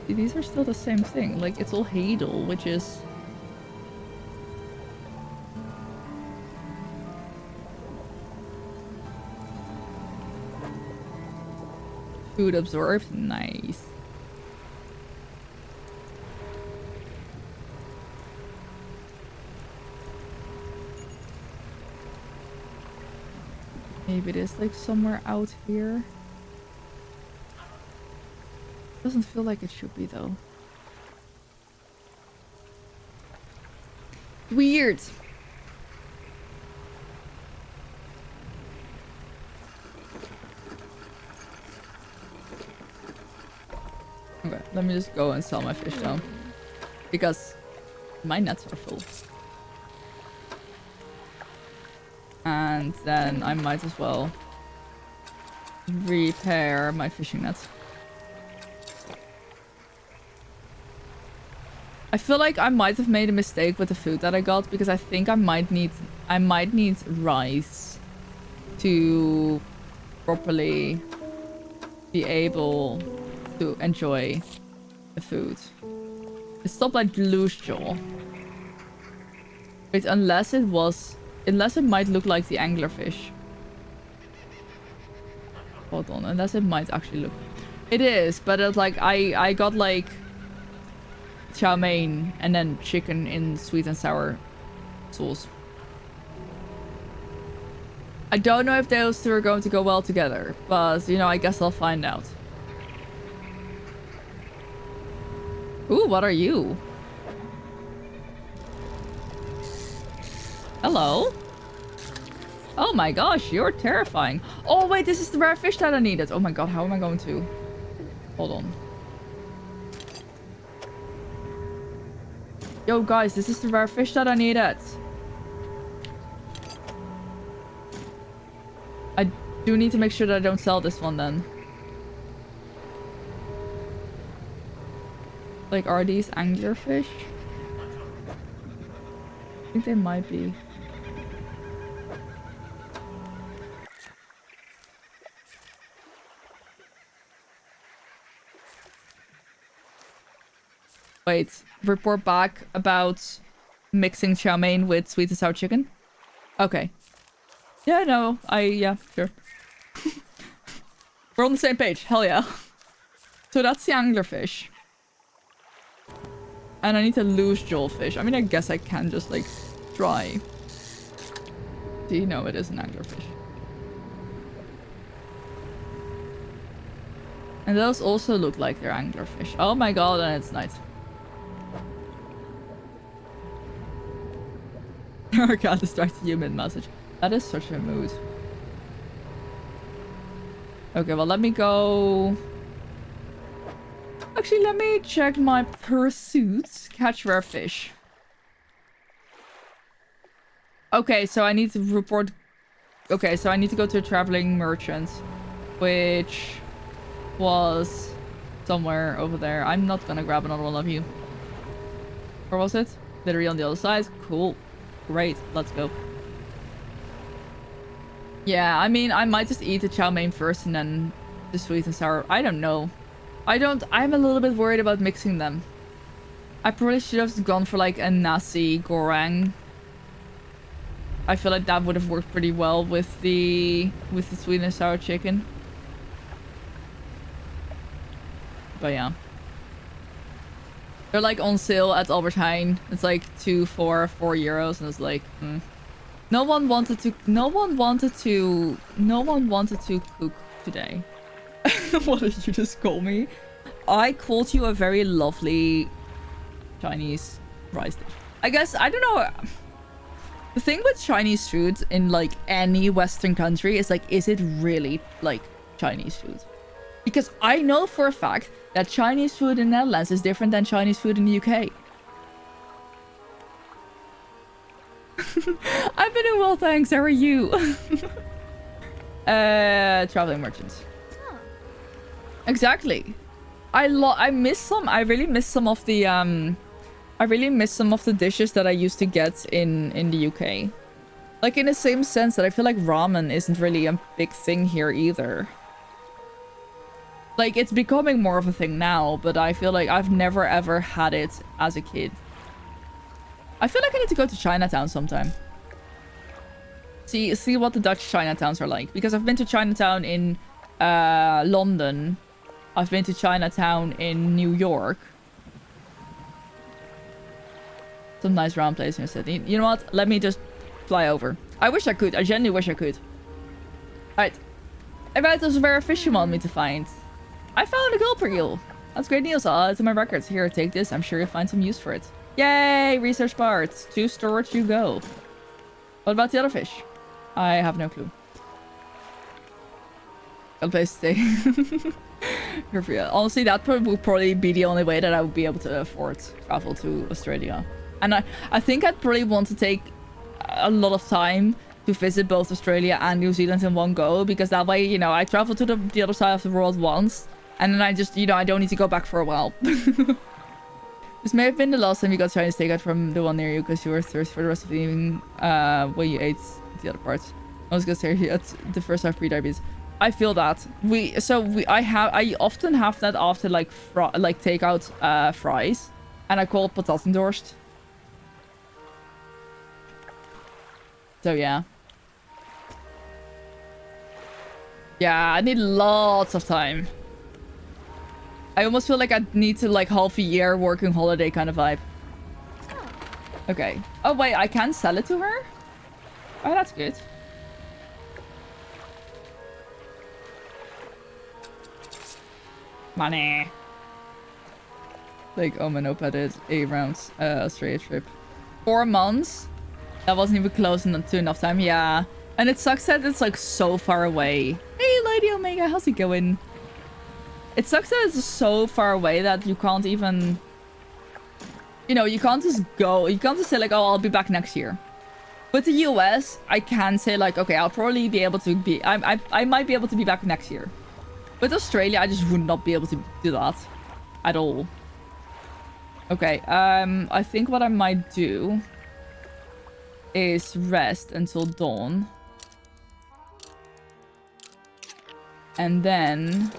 These are still the same thing. Like, it's all Hadel, which is... Food absorbed. Nice. Maybe it is like somewhere out here. Doesn't feel like it should be though. Weird. Okay, let me just go and sell my fish now. Because my nets are full. And then I might as well repair my fishing nets. I feel like I might have made a mistake with the food that I got because I think I might need rice to properly be able to enjoy the food. It's not like loose jaw. Wait, unless it might look like the anglerfish. Hold on, unless it might actually look. It is, but it's like I got like chow mein and then chicken in sweet and sour sauce. I don't know if those two are going to go well together, but you know, I guess I'll find out. Ooh, what are you? Hello? Oh my gosh, you're terrifying. Oh wait, this is the rare fish that I needed. Oh my god, how am I going to? Hold on. Yo guys, this is the rare fish that I needed. I do need to make sure that I don't sell this one then. Like, are these anglerfish? I think they might be. Wait, report back about mixing chow mein with sweet and sour chicken? Okay. Yeah, no, yeah, sure. We're on the same page, hell yeah. So that's the anglerfish. And I need a loose jawfish. I mean, I guess I can just like try. Do you know it is an anglerfish? And those also look like they're anglerfish. Oh my god, and it's night. Our cat distracted you mid-message. That is such a mood. Okay, well, let me go... Actually, let me check my pursuits. Catch rare fish. Okay, so I need to report... Okay, so I need to go to a traveling merchant. Which was somewhere over there. I'm not gonna grab another one of you. Where was it? Literally on the other side. Cool. Great, let's go. Yeah, I mean, I might just eat the chow mein first and then the sweet and sour. I don't know. I'm a little bit worried about mixing them. I probably should have gone for like a nasi goreng. I feel like that would have worked pretty well with the sweet and sour chicken. But yeah. They're like on sale at Albert Heijn. It's like 2 for €4 and it's like no one wanted to cook today. What did you just call me? I called you a very lovely Chinese rice dish. I guess, I don't know. The thing with Chinese food in like any Western country is like, is it really like Chinese food? Because I know for a fact that Chinese food in the Netherlands is different than Chinese food in the UK. I've been doing well, thanks. How are you? Traveling merchants. Exactly. I really miss some of the dishes that I used to get in the UK. Like in the same sense that I feel like ramen isn't really a big thing here either. Like it's becoming more of a thing now, but I feel like I've never ever had it as a kid. I feel like I need to go to Chinatown sometime. See what the Dutch Chinatowns are like. Because I've been to Chinatown in London. I've been to Chinatown in New York. Some nice round place in the city. You know what? Let me just fly over. I wish I could. I genuinely wish I could. Alright. I bet there's a rare fish you want me to find. I found a gulp reel. That's great news. I'll add it to my records. Here, take this. I'm sure you'll find some use for it. Yay! Research parts. To storage you go. What about the other fish? I have no clue. Got a place to stay. Honestly, that would probably be the only way that I would be able to afford travel to Australia. And I think I'd probably want to take a lot of time to visit both Australia and New Zealand in one go. Because that way, you know, I travel to the other side of the world once. And then I just, you know, I don't need to go back for a while. This may have been the last time you got Chinese takeout from the one near you. Because you were thirsty for the rest of the evening when you ate the other parts. I was gonna say you had the first half pre-diabetes. I feel that. I often have that after like takeout fries. And I call it patatendorst. So yeah. Yeah, I need lots of time. I almost feel like I need to like half a year working holiday kind of vibe. Okay. Oh wait, I can sell it to her? Oh, that's good. Money. Like, oh my Opa did 8 rounds Australia trip. 4 months? That wasn't even close to enough time. Yeah. And it sucks that it's like so far away. Hey, Lady Omega, how's it going? It sucks that it's so far away that you can't even... You know, you can't just go... You can't just say like, oh, I'll be back next year. With the US, I can say like, okay, I'll probably be able to be... I might be able to be back next year. With Australia, I just would not be able to do that. At all. Okay, I think what I might do... is rest until dawn. And then...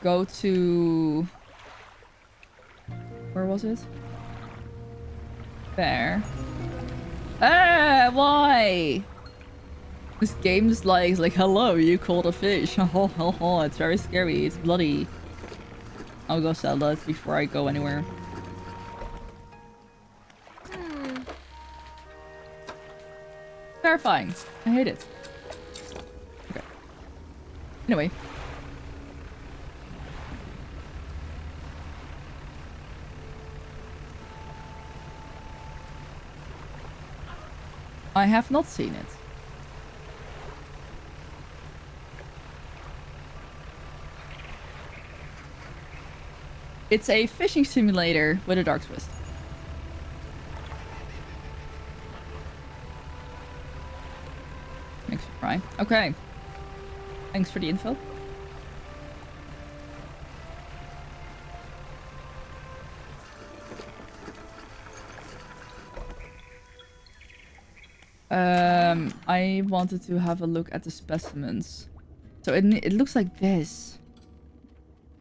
go to... Where was it? There. Ah, why? This game is like, hello, you caught a fish. Oh, it's very scary. It's bloody. I'll go sell that before I go anywhere. Terrifying. I hate it. Okay. Anyway. I have not seen it. It's a fishing simulator with a dark twist. Makes me cry. Okay. Thanks for the info. I wanted to have a look at the specimens. So it looks like this.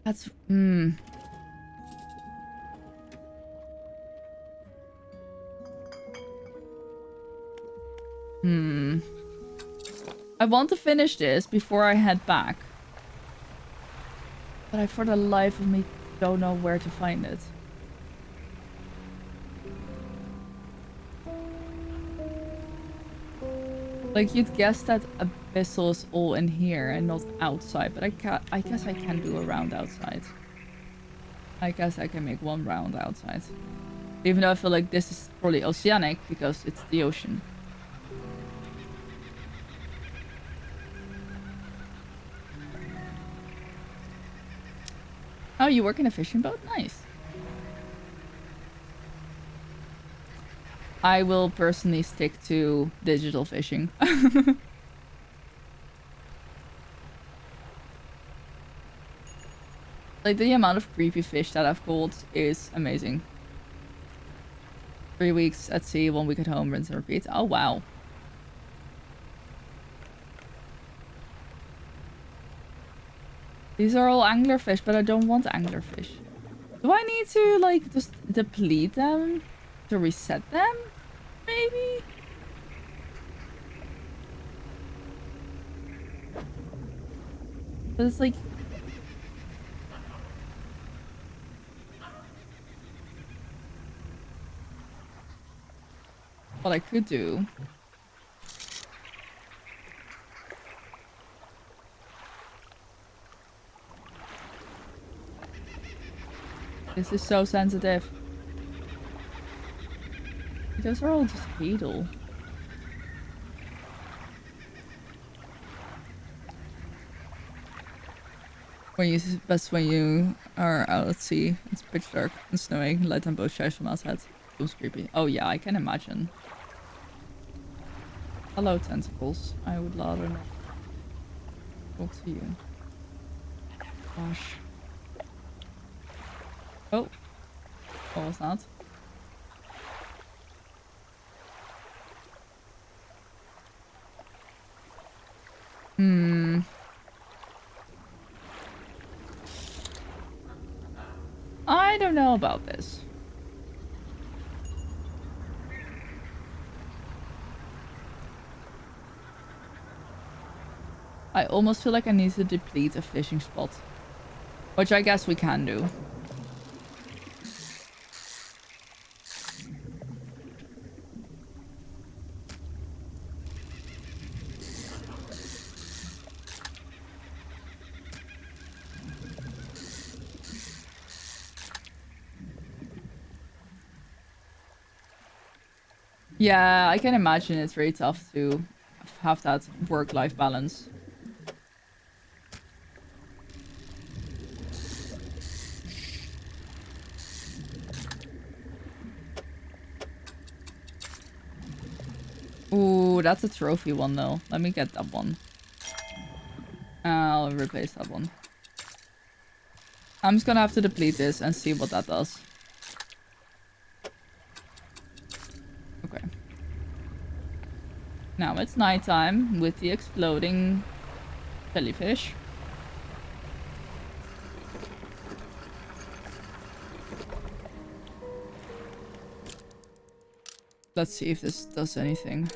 That's I want to finish this before I head back. But I, for the life of me, don't know where to find it. Like, you'd guess that Abyssal is all in here and not outside, but I guess I can do a round outside. I guess I can make one round outside. Even though I feel like this is probably oceanic because it's the ocean. Oh, you work in a fishing boat? Nice. I will personally stick to digital fishing. Like, the amount of creepy fish that I've caught is amazing. 3 weeks at sea, 1 week at home, rinse and repeat. Oh, wow. These are all anglerfish, but I don't want anglerfish. Do I need to, like, just deplete them to reset them? Maybe? But it's like... what I could do... This is so sensitive. Those are all just fatal. Best when you are out at sea. It's pitch dark and snowing. Light on both sides from outside. Feels creepy. Oh yeah, I can imagine. Hello, tentacles. I would rather not talk to you. Gosh. Oh. What was that? I don't know about this. I almost feel like I need to deplete a fishing spot. Which I guess we can do. Yeah, I can imagine it's very tough to have that work-life balance. Ooh, that's a trophy one though. Let me get that one. I'll replace that one. I'm just gonna have to deplete this and see what that does. Okay. Now it's nighttime with the exploding jellyfish. Let's see if this does anything.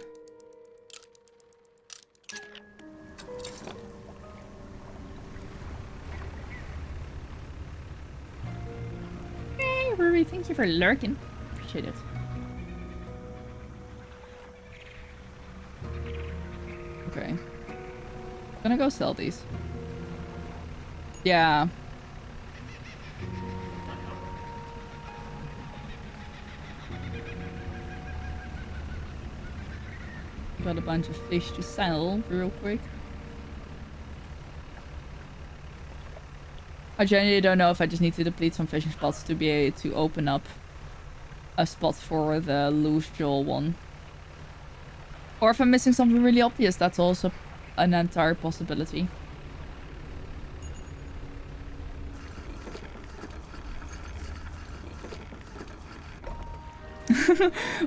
Hey, Ruby, thank you for lurking. Appreciate it. Okay. Gonna go sell these. Yeah. Got a bunch of fish to sell real quick. I genuinely don't know if I just need to deplete some fishing spots to be able to open up a spot for the loose jaw one. Or if I'm missing something really obvious, that's also an entire possibility.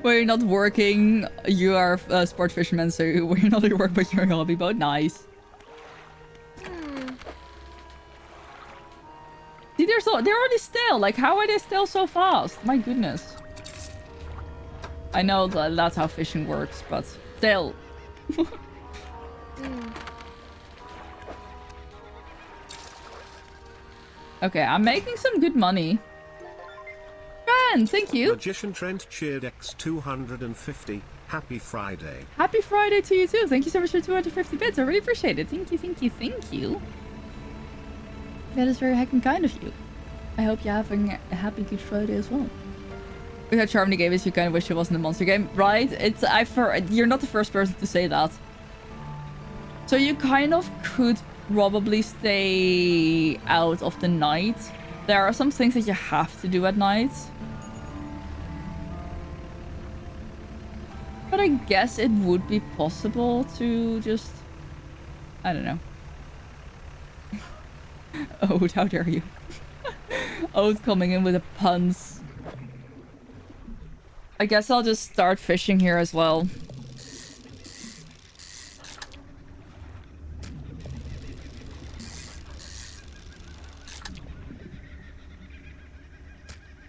When you're not working, you are a sport fisherman, so when you're not at work but you're a hobby boat, nice. See, they're already stale. Like, how are they stale so fast? My goodness. I know that that's how fishing works, but still, Okay, I'm making some good money. Trent, thank you. Magician Trent cheered X250. Happy Friday. Happy Friday to you too. Thank you so much for 250 bits. I really appreciate it. Thank you, thank you, thank you. That is very heckin' kind of you. I hope you're having a happy Good Friday as well. With how charming the game is, you kind of wish it wasn't a monster game, right? You're not the first person to say that. So you kind of could probably stay out of the night. There are some things that you have to do at night. But I guess it would be possible to just... I don't know. Oh, how dare you. Oath coming in with the puns. I guess I'll just start fishing here as well.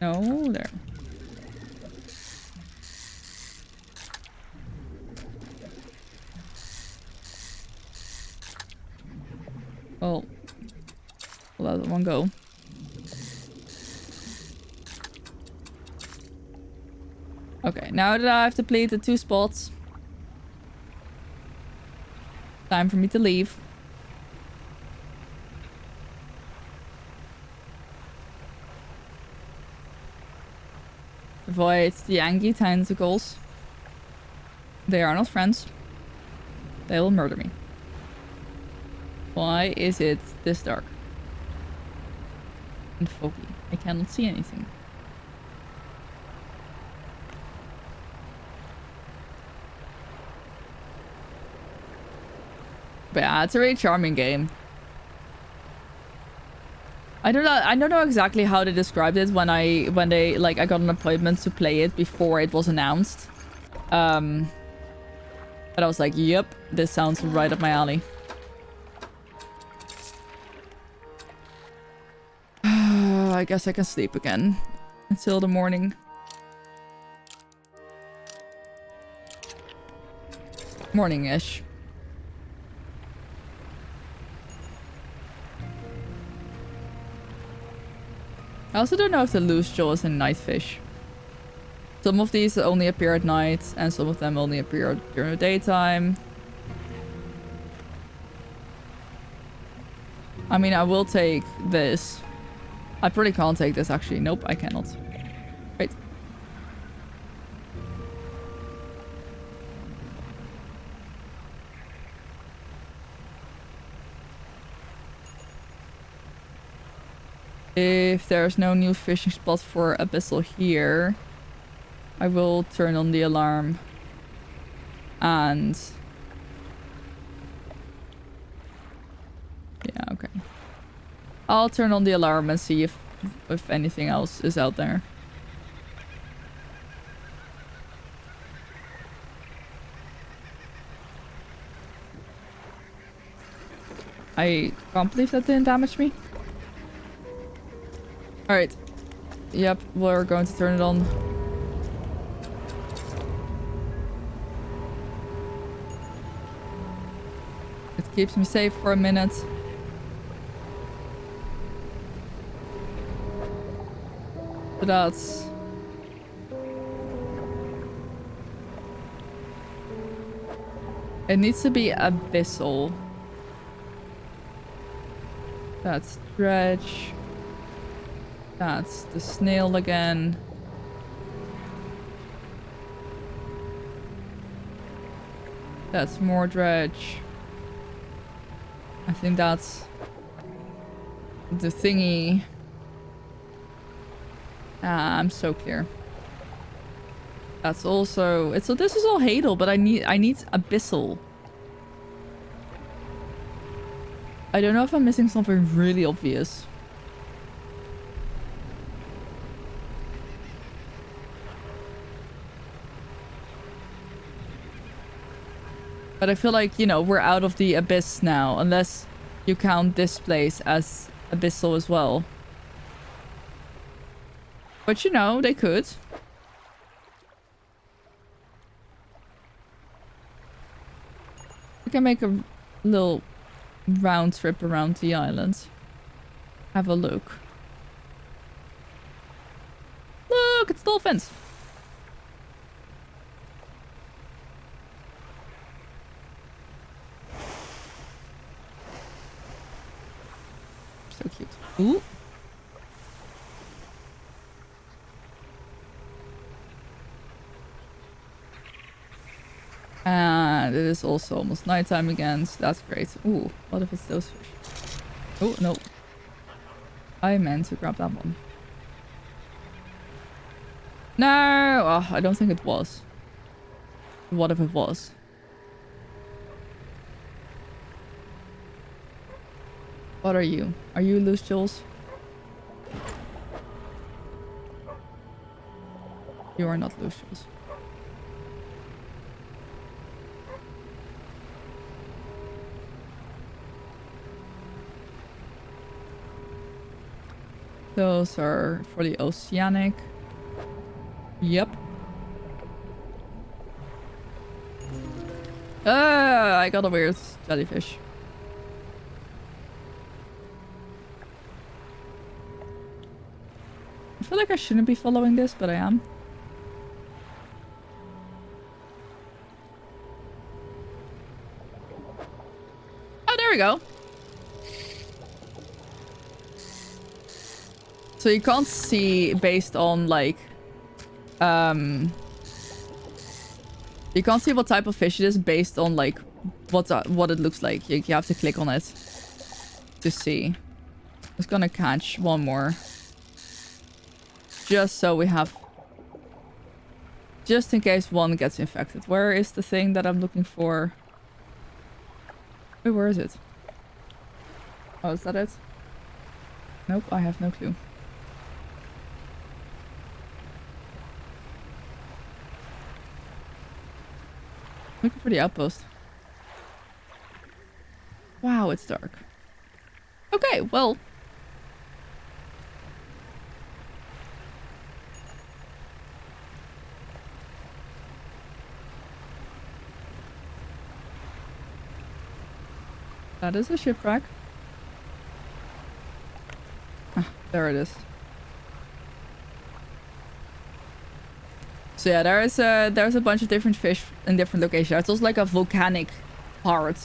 No, there. Well, let that one go. Okay, now that I've depleted 2 spots, time for me to leave. Avoid the angry tentacles. They are not friends. They will murder me. Why is it this dark? And foggy. I cannot see anything. But yeah, it's a really charming game. I don't know exactly how they described it when I got an appointment to play it before it was announced. But I was like, yep, this sounds right up my alley. I guess I can sleep again until the morning. Morning-ish. I also don't know if the loose jaw is a night fish. Some of these only appear at night, and some of them only appear during the daytime. I mean, I will take this. I probably can't take this, actually. Nope, I cannot. Wait. If there's no new fishing spot for Abyssal here, I will turn on the alarm. And... yeah, okay. I'll turn on the alarm and see if anything else is out there. I can't believe that didn't damage me. Alright. Yep, we're going to turn it on. It keeps me safe for a minute. So that's... it needs to be Abyssal. That's Dredge. That's the snail again. That's more Dredge. I think that's the thingy. Ah, I'm so clear. That's also... it's so this is all Hadal, but I need Abyssal. I don't know if I'm missing something really obvious. But I feel like, you know, we're out of the abyss now, unless you count this place as Abyssal as well. But you know, they could. We can make a little round trip around the island. Have a look. Look, it's dolphins. So cute. Ooh. And it is also almost nighttime again, so that's great. Ooh, what if it's those fish? Oh, no. I meant to grab that one. No! Oh, I don't think it was. What if it was? What are you? Are you loose jewels? You are not loose jewels. Those are for the oceanic. Yep. I got a weird jellyfish. I feel like I shouldn't be following this, but I am. Oh, there we go. So you can't see based on like you can't see what type of fish it is based on like what it looks like. You have to click on it to see. I'm just gonna catch one more. Just so we have, just in case one gets infected. Where is the thing that I'm looking for? Wait, where is it? Oh, is that it? Nope, I have no clue. Looking for the outpost. Wow, it's dark. Okay, well. That is a shipwreck. Ah, there it is. So yeah, there's a bunch of different fish in different locations. It's also like a volcanic part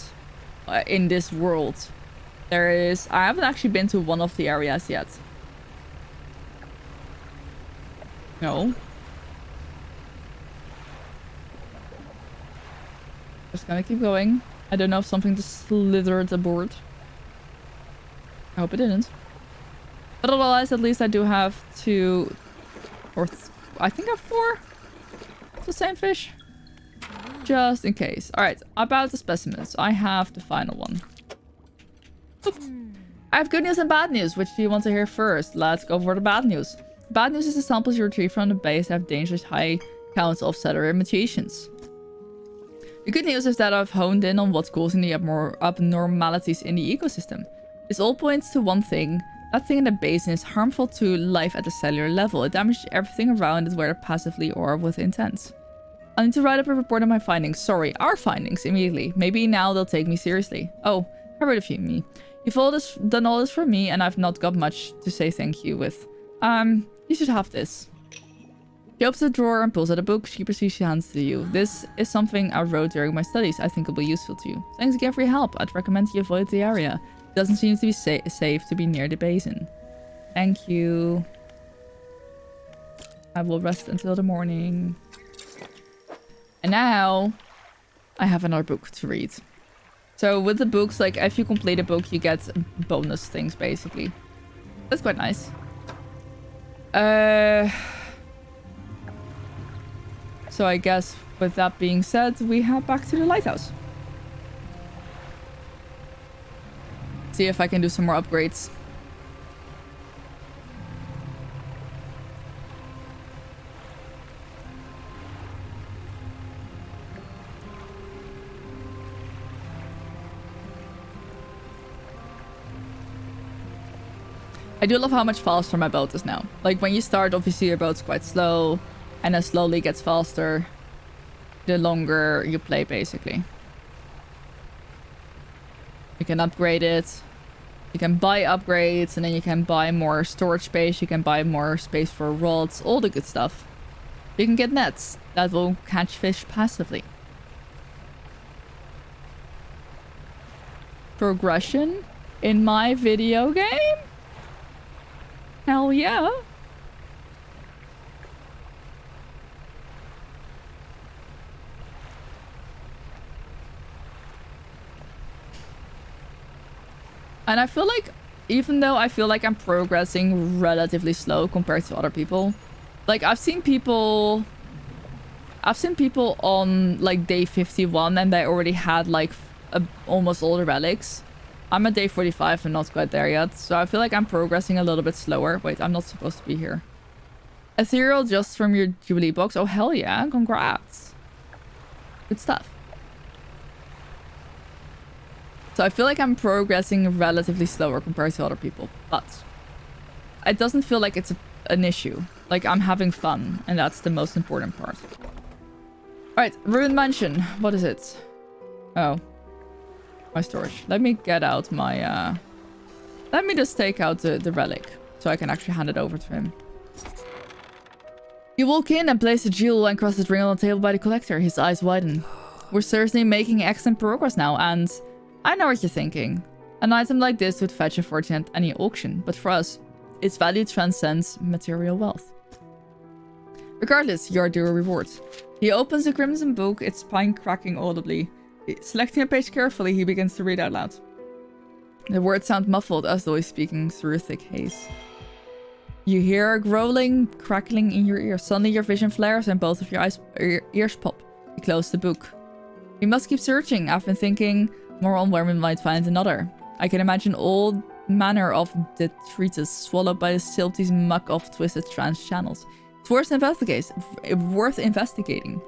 in this world. There is... I haven't actually been to one of the areas yet. No. Just gonna keep going. I don't know if something just slithered aboard. I hope it didn't. But otherwise, at least I do have two... Or I think I have four. The same fish. Just in case. Alright, about the specimens. I have the final one. Oop. I have good news and bad news. Which do you want to hear first? Let's go for the bad news. Bad news is the samples you retrieve from the base have dangerous high counts of cellular mutations. The good news is that I've honed in on what's causing the abnormalities in the ecosystem. This all points to one thing. That thing in the basin is harmful to life at the cellular level. It damages everything around it, whether passively or with intent. I need to write up a report on my findings. Sorry, our findings, immediately. Maybe now they'll take me seriously. Oh, how rude of you, me. You've done all this for me, and I've not got much to say thank you with. You should have this. She opens a drawer and pulls out a book. She proceeds to hands it to you. This is something I wrote during my studies. I think it'll be useful to you. Thanks again for your help. I'd recommend you avoid the area. It doesn't seem to be safe to be near the basin. Thank you. I will rest until the morning. And now, I have another book to read. So with the books, like if you complete a book, you get bonus things basically. That's quite nice. So I guess with that being said, we head back to the lighthouse. See if I can do some more upgrades. I do love how much faster my boat is now. Like when you start, obviously your boat's quite slow, and then slowly gets faster the longer you play, basically. You can upgrade it. You can buy upgrades, and then you can buy more storage space. You can buy more space for rods, all the good stuff. You can get nets that will catch fish passively. Progression in my video game? Hell yeah. And I feel like, even though I feel like I'm progressing relatively slow compared to other people, like I've seen people on like day 51 and they already had like almost all the relics. I'm at day 45 and not quite there yet, so I feel like I'm progressing a little bit slower. Wait, I'm not supposed to be here. Ethereal just from your Jubilee box. Oh hell yeah, congrats. Good stuff. So I feel like I'm progressing relatively slower compared to other people, but it doesn't feel like it's an issue. Like I'm having fun, and that's the most important part. Alright, Ruined Mansion. What is it? Oh. My storage. Let me get out my, let me just take out the relic, so I can actually hand it over to him. You walk in and place the jewel and cross the ring on the table by the collector. His eyes widen. We're certainly making excellent progress now, and I know what you're thinking. An item like this would fetch a fortune at any auction, but for us, its value transcends material wealth. Regardless, you are due a reward. He opens the crimson book, its spine cracking audibly. Selecting a page carefully, he begins to read out loud. The words sound muffled as though he's speaking through a thick haze. You hear a growling, crackling in your ear. Suddenly your vision flares and both of your ears pop. You close the book. We must keep searching. I've been thinking more on where we might find another. I can imagine all manner of detritus swallowed by the silty muck of twisted trans channels. It's worth investigating.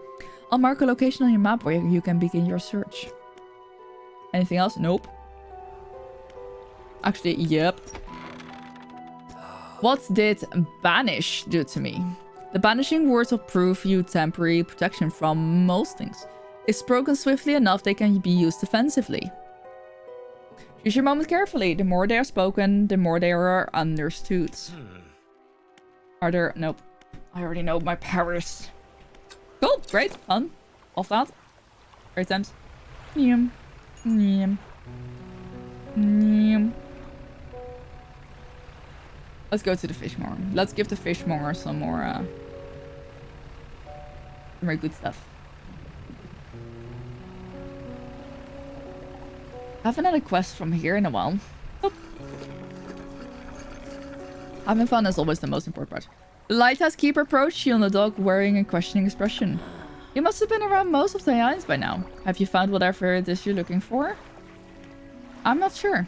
I'll mark a location on your map where you can begin your search. Anything else? Nope. Actually, yep. What did banish do to me? The banishing words will prove you temporary protection from most things. If spoken swiftly enough, they can be used defensively. Choose your moment carefully. The more they are spoken, the more they are understood. Are there... Nope. I already know my powers. Cool. Great. Fun. Off that. Great times. Neum. Neum. Neum. Let's go to the fishmonger. Let's give the fishmonger some more good stuff. I haven't had a quest from here in a while. Oh. Having fun is always the most important part. The lighthouse keeper approached you on the dock wearing a questioning expression. You must have been around most of the islands by now. Have you found whatever it is you're looking for? I'm not sure.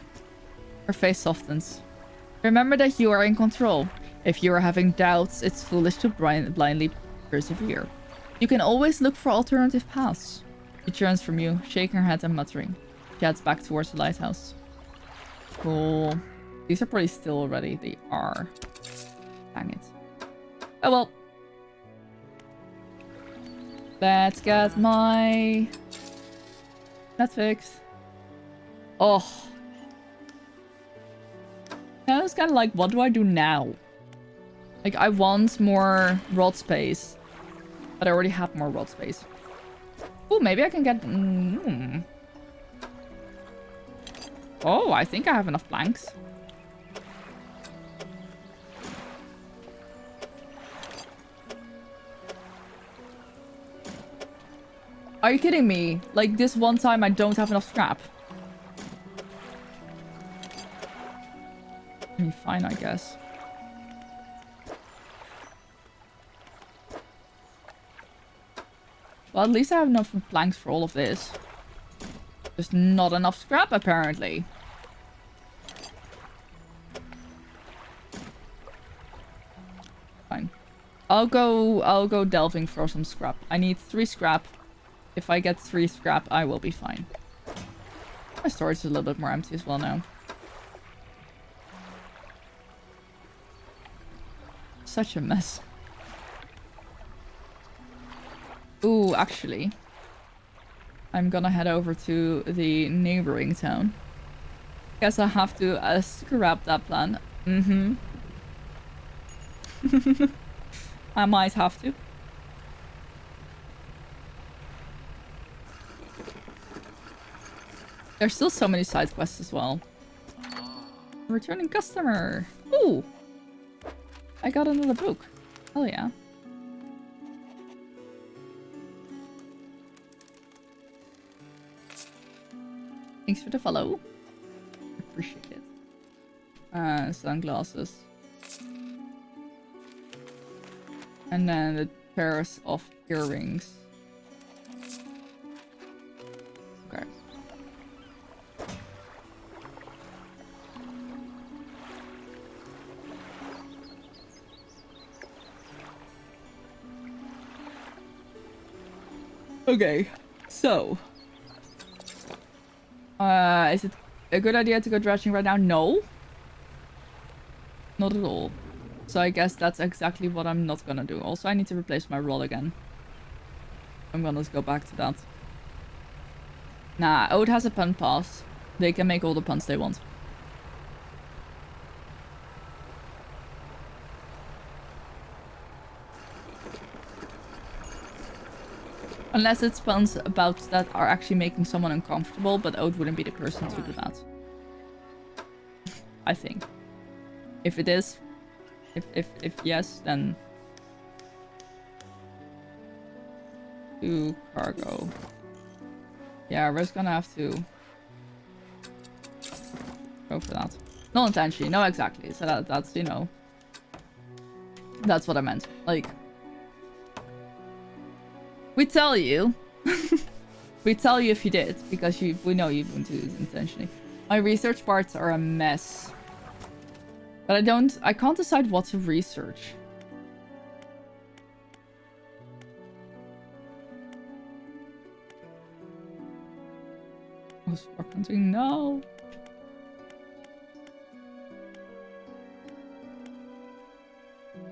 Her face softens. Remember that you are in control. If you are having doubts, it's foolish to blindly persevere. You can always look for alternative paths. She turns from you, shaking her head and muttering. She heads back towards the lighthouse. Cool. These are probably still already. They are. Dang it. Oh well. Let's get my Netflix. Oh. I was kind of like, what do I do now? Like, I want more rod space. But I already have more rod space. Oh, maybe I can get... Oh, I think I have enough planks. Are you kidding me? Like, this one time I don't have enough scrap. I mean, fine, I guess. Well, at least I have enough planks for all of this. Just not enough scrap, apparently. Fine. I'll go delving for some scrap. I need 3 scrap. If I get 3 scrap, I will be fine. My storage is a little bit more empty as well now. Such a mess. Ooh, actually, I'm gonna head over to the neighboring town. Guess I have to scrap that plan. Mm-hmm. I might have to. There's still so many side quests as well. Returning customer. Ooh. I got another book. Oh yeah. Thanks for the follow. Appreciate it. Sunglasses. And then the pairs of earrings. Okay. Okay, so is it a good idea to go dredging right now? No. Not at all. So I guess that's exactly what I'm not gonna do. Also, I need to replace my rod again. I'm gonna go back to that. Nah, Ode has a pun pass. They can make all the puns they want. Unless it's puns about that are actually making someone uncomfortable, but Ode wouldn't be the person to do that. I think. If it is, if yes, then do cargo. Yeah, we're just gonna have to go for that. Not intentionally, no, exactly. So that's, you know, that's what I meant. Like, we tell you. We tell you if you did, because we know you wouldn't do it intentionally. My research parts are a mess. But I can't decide what to research. Oh, spark hunting, no.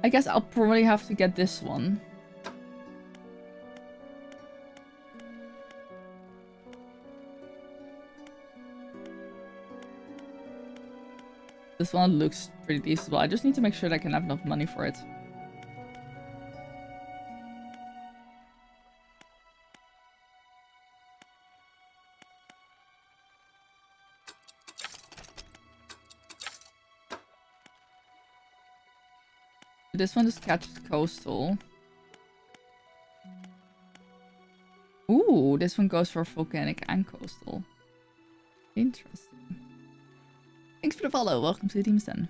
I guess I'll probably have to get this one. This one looks pretty decent. I just need to make sure that I can have enough money for it. This one just catches coastal. Ooh, this one goes for volcanic and coastal. Interesting. Thanks for the follow. Welcome to the teams then.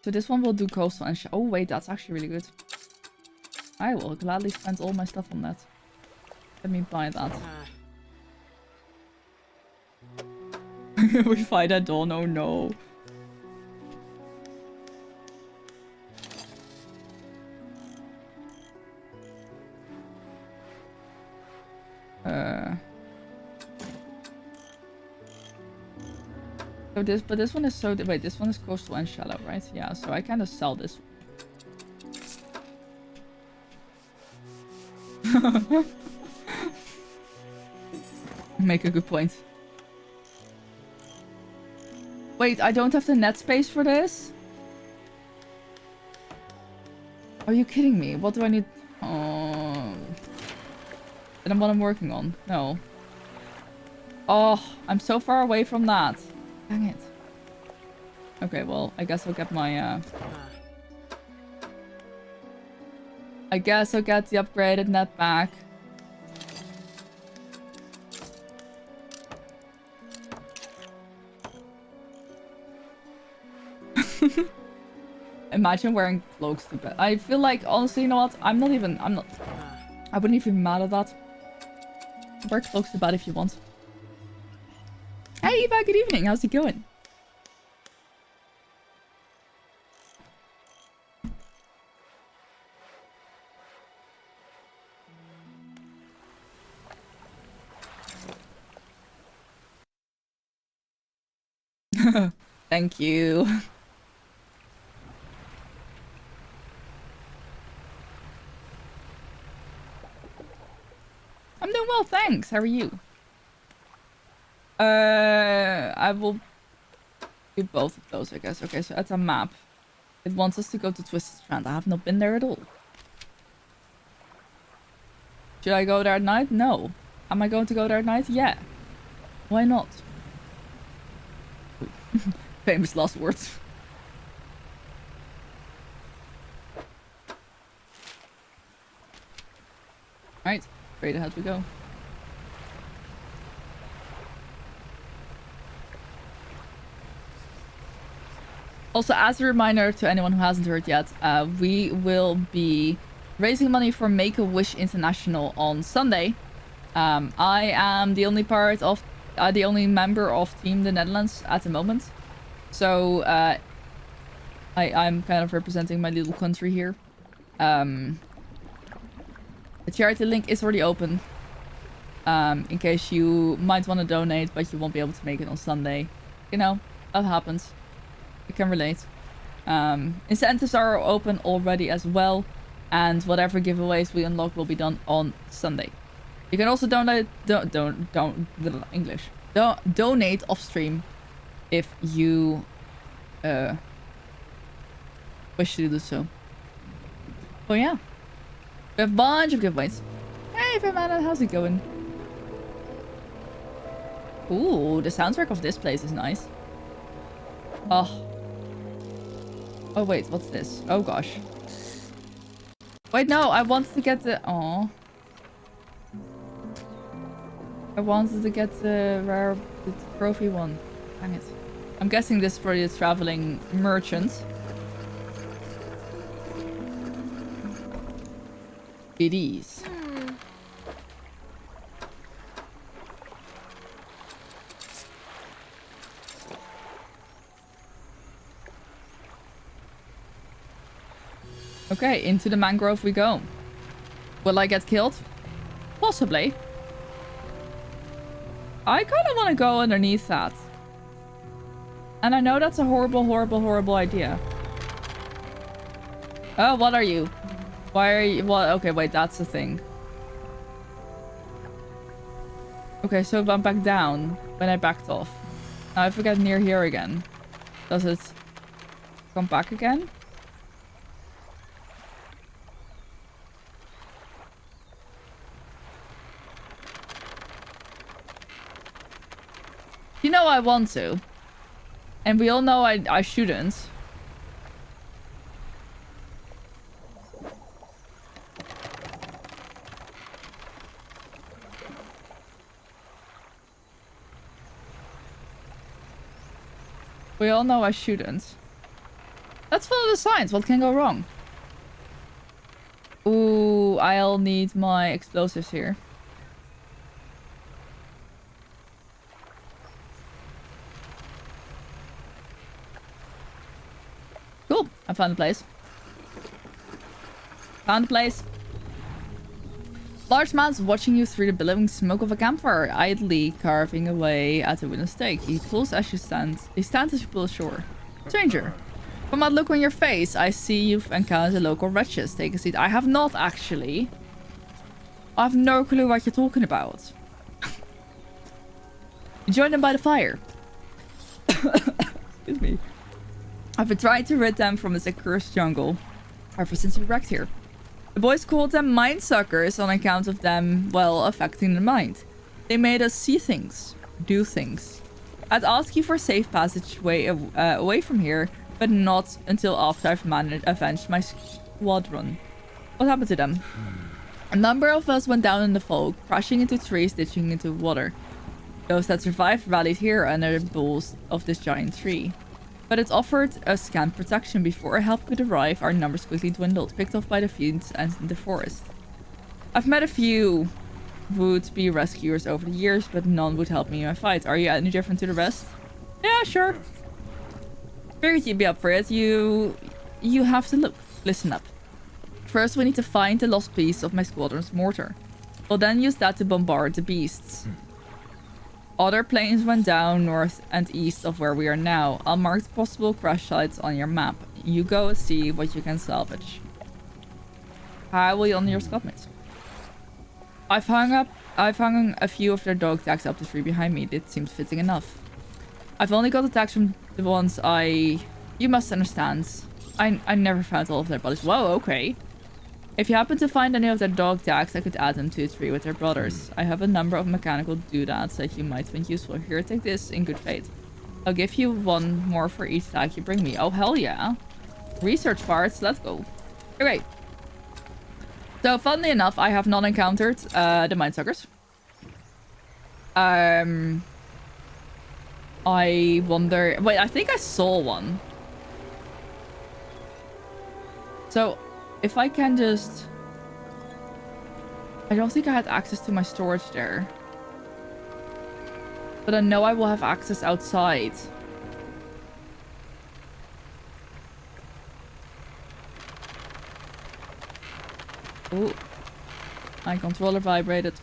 So this one will do coastal and oh wait, that's actually really good. I will gladly spend all my stuff on that. Let me buy that. We fight at dawn, oh no. So this one is so... Wait, this one is coastal and shallow, right? Yeah, so I kind of sell this one. Make a good point. Wait, I don't have the net space for this? Are you kidding me? What do I need? Oh. Then what I'm working on? No. Oh, I'm so far away from that. Dang it. Okay, well, I guess I'll get my, I guess I'll get the upgraded net back. Imagine wearing cloaks to bed. I feel like, honestly, you know what? I wouldn't even be mad at that. Wear cloaks to bed if you want. Hey Eva, good evening. How's it going? Thank you. I'm doing well, thanks. How are you? I will do both of those, I guess. Okay, so that's a map. It wants us to go to Twisted Strand. I have not been there at all. Should I go there at night? No. Am I going to go there at night? Yeah. Why not? Famous last words. Alright, straight ahead we go. Also, as a reminder to anyone who hasn't heard yet, we will be raising money for Make-A-Wish International on Sunday. I am the only the only member of Team the Netherlands at the moment. So, I'm kind of representing my little country here. The charity link is already open. In case you might want to donate, but you won't be able to make it on Sunday. You know, that happens. I can relate. Incentives are open already as well. And whatever giveaways we unlock will be done on Sunday. You can also donate... donate off stream if you wish to do so. Oh yeah. We have a bunch of giveaways. Hey Vermana, how's it going? Ooh, the soundtrack of this place is nice. Oh. Oh wait, what's this? Oh gosh. Wait, no, I wanted to get the... Aww. I wanted to get the rare the trophy one. Dang it. I'm guessing this is probably a traveling merchant. It is. Okay, into the mangrove we go. Will I get killed? Possibly. I kind of want to go underneath that. And I know that's a horrible, horrible, horrible idea. Oh, what are you? Why are you... Well, okay, wait, that's the thing. Okay, so if I'm back down when I backed off. Now if I get near here again, does it come back again? You know I want to. And we all know I shouldn't. We all know I shouldn't. Let's follow the signs. What can go wrong? Ooh, I'll need my explosives here. Cool. I found the place. Found the place. Large man's watching you through the billowing smoke of a campfire, idly carving away at a wooden stake. He pulls as you stand. He stands as you pull ashore. Stranger, from that look on your face, I see you've encountered the local wretches. Take a seat. I have not, actually. I have no clue what you're talking about. Join them by the fire. Excuse me. I've been trying to rid them from this accursed jungle ever since we wrecked here. The boys called them mind suckers on account of them, well, affecting the mind. They made us see things, do things. I'd ask you for safe passageway away from here, but not until after I've avenged my squadron. What happened to them? A number of us went down in the fog, crashing into trees, ditching into water. Those that survived rallied here under the boughs of this giant tree. But it offered us scant protection. Before help could arrive, our numbers quickly dwindled, picked off by the fiends and the forest. I've met a few would-be rescuers over the years, but none would help me in my fight. Are you any different to the rest? Yeah, sure. Figured you'd be up for it. You have to listen up. First, we need to find the lost piece of my squadron's mortar. We'll then use that to bombard the beasts. Other planes went down north and east of where we are now. I'll mark the possible crash sites on your map. You go and see what you can salvage. How will you honor your squadmates? I've hung a few of their dog tags up the tree behind me. It seems fitting enough. I've only got attacks from the ones I... You must understand. I never found all of their bodies. Whoa, okay. If you happen to find any of their dog tags, I could add them to a tree with their brothers. I have a number of mechanical doodads that you might find useful. Here, take this in good faith. I'll give you one more for each tag you bring me. Oh, hell yeah. Research parts, let's go. Okay. So, funnily enough, I have not encountered the Mindsuckers. I wonder... Wait, I think I saw one. So, if I can just... I don't think I had access to my storage there. But I know I will have access outside. Ooh. My controller vibrated.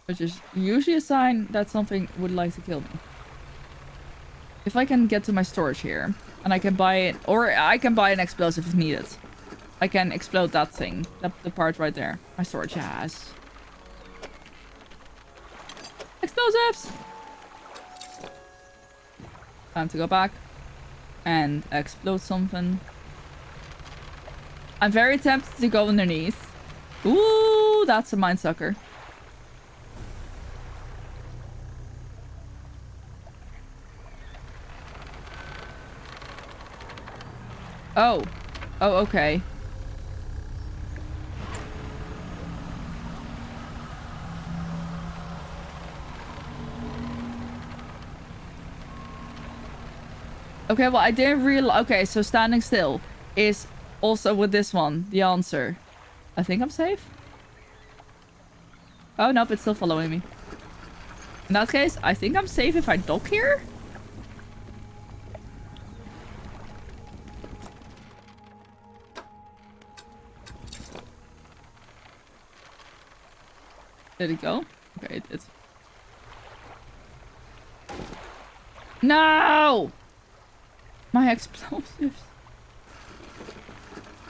Which is usually a sign that something would like to kill me. If I can get to my storage here, and I can buy it, or I can buy an explosive if needed. I can explode that thing, the part right there. My storage has explosives. Time to go back and explode something. I'm very tempted to go underneath. Ooh, that's a Mindsucker. Oh. Oh, okay. Okay, well, I didn't realize... Okay, so standing still is also with this one the answer. I think I'm safe. Oh, nope, it's still following me. In that case, I think I'm safe if I dock here. Did it go? Okay, it did. No! My explosives.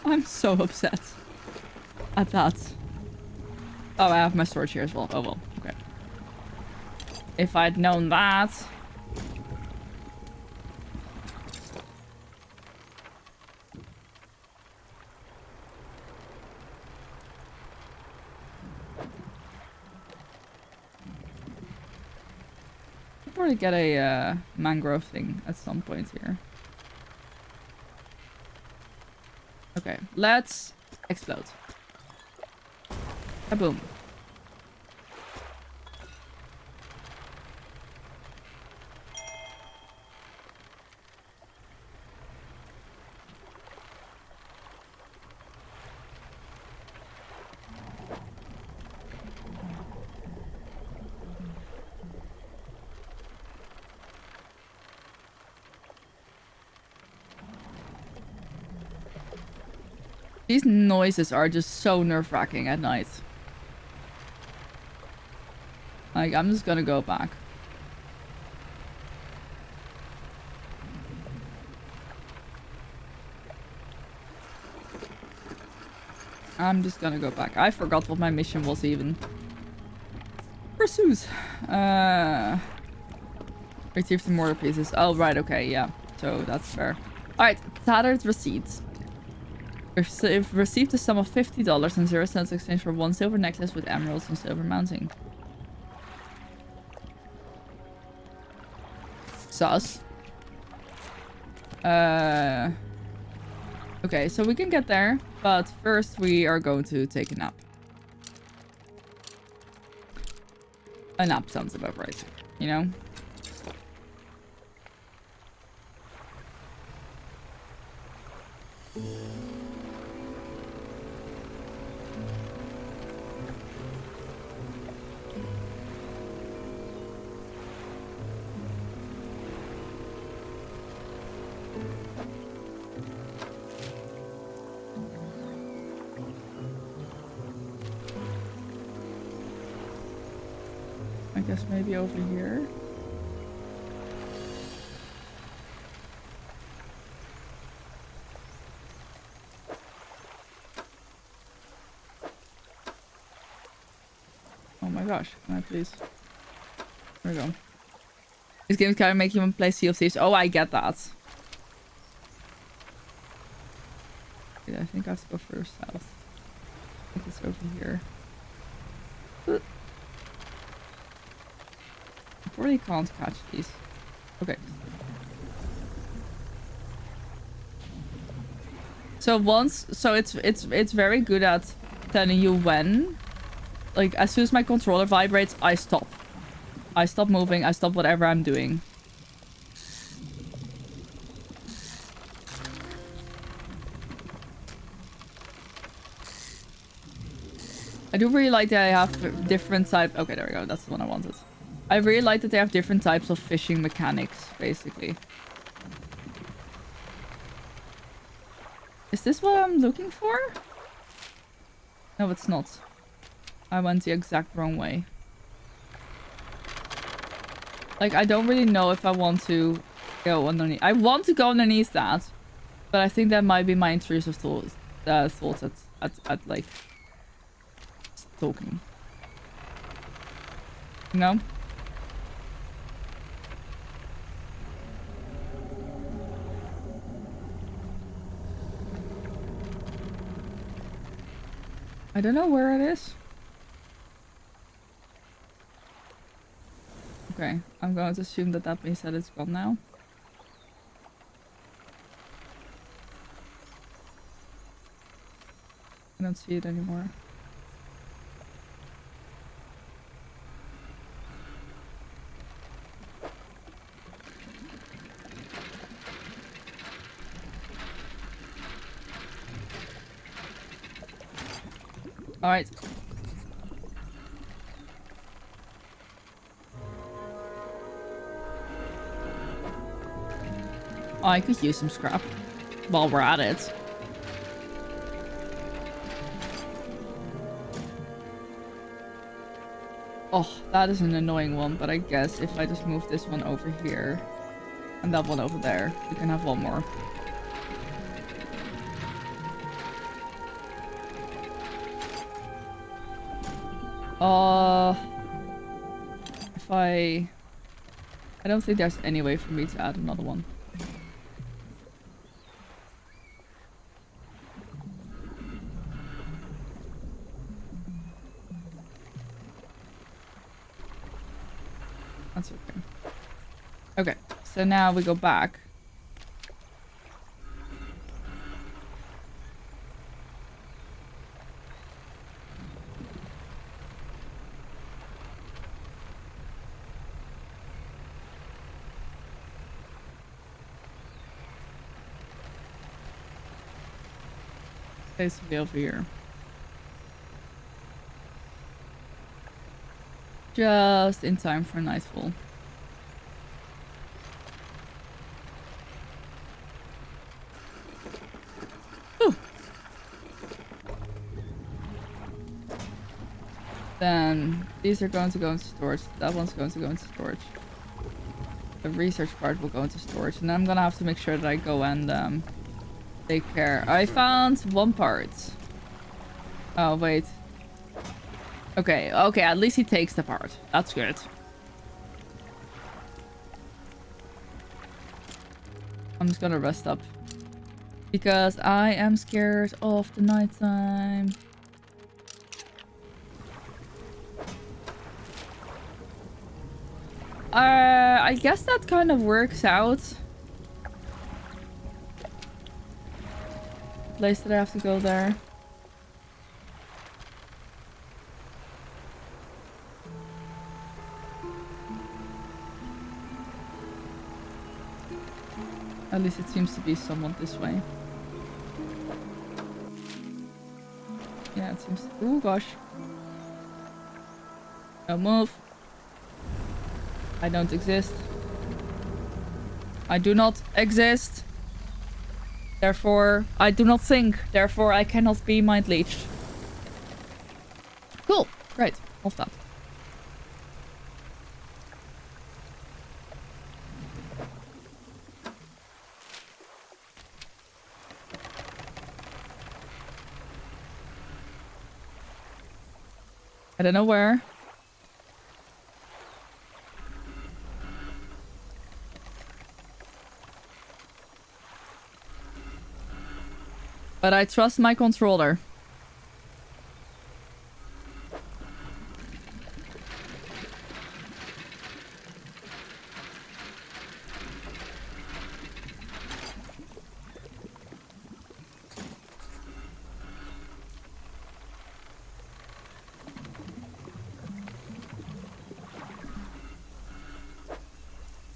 I'm so upset at that. Oh, I have my storage here as well. Oh, well. Okay. If I'd known that... I'll probably get a mangrove thing at some point here. Okay, let's explode. Kaboom. These noises are just so nerve-wracking at night. Like, I'm just gonna go back. I'm just gonna go back. I forgot what my mission was even. Pursues. Retrieve the mortar pieces. Oh, right, okay, yeah. So, that's fair. Alright, tattered receipts. We've received a sum of $50 and 0 cents exchange for 1 silver necklace with emeralds and silver mounting. Sus. Okay, so we can get there, but first we are going to take a nap. A nap sounds about right, you know? I guess maybe over here. Oh my gosh, can I please? There we go. These games kind of make you play Sea of Thieves. Oh, I get that. I think I have to go further south. I think it's over here. I probably can't catch these. Okay. So it's very good at telling you when. Like as soon as my controller vibrates, I stop. I stop moving, I stop whatever I'm doing. I do really like that I have different types. Okay, there we go. That's the one I wanted. I really like that they have different types of fishing mechanics, basically. Is this what I'm looking for? No, it's not. I went the exact wrong way. Like, I don't really know if I want to go underneath. I want to go underneath that, but I think that might be my intrusive thoughts at like talking. No? I don't know where it is. Okay, I'm going to assume that that means that it's gone now. I don't see it anymore. Alright. Oh, I could use some scrap while we're at it. Oh, that is an annoying one, but I guess if I just move this one over here and that one over there, we can have one more. If I don't think there's any way for me to add another one. That's okay. Okay, so now we go back. Basically over here. Just in time for nightfall. Whew. Then these are going to go into storage. That one's going to go into storage. The research part will go into storage. And then I'm gonna have to make sure that I go and take care. I found one part. Oh, wait. Okay, okay, at least he takes the part. That's good. I'm just gonna rest up. Because I am scared of the nighttime. I guess that kind of works out. Place that I have to go there. At least it seems to be somewhat this way. Yeah, it seems. Oh gosh. Don't move. I don't exist. I do not exist. Therefore, I do not think. Therefore, I cannot be mind leeched. Cool. Great. Off that. I don't know where. But I trust my controller.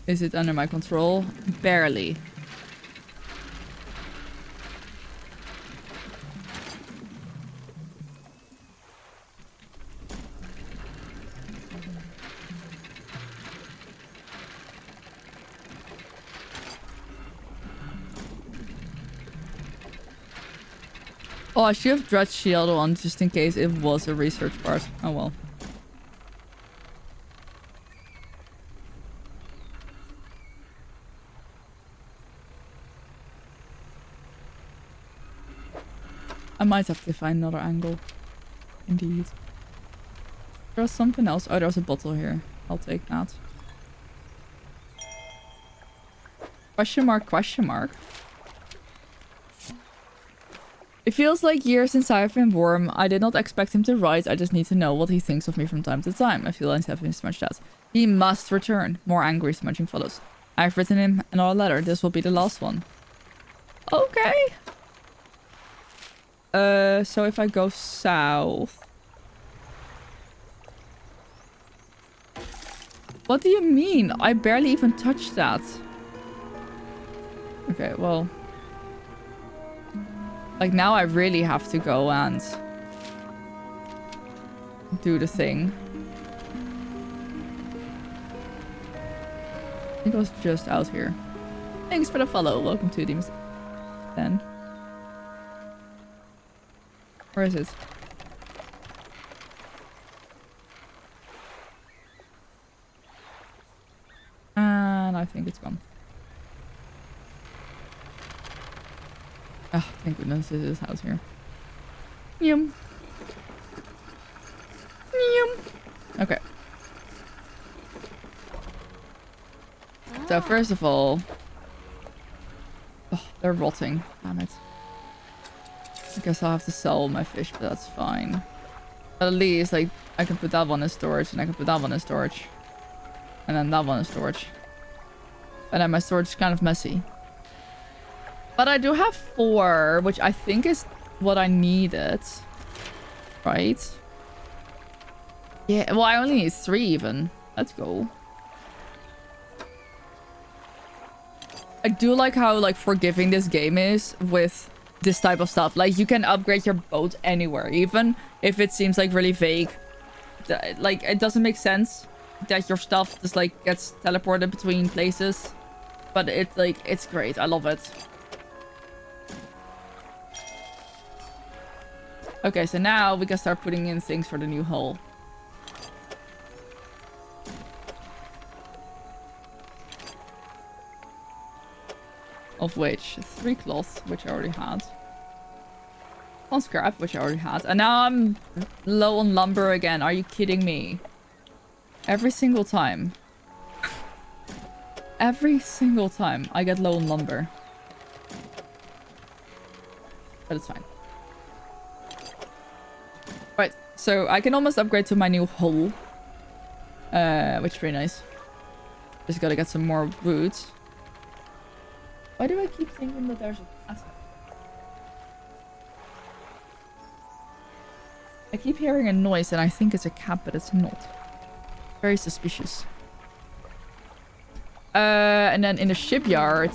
Is it under my control? Barely. Oh, I should have dredged shield on just in case it was a research part. Oh well. I might have to find another angle. Indeed. There was something else. Oh, there's a bottle here. I'll take that. Question mark, question mark. It feels like years since I've been warm. I did not expect him to write. I just need to know what he thinks of me from time to time. I feel like having been smudged out. He must return. More angry smudging follows. I've written him another letter. This will be the last one. Okay. So if I go south... What do you mean? I barely even touched that. Okay, well... Like, now I really have to go and... do the thing. I think I was just out here. Thanks for the follow. Welcome to Demons 10. Where is it? And I think it's gone. Oh, thank goodness this is house here. Yum. Yum. Okay. So first of all... Oh, they're rotting. Damn it. I guess I'll have to sell my fish, but that's fine. But at least, like, I can put that one in storage, and I can put that one in storage. And then that one in storage. And then my storage is kind of messy. But I do have 4, which I think is what I needed. Right? Yeah, well, I only need 3 even. Let's go. I do like how, like, forgiving this game is with this type of stuff. Like, you can upgrade your boat anywhere, even if it seems, like, really vague. Like, it doesn't make sense that your stuff just, like, gets teleported between places. But it's, like, it's great. I love it. Okay, so now we can start putting in things for the new hull. Of which 3 cloth, which I already had. 1 scrap, which I already had. And now I'm low on lumber again. Are you kidding me? Every single time. Every single time I get low on lumber. But it's fine. Right, so I can almost upgrade to my new hull. Which is pretty nice. Just gotta get some more wood. Why do I keep thinking that there's a cat? I keep hearing a noise and I think it's a cat, but it's not. Very suspicious. And then in the shipyard,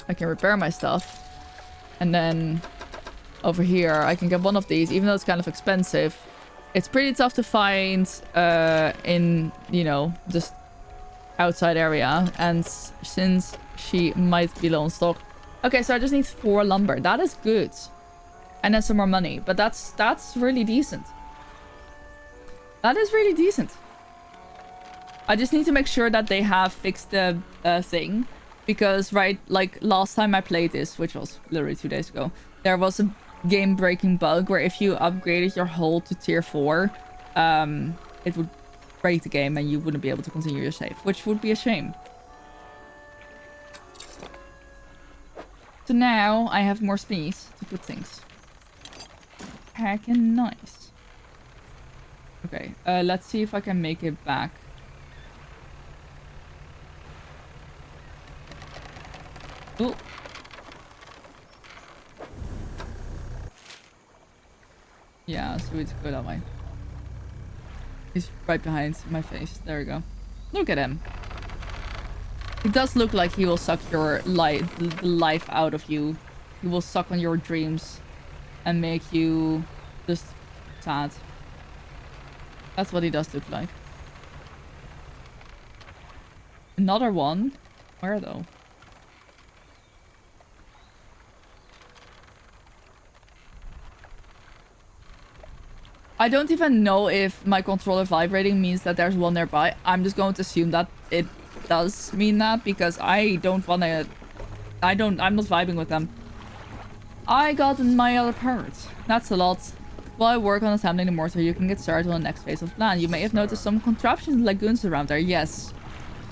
I can repair my stuff. And then over here, I can get one of these, even though it's kind of expensive. It's pretty tough to find in, you know, just outside area. And since she might be low on stock. Okay, so I just need 4 lumber. That is good. And then some more money. But that's really decent. That is really decent. I just need to make sure that they have fixed the thing. Because, right, like last time I played this, which was literally 2 days ago, there was a game-breaking bug where if you upgraded your hull to tier 4, it would break the game and you wouldn't be able to continue your save, which would be a shame. So now I have more space to put things. Heckin' nice. Okay, let's see if I can make it back. Oh. Yeah, so it's go that way. He's right behind my face. There we go. Look at him. It does look like he will suck your life out of you. He will suck on your dreams and make you just sad. That's what he does look like. Another one? Where though? I don't even know if my controller vibrating means that there's one nearby. I'm just going to assume that it does mean that because I don't want to... I'm not vibing with them. I got my other parts. That's a lot. While I work on assembling the mortar, you can get started on the next phase of plan. You may have noticed some contraptions and lagoons around there. Yes.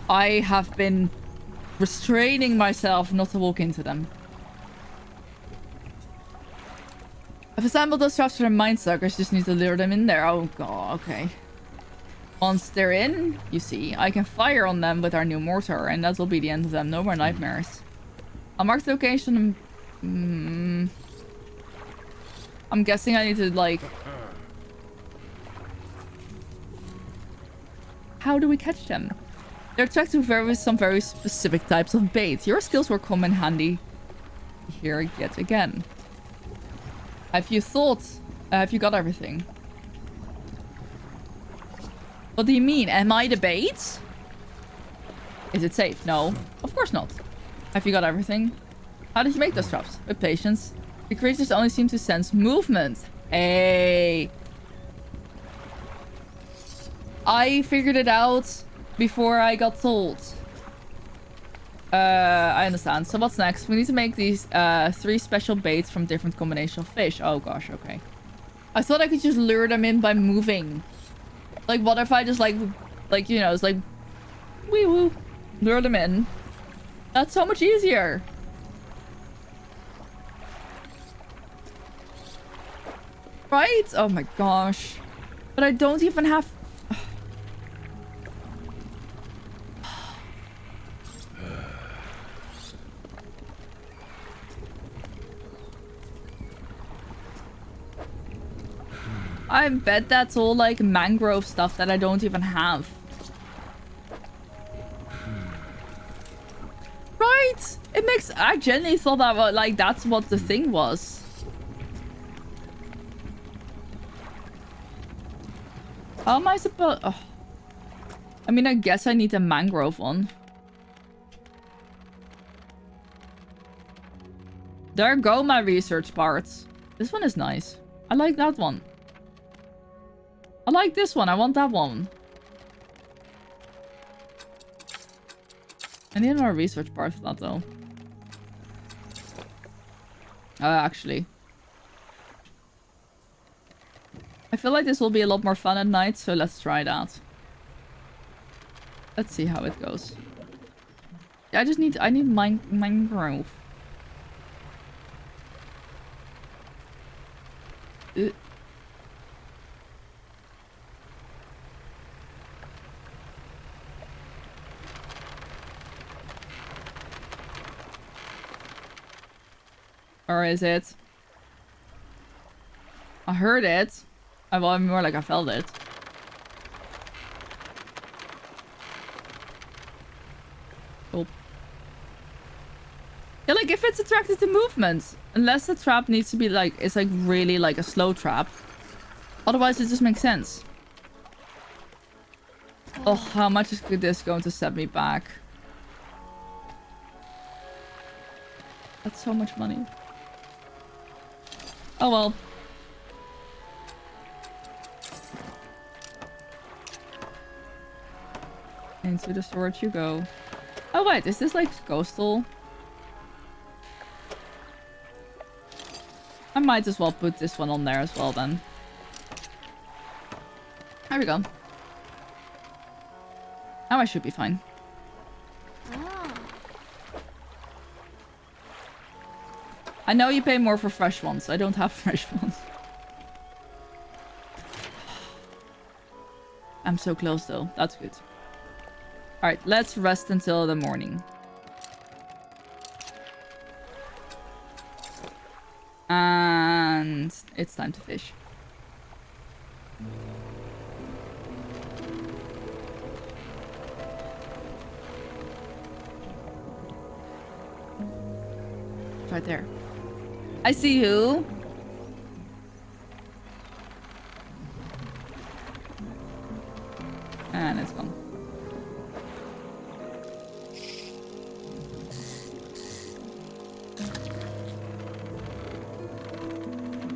I have been restraining myself not to walk into them. I've assembled those traps for the mine suckers, just need to lure them in there. Oh god, okay. Once they're in, you see, I can fire on them with our new mortar, and that will be the end of them. No more nightmares. I'll mark the location. I'm guessing I need to, like... How do we catch them? They're attracted to some very specific types of bait. Your skills will come in handy here yet again. Have you thought... have you got everything? What do you mean? Am I the bait? Is it safe? No. Of course not. Have you got everything? How did you make those traps? With patience. The creatures only seem to sense movement. Hey. I figured it out before I got told. I understand. So what's next? We need to make these 3 special baits from different combination of fish. Oh gosh, okay. I thought I could just lure them in by moving. Like what if I just like you know, it's like wee woo, lure them in. That's so much easier. Right? Oh my gosh. But I don't even have... I bet that's all like mangrove stuff that I don't even have. Right? It makes... I genuinely thought that like that's what the thing was. How am I supposed... Oh. I mean, I guess I need a mangrove one. There go my research parts. This one is nice. I like that one. I like this one. I want that one. I need more research part for that though. Actually. I feel like this will be a lot more fun at night, so let's try that. Let's see how it goes. Yeah, I need mangrove. Or is it? I heard it. Well, more like I felt it. Oh. Yeah, like if it's attracted to movement. Unless the trap needs to be like, it's like really like a slow trap. Otherwise it just makes sense. Oh, how much is this going to set me back? That's so much money. Oh well. Into the storage you go. Oh wait, is this like coastal? I might as well put this one on there as well then. There we go. Now I should be fine. I know you pay more for fresh ones. I don't have fresh ones. I'm so close though. That's good. Alright, let's rest until the morning. And it's time to fish. Right there. I see you. And it's gone.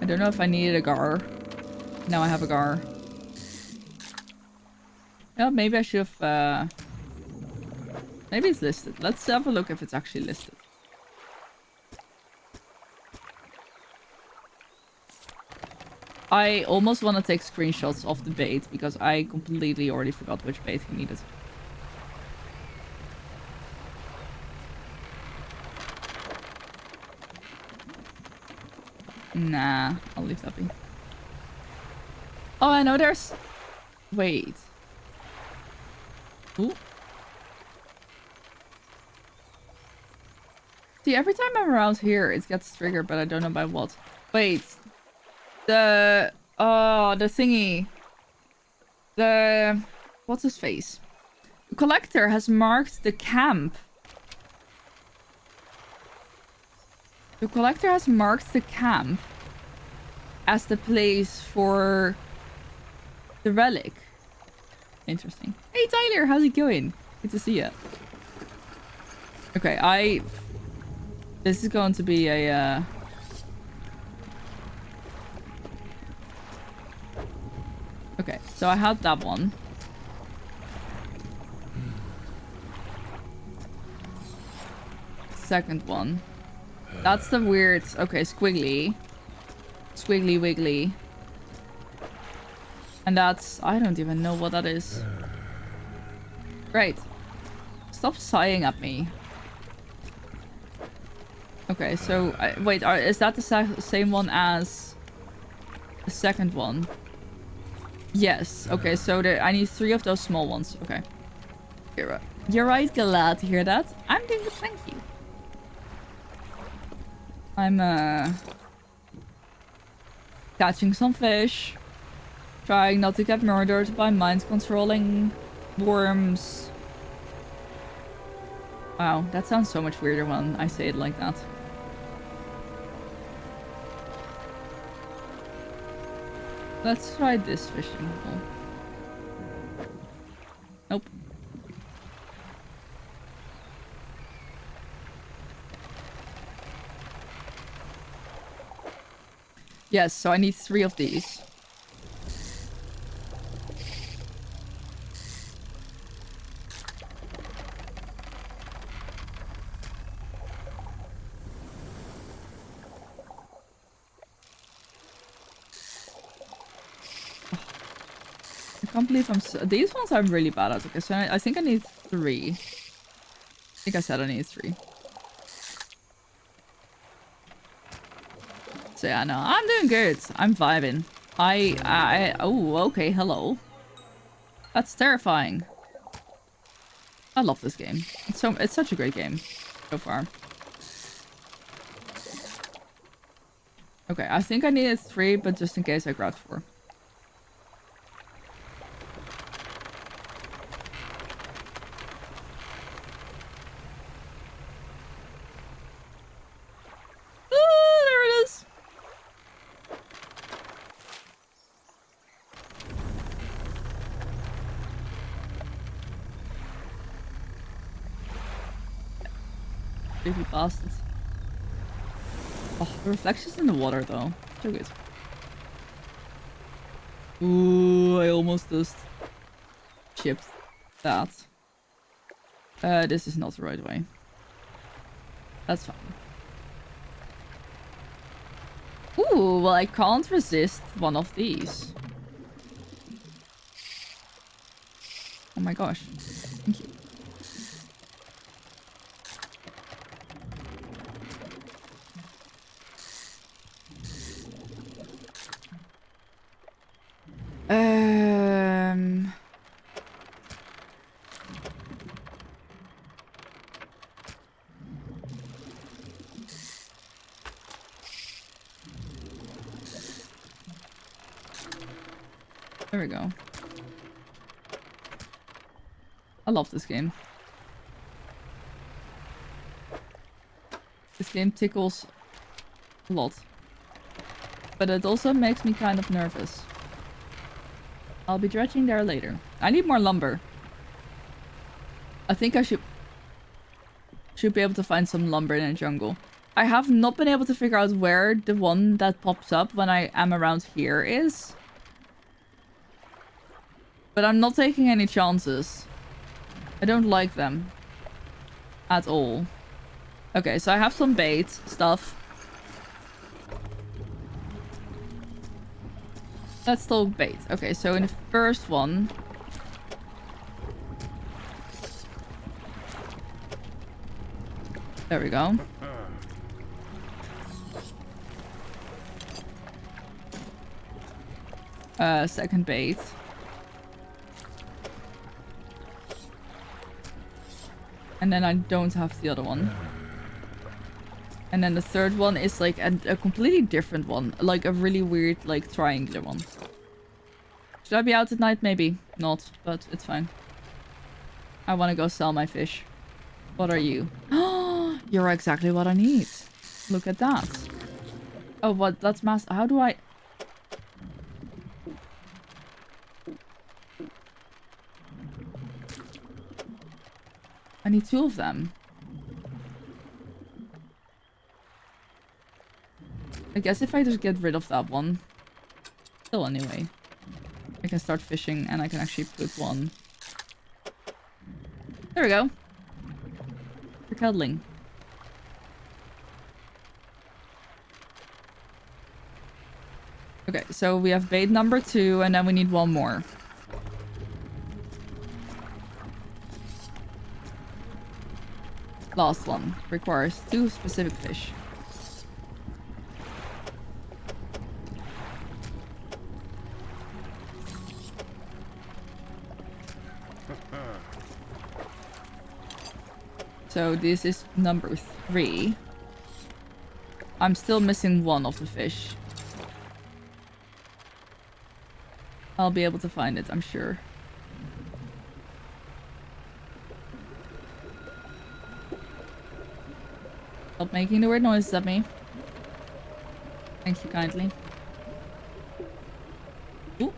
I don't know if I needed a gar. Now I have a gar. Yeah, maybe I should have... Maybe it's listed. Let's have a look if it's actually listed. I almost want to take screenshots of the bait because I completely already forgot which bait he needed. Nah, I'll leave that be. Oh, I know there's... Wait. Ooh. See, every time I'm around here, it gets triggered, but I don't know by what. Wait. The... Oh, the thingy. The... What's his face? The collector has marked the camp. The collector has marked the camp as the place for the relic. Interesting. Hey Tyler, how's it going? Good to see you. Okay, this is going to be a Okay, so I had that one. Second one. That's the weird... Okay, squiggly. Squiggly wiggly. And that's... I don't even know what that is. Great. Stop sighing at me. Okay, so... wait, is that the same one as... the second one? Yes. Okay, so I need 3 of those small ones. Okay. You're right, glad to hear that. I'm doing good, thank you. I'm catching some fish. Trying not to get murdered by mind-controlling worms. Wow, that sounds so much weirder when I say it like that. Let's try this fishing hole. Nope. Yes, so I need 3 of these. I can't believe these ones I'm really bad at. Okay, so I think I need 3. I think I said I need 3. So yeah, no, I'm doing good. I'm vibing. Oh, okay, hello. That's terrifying. I love this game. It's such a great game so far. Okay, I think I needed 3, but just in case I grabbed 4. Bastards. Oh, the reflections in the water though. So good. Ooh, I almost just chipped that. This is not the right way. That's fine. Ooh, well I can't resist one of these. Oh my gosh. Thank you. There we go. I love this game. This game tickles a lot. But it also makes me kind of nervous. I'll be dredging there later. I need more lumber. I think I should be able to find some lumber in a jungle. I have not been able to figure out where the one that pops up when I am around here is. But I'm not taking any chances. I don't like them. At all. Okay, so I have some bait stuff. That's still bait. Okay, so in the first one... There we go. Second bait. And then I don't have the other one. And then the third one is like a completely different one. Like a really weird, like triangular one. Should I be out at night? Maybe not, but it's fine. I want to go sell my fish. What are you? Oh, you're exactly what I need. Look at that. Oh, what? That's mass. How do I... I need 2 of them. I guess if I just get rid of that one. Still, anyway. I can start fishing and I can actually put one. There we go. For cuddling. Okay, so we have bait number 2 and then we need 1 more. Last one. Requires 2 specific fish. So this is number 3. I'm still missing 1 of the fish. I'll be able to find it, I'm sure. Stop making the weird noises at me. Thank you kindly. Ooh.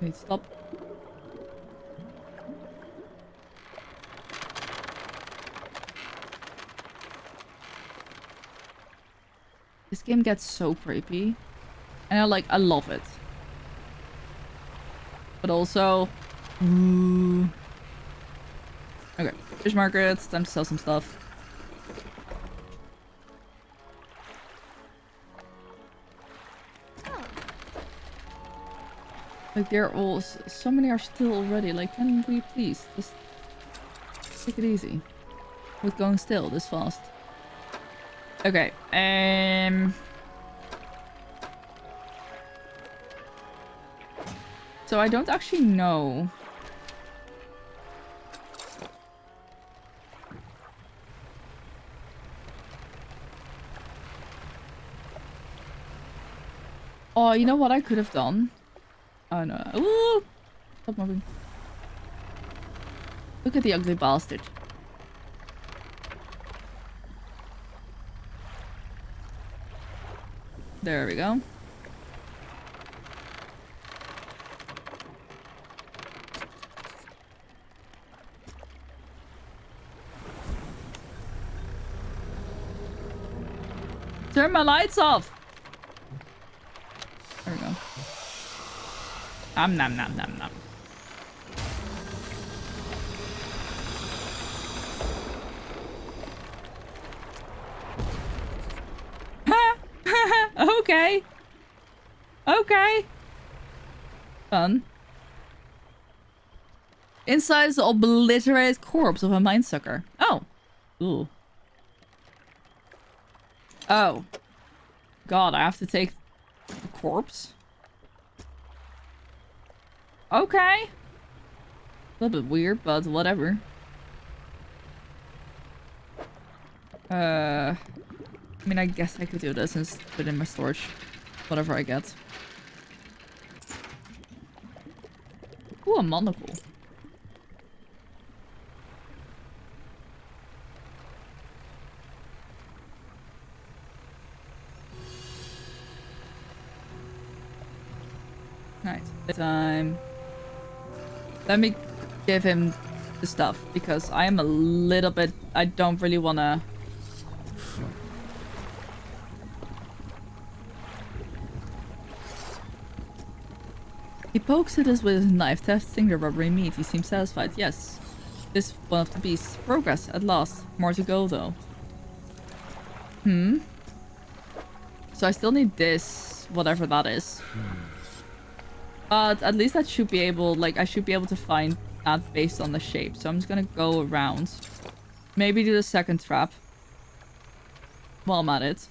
Wait, stop. This game gets so creepy. And I love it. But also... Ooh. Okay, fish market. Time to sell some stuff. Like, they're all... So many are still already. Like, can we please just... take it easy. With going still this fast. Okay, so I don't actually know. Oh, you know what I could have done? Oh no. Ooh! Stop moving. Look at the ugly bastard. There we go. Turn my lights off. There we go. Nom nom nom nom nom. Okay. Okay. Fun. Inside is the obliterated corpse of a minesucker. Oh. Ooh. Oh. God, I have to take the corpse? Okay. A little bit weird, but whatever. I mean, I guess I could do this and put it in my storage. Whatever I get. Ooh, a monocle. Right, time. Let me give him the stuff because I am a little bit. I don't really want to. He pokes at us with his knife, testing the rubbery meat. He seems satisfied. Yes, this is one of the beasts. Progress at last. More to go though. So I still need this, whatever that is. But at least I should be able, like, I should be able to find that based on the shape. So I'm just gonna go around. Maybe do the second trap. While I'm at it.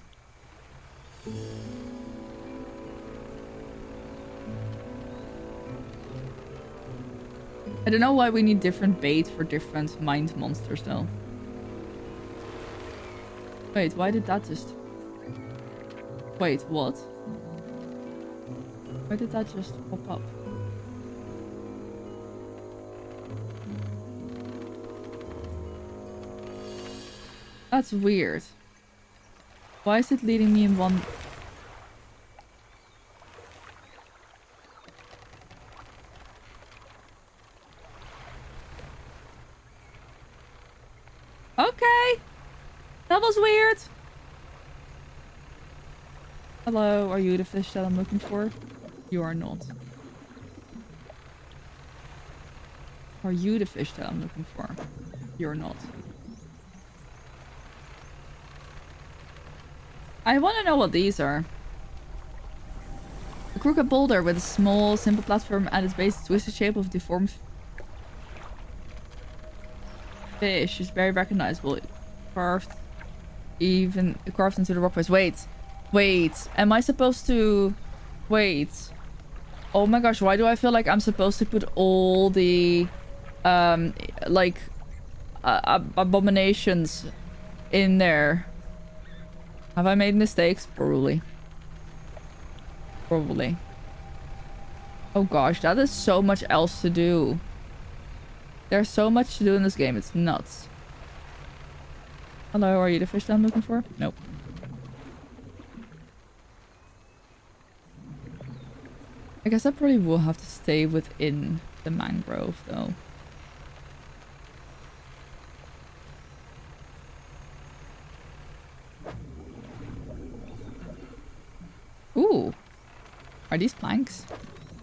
I don't know why we need different bait for different mind monsters, though. Wait, why did that just... Wait, what? Why did that just pop up? That's weird. Why is it leading me in one... Okay! That was weird! Hello, are you the fish that I'm looking for? You are not. Are you the fish that I'm looking for? You're not. I want to know what these are. A crooked boulder with a small, simple platform at its base, twisted shape of deformed fish is very recognizable. It carved into the rock face. Wait. Am I supposed to... Wait. Oh my gosh, why do I feel like I'm supposed to put all the... abominations in there? Have I made mistakes? Probably. Oh gosh, that is so much else to do. There's so much to do in this game, it's nuts. Hello, are you the fish that I'm looking for? Nope. I guess I probably will have to stay within the mangrove, though. Ooh. Are these planks?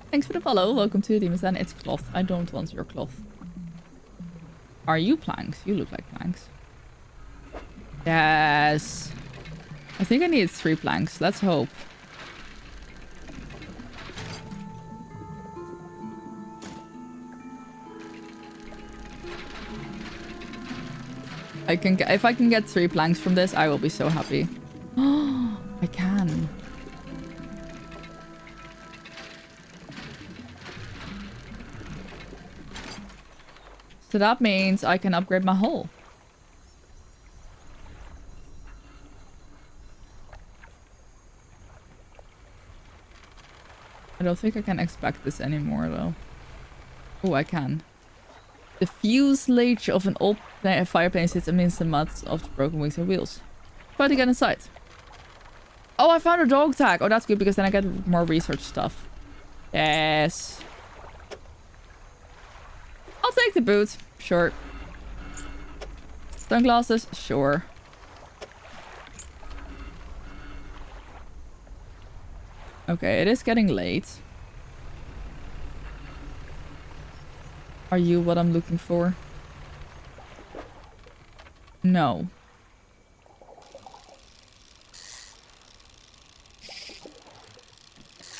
Thanks for the follow. Welcome to Demons Den. It's cloth. I don't want your cloth. Are you planks? You look like planks. Yes. I think I need 3 planks. Let's hope. If I can get 3 planks from this, I will be so happy. Oh, I can. So that means I can upgrade my hull. I don't think I can expect this anymore, though. Oh, I can. The fuselage of an old fireplane sits amidst the mud of the broken wings and wheels. Try to get inside. Oh, I found a dog tag. Oh, that's good because then I get more research stuff. Yes. I'll take the boot. Sure. Sunglasses. Sure. Okay, it is getting late. Are you what I'm looking for? No.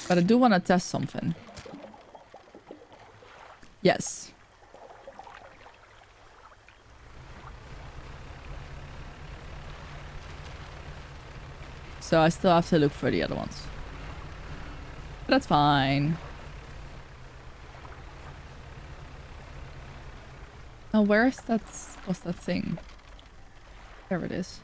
But I do want to test something. Yes. So I still have to look for the other ones. But that's fine. Now where's that? What's that thing? There it is.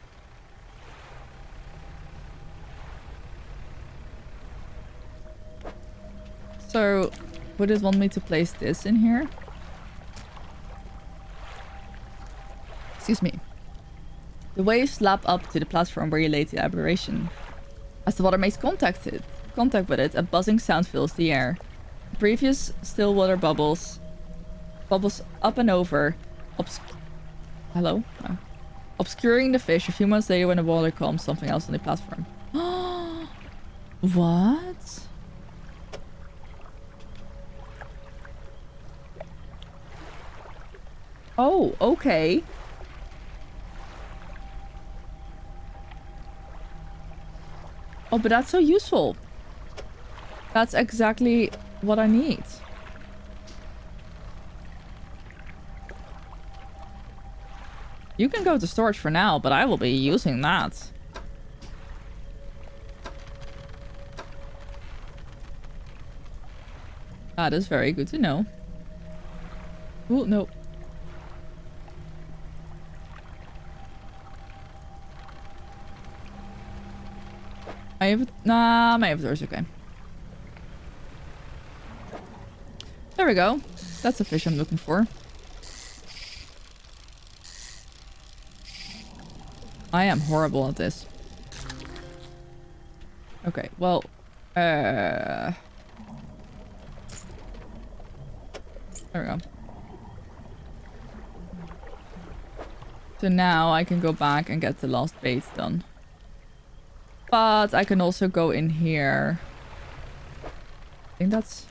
So would it want me to place this in here? Excuse me. The waves lap up to the platform where you laid the aberration. As the water makes contact with it, a buzzing sound fills the air. The previous still water bubbles up and over, hello? Oh. Obscuring the fish. A few months later, when the water calms, something else on the platform. What? Oh, okay. Oh, but that's so useful. That's exactly what I need. You can go to storage for now, but I will be using that. That is very good to know. Oh, no. Nah, my inventory's okay. There we go. That's a fish I'm looking for. I am horrible at this. Okay, well, there we go. So now I can go back and get the last bait done. But I can also go in here. I think that's...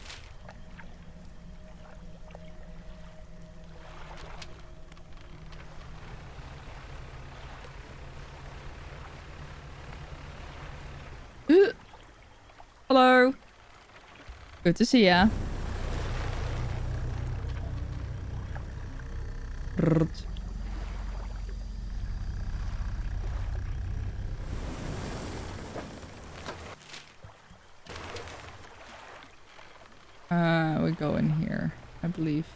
Hello. Good to see ya. We go in here, I believe.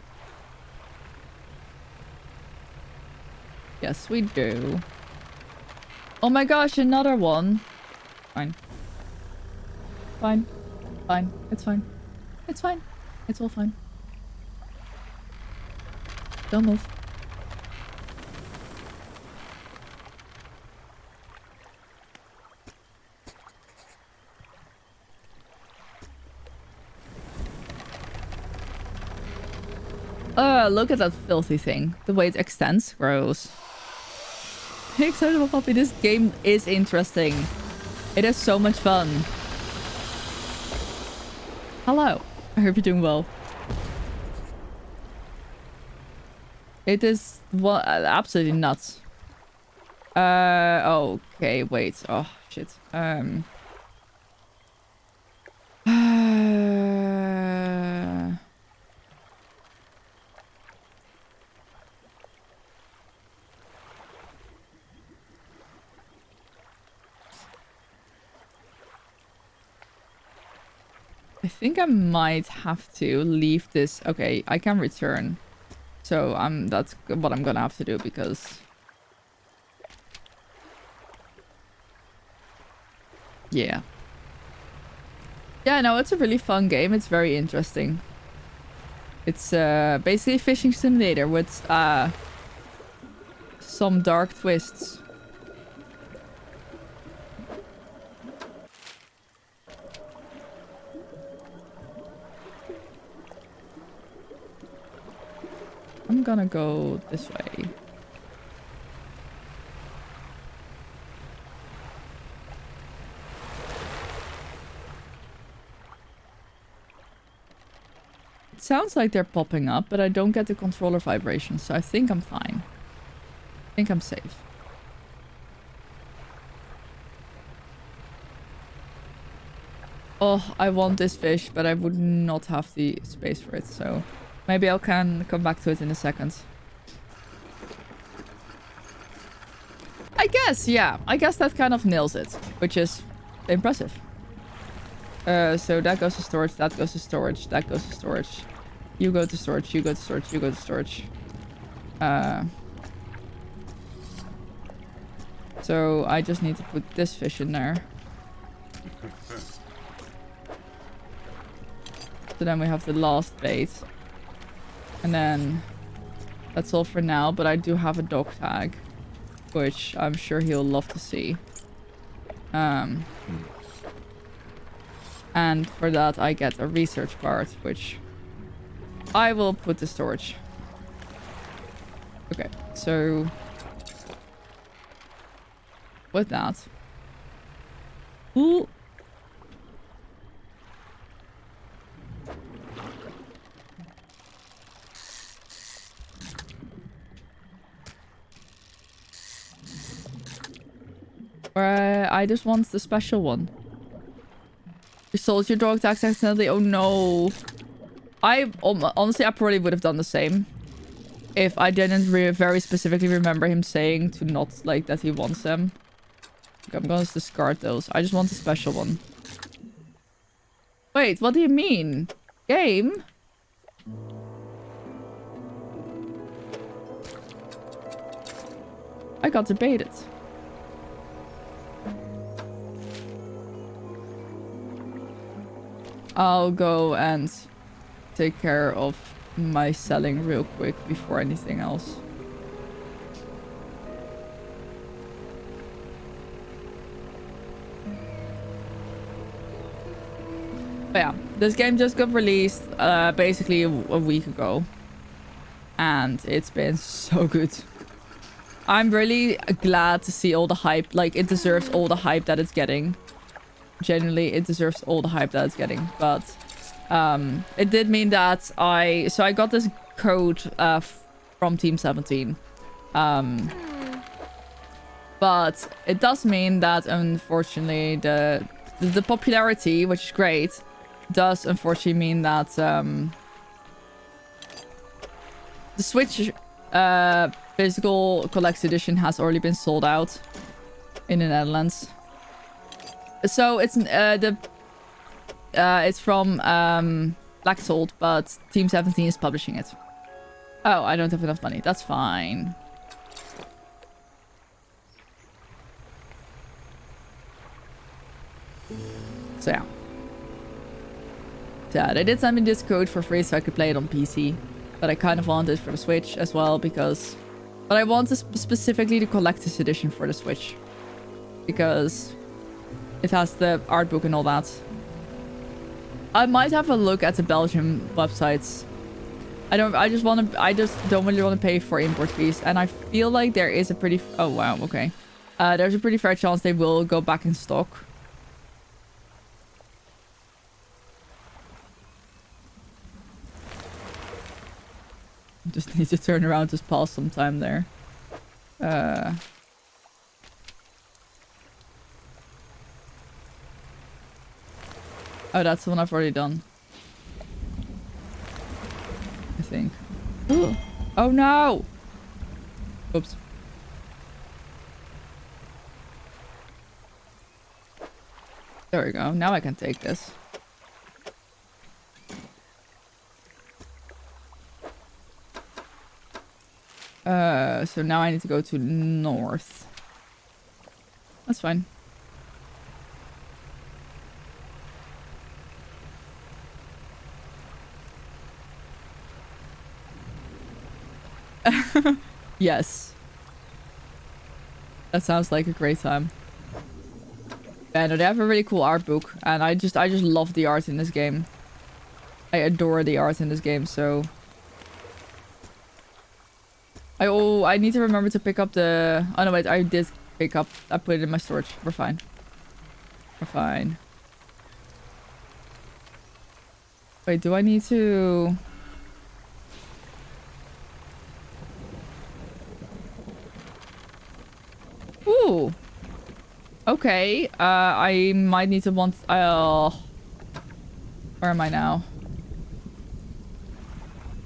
Yes, we do. Oh my gosh, another one. Fine. Fine. Fine. It's fine. It's fine. It's all fine. Don't move. Look at that filthy thing. The way it extends. Gross. Excitable puppy. This game is interesting. It is so much fun. Hello. I hope you're doing well. It is absolutely nuts. Okay, wait. Oh, shit. I think I might have to leave this. Okay, I can return. So that's what I'm gonna have to do because... Yeah. Yeah, no, it's a really fun game. It's very interesting. It's basically a fishing simulator with some dark twists. I'm gonna go this way. It sounds like they're popping up, but I don't get the controller vibrations, so I think I'm fine. I think I'm safe. Oh, I want this fish, but I would not have the space for it, so... Maybe I can come back to it in a second. I guess, yeah. I guess that kind of nails it, which is impressive. So that goes to storage, that goes to storage, that goes to storage. You go to storage, you go to storage, you go to storage. So I just need to put this fish in there. So then we have the last bait. And then that's all for now. But I do have a dog tag, which I'm sure he'll love to see. And for that I get a research card, which I will put to storage. Okay, so with that. Ooh. I just want the special one. You sold your dog tags accidentally? Oh no. Honestly, I probably would have done the same. If I didn't very specifically remember him saying to not, like, that he wants them. Okay, I'm gonna discard those. I just want the special one. Wait, what do you mean? Game? I got debated. I'll go and take care of my selling real quick before anything else. But yeah, this game just got released basically a week ago. And it's been so good. I'm really glad to see all the hype. Like, it deserves all the hype that it's getting. Genuinely, it deserves all the hype that it's getting. But it did mean that I got this code from Team 17. But it does mean that, unfortunately, the popularity, which is great, does unfortunately mean that the Switch physical collector's edition has already been sold out in the Netherlands. So it's from Black Salt, but Team 17 is publishing it. Oh, I don't have enough money. That's fine. So yeah. So they did send me this code for free so I could play it on PC. But I kind of want it for the Switch as well because... But I want specifically the collector's edition for the Switch. Because it has the art book and all that. I might have a look at the Belgian websites. I just don't really want to pay for import fees. And I feel like there is a pretty... Oh, wow, okay. There's a pretty fair chance they will go back in stock. Just need to turn around to pause some time there. Oh, that's the one I've already done. I think. Ooh. Oh no! Oops. There we go. Now I can take this. So now I need to go to north. That's fine. Yes. That sounds like a great time. Yeah, no, they have a really cool art book, and I just love the art in this game. I adore the art in this game, so... I need to remember to pick up the... Oh no, wait, I did pick up... I put it in my storage. We're fine. We're fine. Wait, do I need to... Ooh. Okay. I might need to want... Where am I now?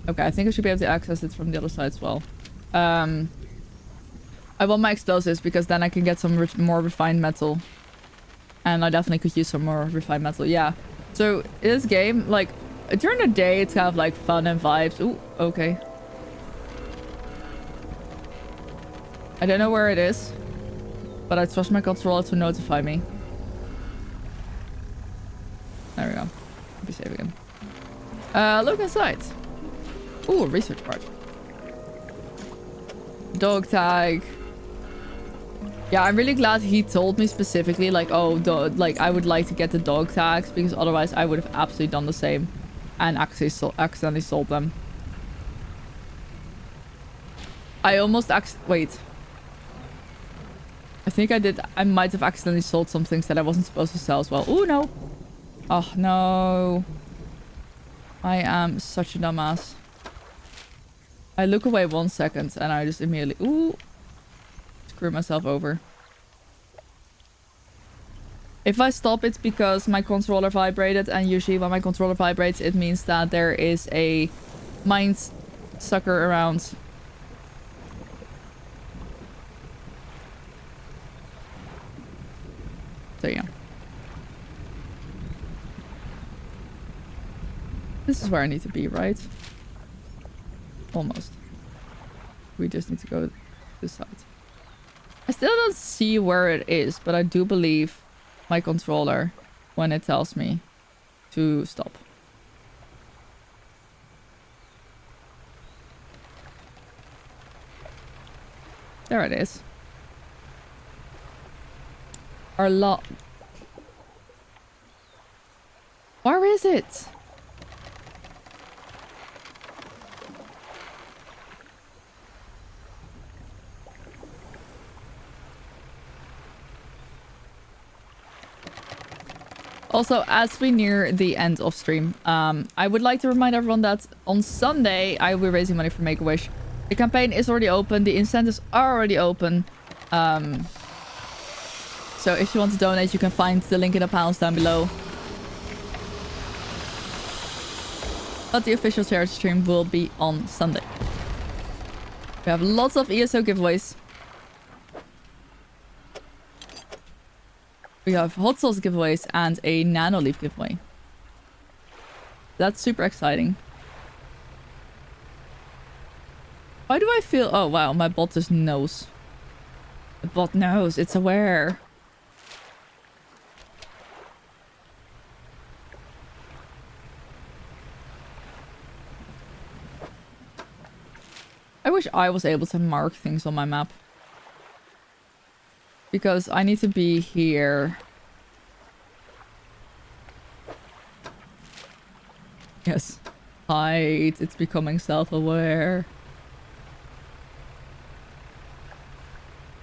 Okay, I think I should be able to access it from the other side as well. I want my explosives because then I can get some more refined metal. And I definitely could use some more refined metal. Yeah. So this game, like, during the day, it's kind of like fun and vibes. Ooh, okay. I don't know where it is. But I trust my controller to notify me. There we go. Be safe again. Look inside. Ooh, research part. Dog tag. Yeah, I'm really glad he told me specifically, like, oh, like, I would like to get the dog tags, because otherwise I would have absolutely done the same and accidentally sold them. I almost wait. I think I might have accidentally sold some things that I wasn't supposed to sell as well. Oh, no. Oh, no. I am such a dumbass. I look away 1 second and I just immediately... Ooh. Screw myself over. If I stop, it's because my controller vibrated, and usually when my controller vibrates, it means that there is a mind sucker around. So yeah. This is where I need to be, right? Almost. We just need to go this side. I still don't see where it is, but I do believe my controller when it tells me to stop. There it is. Our lot. Where is it? Also, as we near the end of stream, I would like to remind everyone that on Sunday, I will be raising money for Make-A-Wish. The campaign is already open. The incentives are already open. So if you want to donate, you can find the link in the panels down below. But the official charity stream will be on Sunday. We have lots of ESO giveaways. We have hot sauce giveaways and a nano leaf giveaway. That's super exciting. Why do I feel... Oh, wow. My bot just knows. The bot knows. It's aware. I wish I was able to mark things on my map. Because I need to be here. Yes. Hide. It's becoming self-aware.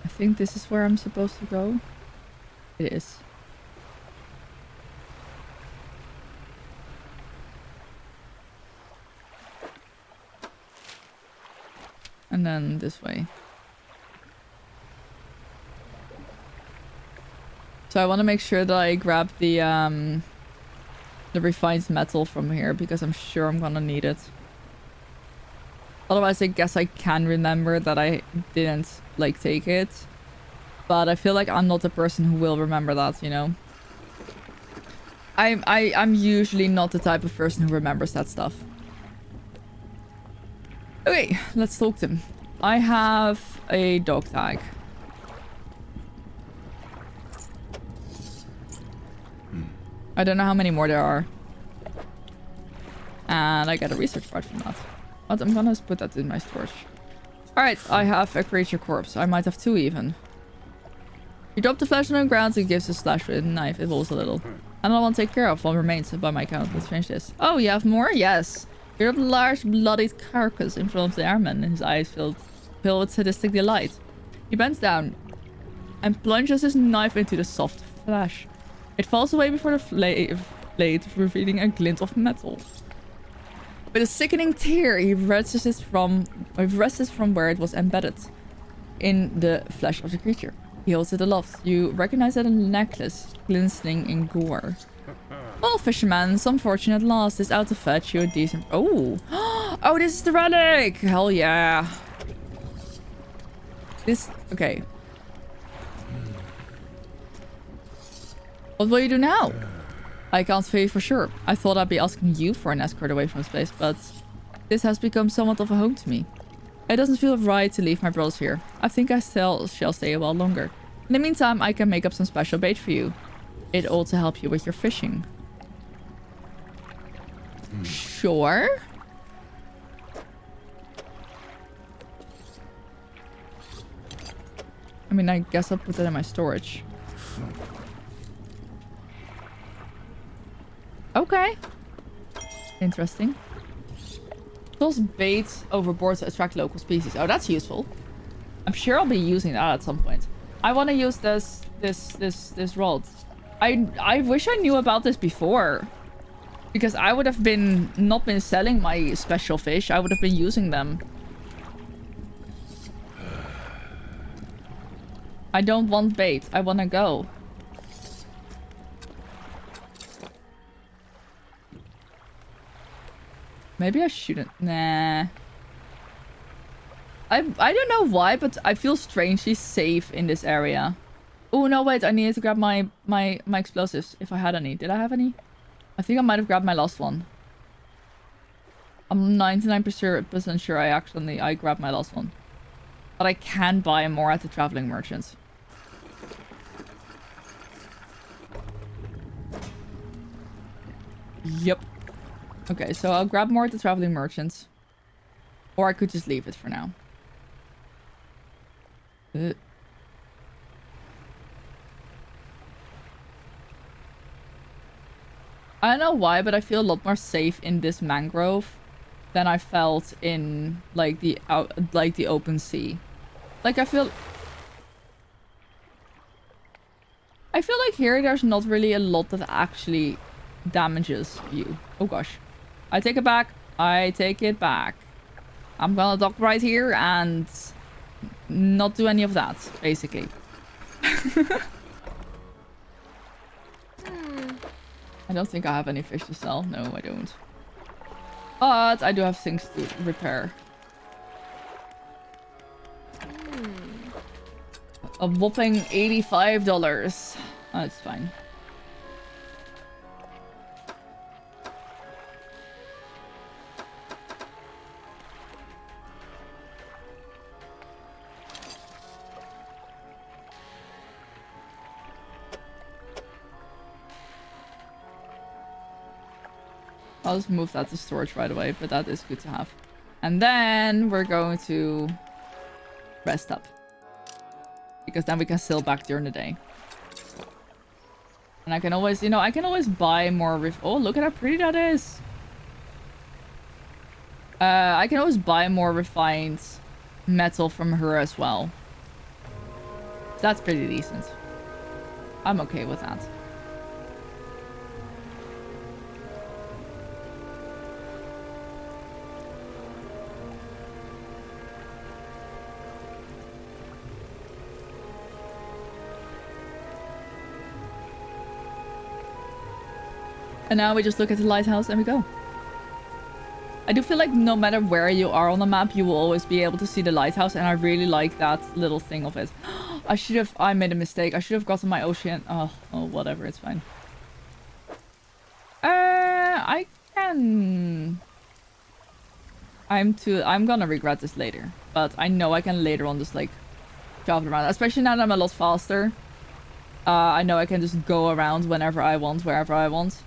I think this is where I'm supposed to go. It is. And then this way. So I want to make sure that I grab the refined metal from here, because I'm sure I'm gonna need it. Otherwise, I guess I can remember that I didn't, like, take it. But I feel like I'm not the person who will remember that, you know? I'm usually not the type of person who remembers that stuff. Okay, let's talk to him. I have a dog tag. I don't know how many more there are. And I get a research part from that. But I'm gonna put that in my storage. Alright, I have a creature corpse. I might have two even. You drop the flesh on the ground and gives a slash with a knife. It rolls a little. And I want to take care of what remains by my count. Let's finish this. Oh, you have more? Yes. You have a large bloodied carcass in front of the airman, and his eyes filled with sadistic delight. He bends down and plunges his knife into the soft flesh. It falls away before the blade, revealing a glint of metal. With a sickening tear, he wrests it from where it was embedded in the flesh of the creature. He holds it aloft. You recognize that a necklace glistening in gore. Well, fisherman, some fortune at last is out to fetch you a decent... Oh! Oh, this is the relic! Hell yeah. This... Okay. What will you do now? I can't say for sure. I thought I'd be asking you for an escort away from this place, but this has become somewhat of a home to me. It doesn't feel right to leave my brothers here. I think I still shall stay a while longer. In the meantime, I can make up some special bait for you. It ought to help you with your fishing. Sure. I mean, I guess I'll put that in my storage. Okay. Interesting. Toss bait overboard to attract local species. Oh, that's useful. I'm sure I'll be using that at some point. I want to use this rod. I wish I knew about this before. Because I would have not been selling my special fish. I would have been using them. I don't want bait. I want to go. Maybe I shouldn't. Nah. I don't know why, but I feel strangely safe in this area. Oh, no, wait. I needed to grab my explosives if I had any. Did I have any? I think I might have grabbed my last one. I'm 99% sure I grabbed my last one. But I can buy more at the traveling merchants. Yep. Okay, so I'll grab more at the traveling merchants. Or I could just leave it for now. I don't know why, but I feel a lot more safe in this mangrove than I felt in like the open sea. Like I feel like here there's not really a lot that actually damages you. Oh gosh. I take it back. I take it back. I'm gonna dock right here and not do any of that, basically. I don't think I have any fish to sell. No, I don't. But I do have things to repair. A whopping $85. That's fine. I'll just move that to storage right away, but that is good to have. And then we're going to rest up. Because then we can sail back during the day. And I can always, you know, I can always buy more oh, look at how pretty that is. I can always buy more refined metal from her as well. So that's pretty decent. I'm okay with that. And now we just look at the lighthouse and we go. I do feel like no matter where you are on the map, you will always be able to see the lighthouse. And I really like that little thing of it. I made a mistake. I should have gotten my ocean. Oh, whatever. It's fine. I can... I'm gonna regret this later. But I know I can later on just like travel around. Especially now that I'm a lot faster. I know I can just go around whenever I want, wherever I want.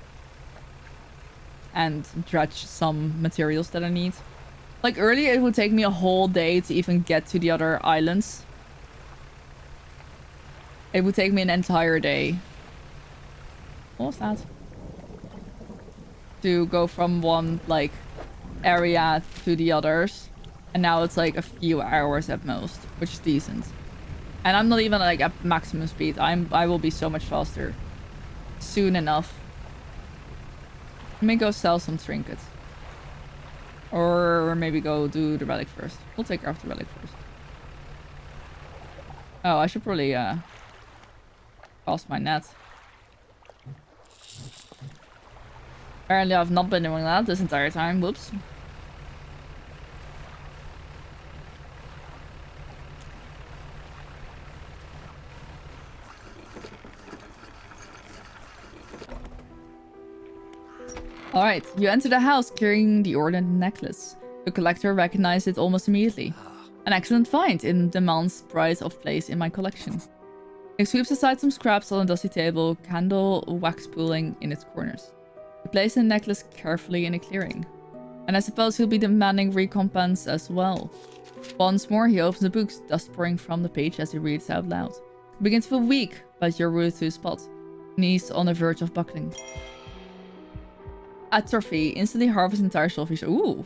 And dredge some materials that I need. Like earlier it would take me a whole day to even get to the other islands. It would take me an entire day. What was that? To go from one like area to the others. And now it's like a few hours at most, which is decent. And I'm not even like at maximum speed. I will be so much faster soon enough. Let me go sell some trinkets. Or maybe go do the relic first. We'll take care of the relic first. Oh, I should probably cast my net. Apparently I've not been doing that this entire time. Whoops. Alright, you enter the house carrying the ornate necklace. The collector recognized it almost immediately. An excellent find in demands pride of place in my collection. He sweeps aside some scraps on a dusty table, candle wax pooling in its corners. He placed the necklace carefully in a clearing. And I suppose he'll be demanding recompense as well. Once more, he opens the books, dust pouring from the page as he reads out loud. He begins to feel weak, but you're rooted to his spot. Knees on the verge of buckling. Atrophy. Instantly harvest entire shellfish. Ooh.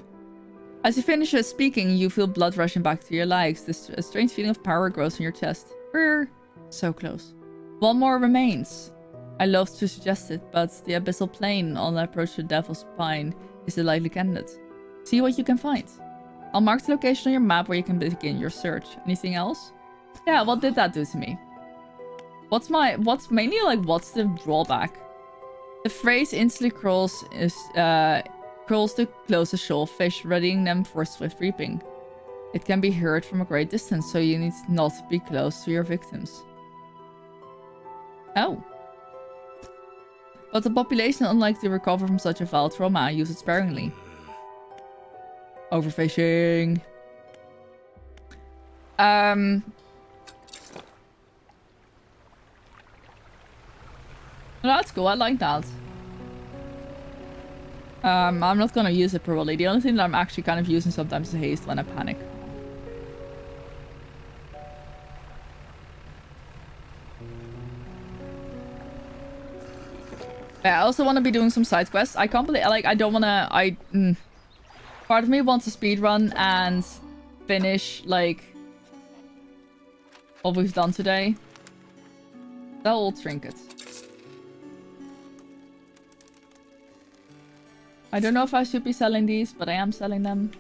As you finish speaking, you feel blood rushing back to your legs. A strange feeling of power grows in your chest. We're so close. One more remains. I love to suggest it, but the abyssal plane on the approach to the Devil's Spine is the likely candidate. See what you can find. I'll mark the location on your map where you can begin your search. Anything else? Yeah, what did that do to me? What's the drawback? The phrase instantly crawls to closest shoal of fish, readying them for swift reaping. It can be heard from a great distance, so you need not to be close to your victims. Oh. But the population, unlike to recover from such a vile trauma, use it sparingly. Overfishing. That's cool, I like that. I'm not gonna use it probably. The only thing that I'm actually kind of using sometimes is haste when I panic. Yeah, I also want to be doing some side quests. I can't believe, like, I don't want to, part of me wants to speedrun and finish, like, what we've done today. They're all trinkets. I don't know if I should be selling these, but I am selling them.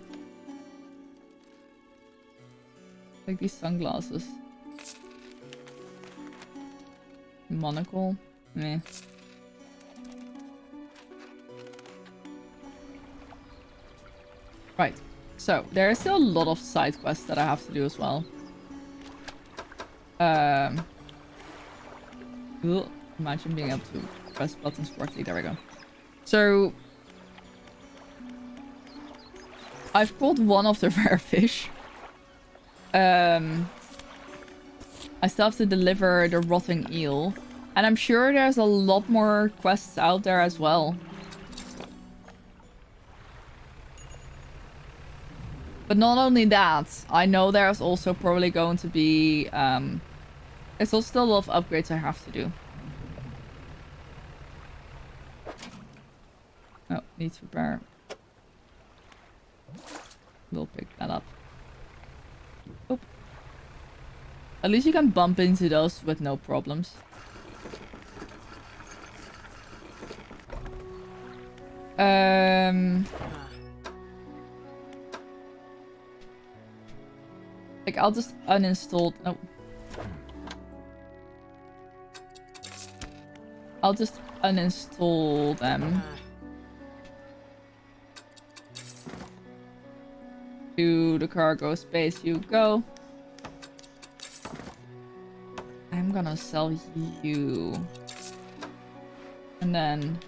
Like these sunglasses. Monocle. Meh. Right. So, there is still a lot of side quests that I have to do as well. Imagine being able to press buttons correctly. There we go. So, I've caught one of the rare fish. I still have to deliver the rotting eel. And I'm sure there's a lot more quests out there as well. But not only that, I know there's also probably going to be... there's also still a lot of upgrades I have to do. Oh, needs repair. We'll pick that up. Oop. At least you can bump into those with no problems. Like, I'll just uninstall... Oh. I'll just uninstall them. To the cargo space you go. I'm gonna sell you. And then...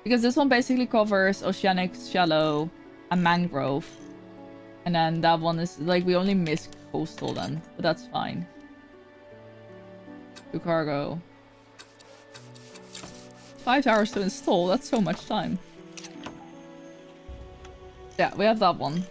Because this one basically covers oceanic, shallow, and mangrove. And then that one is... Like, we only miss coastal then. But that's fine. To cargo. 5 hours to install. That's so much time. Yeah, we have that one.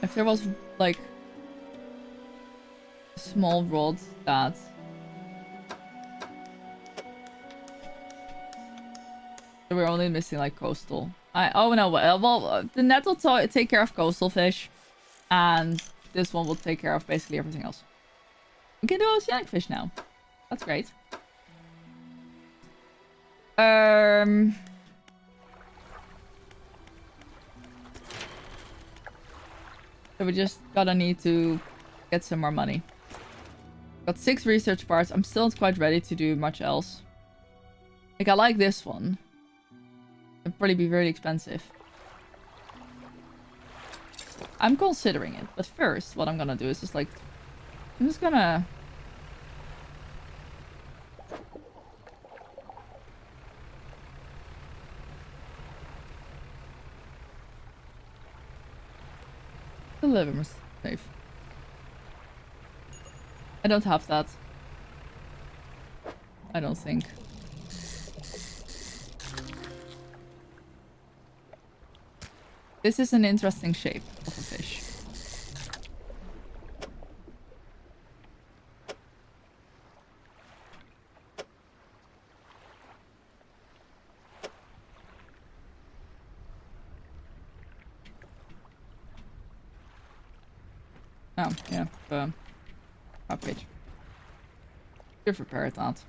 If there was, like, a small rod that... So we're only missing, like, coastal. Oh, no, well, the net will take care of coastal fish. And this one will take care of basically everything else. We can do oceanic fish now. That's great. So we just need to get some more money. Got 6 research parts. I'm still not quite ready to do much else. Like, I like this one. It'll probably be very expensive. I'm considering it. But first, what I'm gonna do is just like... I'm just gonna... a little bit more safe. I don't have that. I don't think. This is an interesting shape of a fish. Oh, yeah, the crab cage. Should repair that.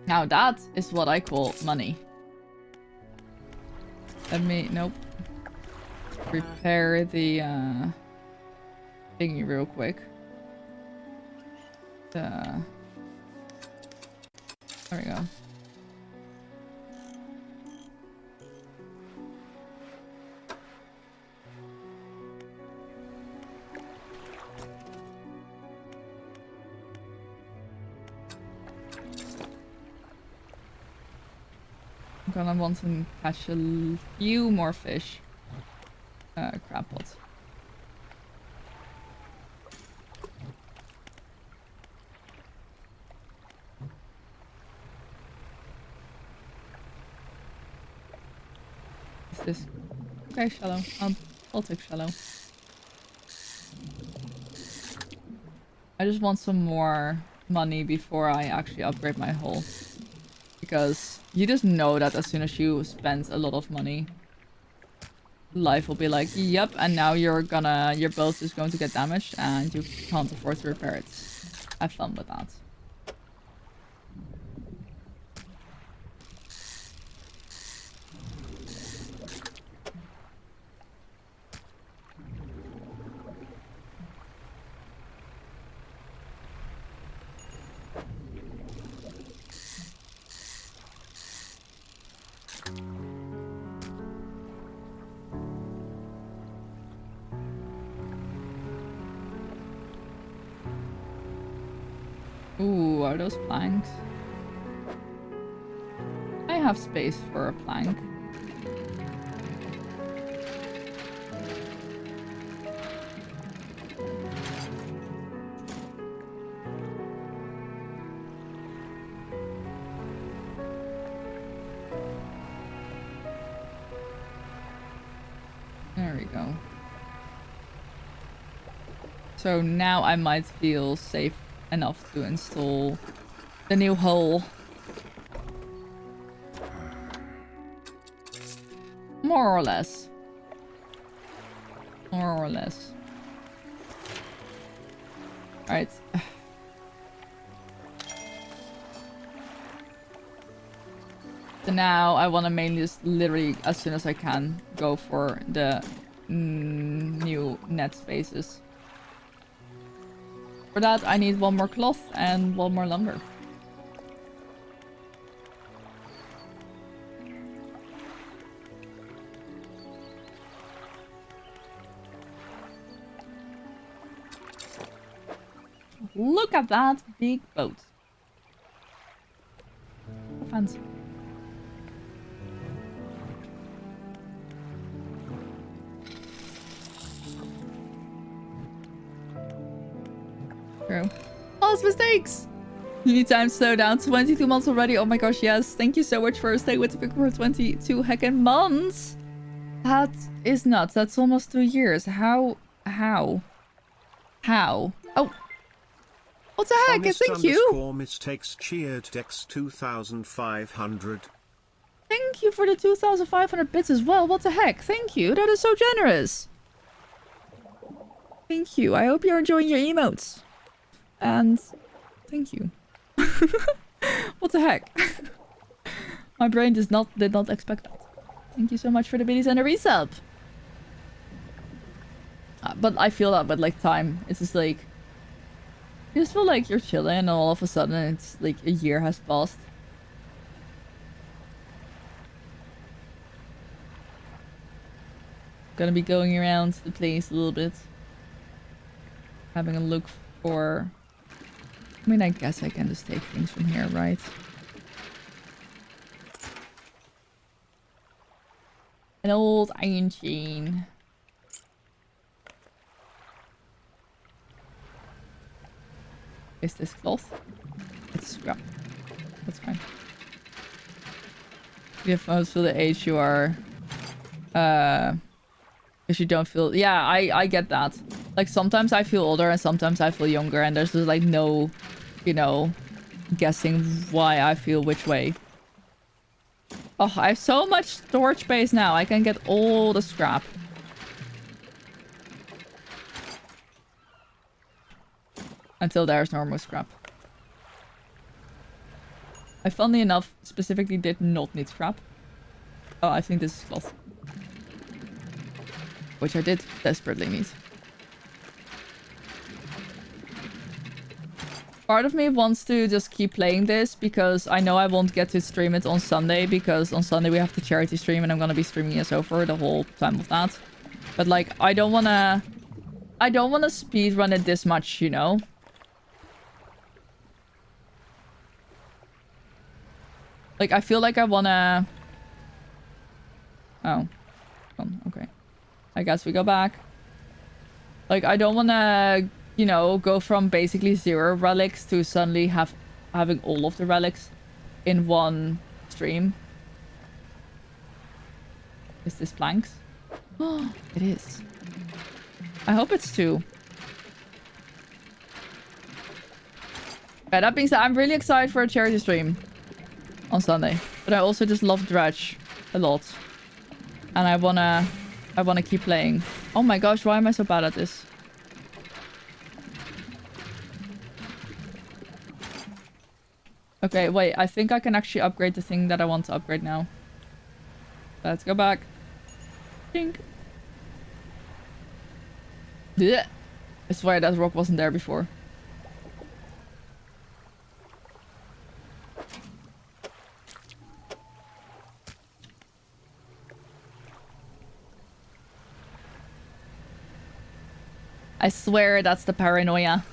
Now that is what I call money. Let me, nope. Repair the thingy real quick. There we go. I'm gonna want to catch a few more fish. Crab pots. Is this okay? Shallow. I'll take shallow. I just want some more money before I actually upgrade my hull, because you just know that as soon as you spend a lot of money, life will be like, yep, and now your boat is going to get damaged and you can't afford to repair it. Have fun with that. Ooh, are those planks? I have space for a plank. There we go. So now I might feel safe enough to install the new hull. More or less. More or less. Alright. So now I want to mainly just literally, as soon as I can, go for the new net spaces. For that, I need one more cloth and one more lumber. Look at that big boat. So fancy. True. Lost mistakes! New time slow down. 22 months already. Oh my gosh, yes. Thank you so much for staying with the pick for 22 heckin' months. That is nuts. That's almost 2 years. How? Oh. What the heck? Thank you. Mistakes cheered Dex 2500. Thank you for the 2,500 bits as well. What the heck? Thank you. That is so generous. Thank you. I hope you're enjoying your emotes. And thank you. What the heck? My brain did not expect that. Thank you so much for the biddies and the resub. But I feel that with like time, it's just like you just feel like you're chilling and all of a sudden it's like a year has passed. Gonna be going around the place a little bit. Having a look for... I mean, I guess I can just take things from here, right? An old iron chain. Is this cloth? It's scrap. That's fine. You have most of the age you are. Because you don't feel... Yeah, I get that. Like, sometimes I feel older and sometimes I feel younger. And there's just, like, no, you know, guessing why I feel which way. Oh, I have so much storage space now. I can get all the scrap. Until there's no more scrap. I, funnily enough, specifically did not need scrap. Oh, I think this is cloth. Which I did desperately need. Part of me wants to just keep playing this because I know I won't get to stream it on Sunday because on Sunday we have the charity stream and I'm gonna be streaming as over the whole time of that. But like, I don't wanna speedrun it this much, you know? Like, I feel like I wanna... Oh. Okay. I guess we go back. Like, I don't wanna, you know, go from basically 0 relics to suddenly having all of the relics in one stream. Is this planks? Oh, it is. I hope it's 2. Yeah, that being said, I'm really excited for a charity stream on Sunday. But I also just love Dredge a lot. And I wanna keep playing. Oh my gosh, why am I so bad at this? Okay, wait, I think I can actually upgrade the thing that I want to upgrade now. Let's go back. Ding. Blech. I swear that rock wasn't there before. I swear that's the paranoia.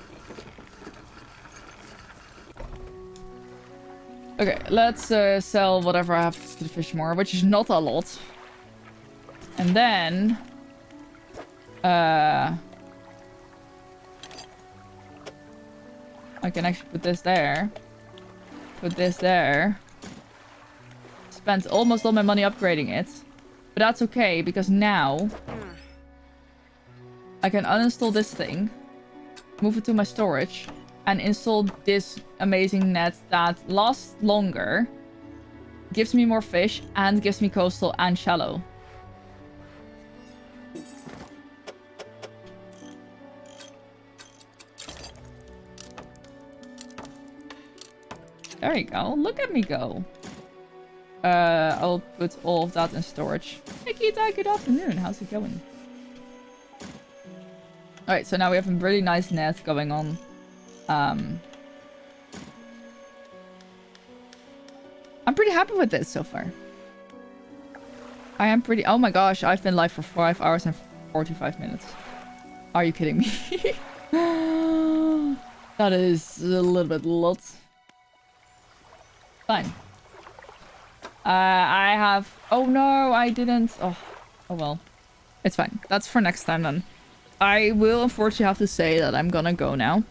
Okay, let's sell whatever I have to the fish more, which is not a lot. And then... I can actually put this there. Put this there. Spent almost all my money upgrading it. But that's okay, because now... I can uninstall this thing, move it to my storage, and install this amazing net that lasts longer, gives me more fish, and gives me coastal and shallow. There you go. Look at me go. I'll put all of that in storage. Nikita, good afternoon. How's it going? Alright, so now we have a really nice net going on. I'm pretty happy with this so far. I am pretty... Oh my gosh, I've been live for 5 hours and 45 minutes. Are you kidding me? That is a little bit lot. Fine. I have... Oh no, I didn't... Oh well. It's fine. That's for next time then. I will unfortunately have to say that I'm gonna go now.